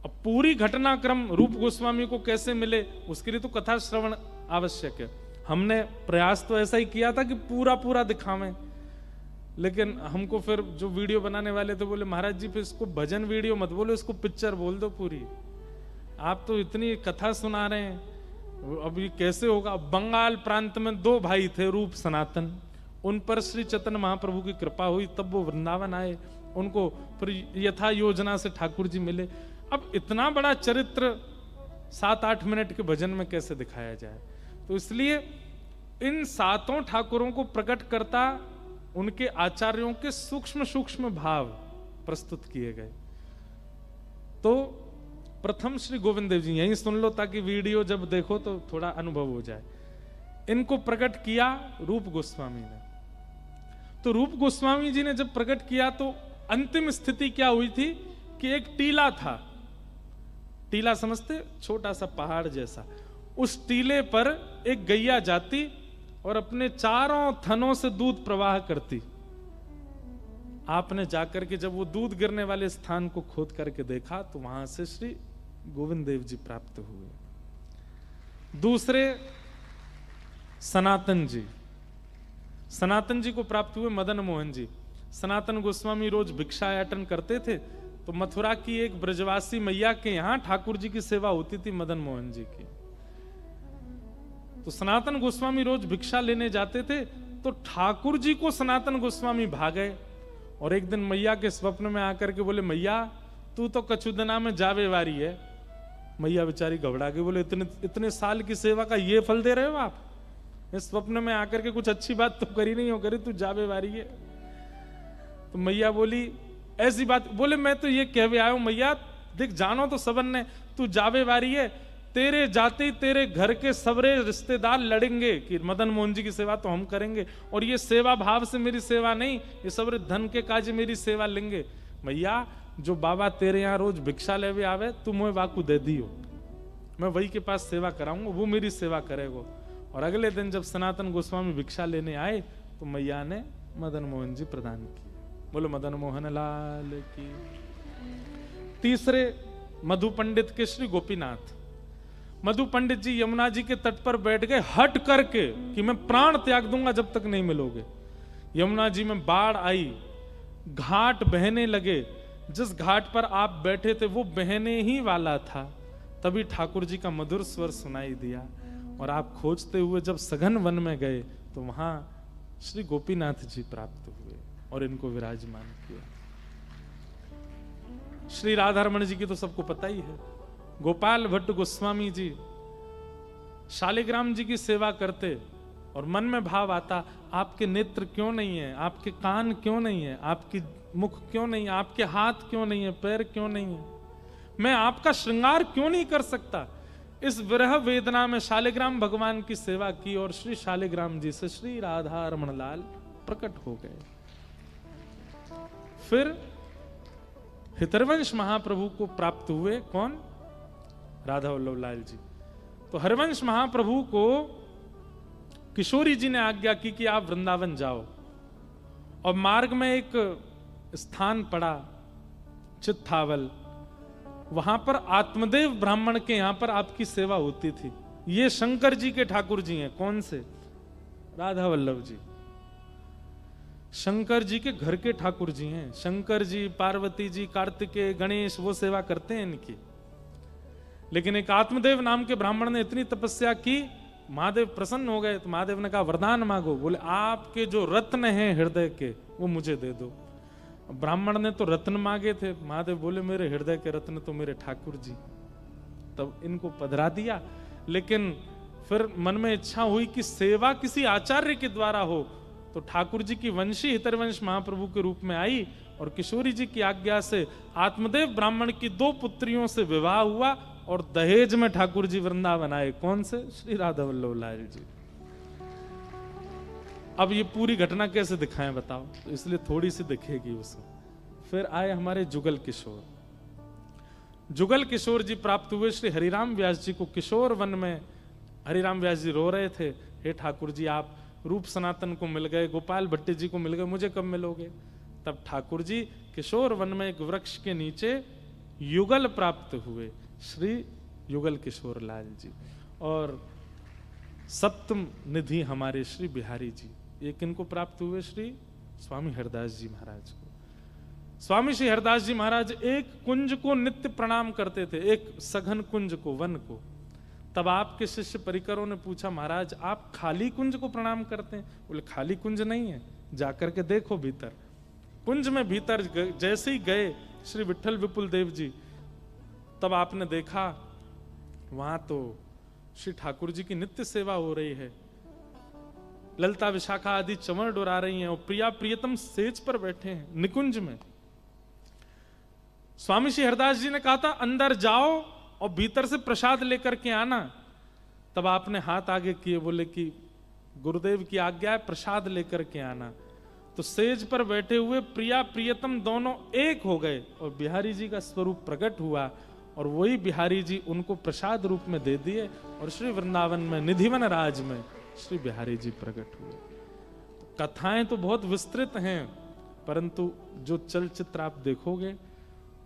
अब पूरी घटनाक्रम रूप गोस्वामी को कैसे मिले उसके लिए तो कथा श्रवण आवश्यक है। हमने प्रयास तो ऐसा ही किया था कि पूरा पूरा दिखावें, लेकिन हमको फिर जो वीडियो बनाने वाले थे बोले महाराज जी फिर इसको भजन वीडियो मत बोलो, इसको पिक्चर बोल दो पूरी, आप तो इतनी कथा सुना रहे हैं, अब ये कैसे होगा। बंगाल प्रांत में 2 भाई थे रूप सनातन, उन पर श्री चैतन्य महाप्रभु की कृपा हुई, तब वो वृंदावन आए, उनको फिर यथा योजना से ठाकुर जी मिले। अब इतना बड़ा चरित्र 7-8 मिनट के भजन में कैसे दिखाया जाए, तो इसलिए इन 7 ठाकुरों को प्रकट करता उनके आचार्यों के सूक्ष्म सूक्ष्म भाव प्रस्तुत किए गए। तो प्रथम श्री गोविंद देव जी, यहीं सुन लो ताकि वीडियो जब देखो तो थोड़ा अनुभव हो जाए। इनको प्रकट किया रूप गोस्वामी ने। तो रूप गोस्वामी जी ने जब प्रकट किया तो अंतिम स्थिति क्या हुई थी कि एक टीला था, टीला समझते, छोटा सा पहाड़ जैसा, उस टीले पर एक गैया जाती और अपने चारों थनों से दूध प्रवाह करती। आपने जाकर के जब वो दूध गिरने वाले स्थान को खोद करके देखा तो वहां से श्री गोविंद देव जी प्राप्त हुए। दूसरे सनातन जी, सनातन जी को प्राप्त हुए मदन मोहन जी। सनातन गोस्वामी रोज भिक्षाटन करते थे, तो मथुरा की एक ब्रजवासी मैया के यहां ठाकुर जी की सेवा होती थी मदन मोहन जी की। तो सनातन गोस्वामी रोज भिक्षा लेने जाते थे, तो ठाकुर जी को सनातन गोस्वामी भागे और एक दिन मैया के स्वप्न में आकर के बोले मैया तू तो कछुदना में जावे वारी है। मैया बेचारी घबरा के बोले इतने साल की सेवा का ये फल दे रहे हो आप, इस स्वप्न में आकर के कुछ अच्छी बात तो करी नहीं हो, करी तू जावे वारी है। तो मैया बोली ऐसी बात, बोले मैं तो ये कह आया हूं मैया, देख जानो तो सबन ने तू जावे वारी है, तेरे जाते ही तेरे घर के सबरे रिश्तेदार लड़ेंगे कि मदन मोहन जी की सेवा तो हम करेंगे, और ये सेवा भाव से मेरी सेवा नहीं, ये सबरे धन के काज मेरी सेवा लेंगे। मैया जो बाबा तेरे यहाँ रोज भिक्षा लेवे आवे तू मोए वाकू दे दियो, मैं वही के पास सेवा कराऊंगा, वो मेरी सेवा करेगा। और अगले दिन जब सनातन गोस्वामी भिक्षा लेने आए तो मैया ने मदन मोहन जी प्रदान किए। बोलो मदन मोहन लाल की। तीसरे मधु पंडित के श्री गोपीनाथ। मधु पंडित जी यमुना जी के तट पर बैठ गए हट करके कि मैं प्राण त्याग दूंगा जब तक नहीं मिलोगे। यमुना जी में बाढ़ आई, घाट बहने लगे, जिस घाट पर आप बैठे थे वो बहने ही वाला था, तभी ठाकुर जी का मधुर स्वर सुनाई दिया और आप खोजते हुए जब सघन वन में गए तो वहां श्री गोपीनाथ जी प्राप्त हुए और इनको विराजमान किया। श्री राधा रमण जी की तो सबको पता ही है। गोपाल भट्ट गोस्वामी जी शालिग्राम जी की सेवा करते और मन में भाव आता आपके नेत्र क्यों नहीं है, आपके कान क्यों नहीं है, आपकी मुख क्यों नहीं है, आपके हाथ क्यों नहीं है, पैर क्यों नहीं है, मैं आपका श्रृंगार क्यों नहीं कर सकता। इस विरह वेदना में शालिग्राम भगवान की सेवा की और श्री शालिग्राम जी से श्री राधा रमण लाल प्रकट हो गए। फिर हितरवंश महाप्रभु को प्राप्त हुए, कौन? राधा वल्लभ लाल जी। तो हरवंश महाप्रभु को किशोरी जी ने आज्ञा की कि आप वृंदावन जाओ, और मार्ग में एक स्थान पड़ा चित्तावल, वहां पर आत्मदेव ब्राह्मण के यहां पर आपकी सेवा होती थी। ये शंकर जी के ठाकुर जी हैं। कौन से? राधा वल्लभ जी। शंकर जी के घर के ठाकुर जी हैं। शंकर जी, पार्वती जी, कार्तिकेय, गणेश वो सेवा करते हैं इनकी। लेकिन एक आत्मदेव नाम के ब्राह्मण ने इतनी तपस्या की, महादेव प्रसन्न हो गए। तो महादेव ने कहा वरदान मांगो। बोले आपके जो रत्न हैं हृदय के वो मुझे दे दो। ब्राह्मण ने तो रत्न मांगे थे, महादेव बोले मेरे हृदय के रत्न तो मेरे ठाकुर जी। तब इनको पधरा दिया। लेकिन फिर मन में इच्छा हुई कि सेवा किसी आचार्य के द्वारा हो, तो ठाकुर जी की वंशी हितरवंश महाप्रभु के रूप में आई और किशोरी जी की आज्ञा से आत्मदेव ब्राह्मण की 2 पुत्रियों से विवाह हुआ और दहेज में ठाकुर जी वृंदावन आए। कौन से? श्री राधा वल्लभ लाल जी। अब ये पूरी घटना कैसे दिखाएं बताओ, तो इसलिए थोड़ी सी दिखेगी उसमें। फिर आए हमारे जुगल किशोर। जुगल किशोर जी प्राप्त हुए श्री हरिराम व्यास जी को किशोर वन में। हरिराम व्यास जी रो रहे थे, हे ठाकुर जी आप रूप सनातन को मिल गए, गोपाल भट्ट जी को मिल गए, मुझे कब मिलोगे? तब ठाकुर जी किशोर वन में एक वृक्ष के नीचे युगल प्राप्त हुए, श्री युगल किशोर लाल जी। और सप्तम निधि हमारे श्री बिहारी जी, ये किनको प्राप्त हुए? श्री स्वामी हरदास जी महाराज को। स्वामी श्री हरदास जी महाराज एक कुंज को नित्य प्रणाम करते थे, एक सघन कुंज को, वन को। तब आपके शिष्य परिकरों ने पूछा, महाराज आप खाली कुंज को प्रणाम करते हैं? बोले खाली कुंज नहीं है, जाकर के देखो भीतर। कुंज में भीतर जैसे ही गए श्री विठल विपुल देव जी, तब आपने देखा वहां तो श्री ठाकुर जी की नित्य सेवा हो रही है। ललता विशाखा आदि चंवर डोरा रही हैं और प्रिया प्रियतम सेज पर बैठे हैं निकुंज में। स्वामी श्री हरदास जी ने कहा था अंदर जाओ और भीतर से प्रसाद लेकर के आना। तब आपने हाथ आगे किए, बोले कि गुरुदेव की आज्ञा है, प्रसाद लेकर के आना। तो सेज पर बैठे हुए प्रिया प्रियतम दोनों एक हो गए और बिहारी जी का स्वरूप प्रकट हुआ और वही बिहारी जी उनको प्रसाद रूप में दे दिए और श्री वृंदावन में निधिवन राज में श्री बिहारी जी प्रकट हुए। कथाएं तो बहुत विस्तृत हैं, परंतु जो चलचित्र आप देखोगे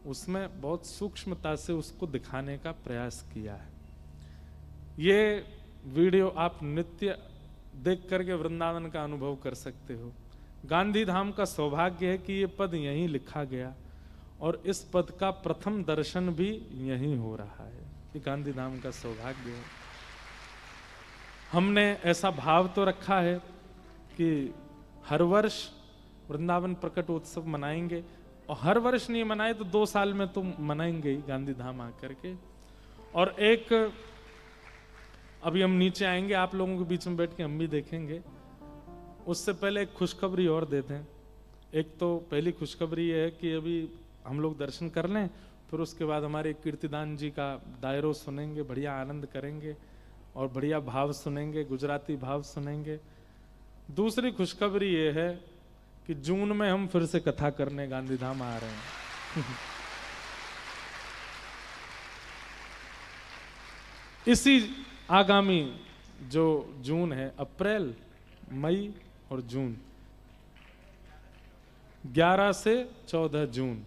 उसमें बहुत सूक्ष्मता से उसको दिखाने का प्रयास किया है। ये वीडियो आप नित्य देख करके वृंदावन का अनुभव कर सकते हो। गांधी धाम का सौभाग्य है कि ये पद यहीं लिखा गया और इस पद का प्रथम दर्शन भी यहीं हो रहा है। ये गांधी धाम का सौभाग्य है। हमने ऐसा भाव तो रखा है कि हर वर्ष वृंदावन प्रकट उत्सव मनाएंगे, और हर वर्ष नहीं मनाए तो 2 साल में तो मनाएंगे ही गांधी धाम आकर के। और एक अभी हम नीचे आएंगे, आप लोगों के बीच में बैठ के हम भी देखेंगे। उससे पहले एक खुशखबरी और देते हैं। एक तो पहली खुशखबरी ये है कि अभी हम लोग दर्शन कर लें, फिर उसके बाद हमारे कीर्तिदान जी का दायरो सुनेंगे, बढ़िया आनंद करेंगे और बढ़िया भाव सुनेंगे, गुजराती भाव सुनेंगे। दूसरी खुशखबरी ये है कि जून में हम फिर से कथा करने गांधी धाम आ रहे हैं। इसी आगामी जो जून है, अप्रैल, मई और जून, 11 से 14 जून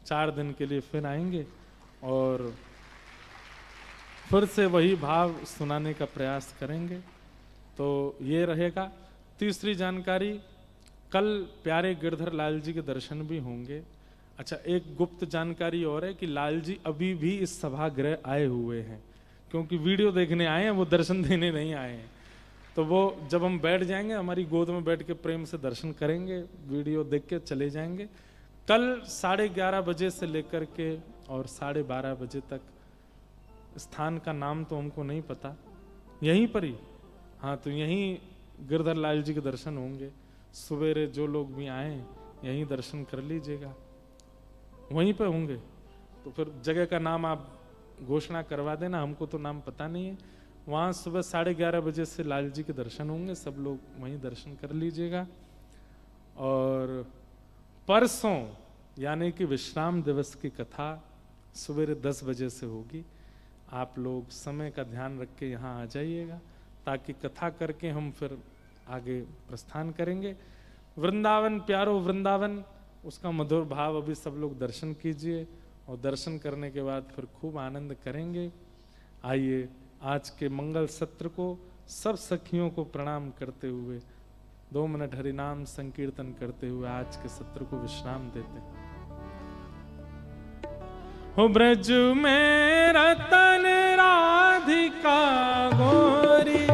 4 दिन के लिए फिर आएंगे और फिर से वही भाव सुनाने का प्रयास करेंगे। तो ये रहेगा। तीसरी जानकारी, कल प्यारे गिरधर लाल जी के दर्शन भी होंगे। अच्छा, एक गुप्त जानकारी और है कि लाल जी अभी भी इस सभागृह आए हुए हैं, क्योंकि वीडियो देखने आए हैं, वो दर्शन देने नहीं आए हैं। तो वो जब हम बैठ जाएंगे, हमारी गोद में बैठ के प्रेम से दर्शन करेंगे, वीडियो देख के चले जाएंगे। कल 11:30 बजे से लेकर के और 12:30 बजे तक, स्थान का नाम तो हमको नहीं पता, यहीं पर ही, हाँ, तो यहीं गिरधर लाल जी के दर्शन होंगे। सवेरे जो लोग भी आए यहीं दर्शन कर लीजिएगा, वहीं पे होंगे। तो फिर जगह का नाम आप घोषणा करवा देना, हमको तो नाम पता नहीं है। वहाँ सुबह 11:30 बजे से लाल जी के दर्शन होंगे, सब लोग वहीं दर्शन कर लीजिएगा। और परसों यानी कि विश्राम दिवस की कथा सवेरे 10 बजे से होगी। आप लोग समय का ध्यान रख के यहाँ आ जाइएगा, ताकि कथा करके हम फिर आगे प्रस्थान करेंगे। वृंदावन प्यारो वृंदावन, उसका मधुर भाव अभी सब लोग दर्शन कीजिए और दर्शन करने के बाद फिर खूब आनंद करेंगे। आइए आज के मंगल सत्र को सब सखियों को प्रणाम करते हुए 2 मिनट हरिनाम संकीर्तन करते हुए आज के सत्र को विश्राम देते हैं। हो ब्रज में रतन राधिका गोरी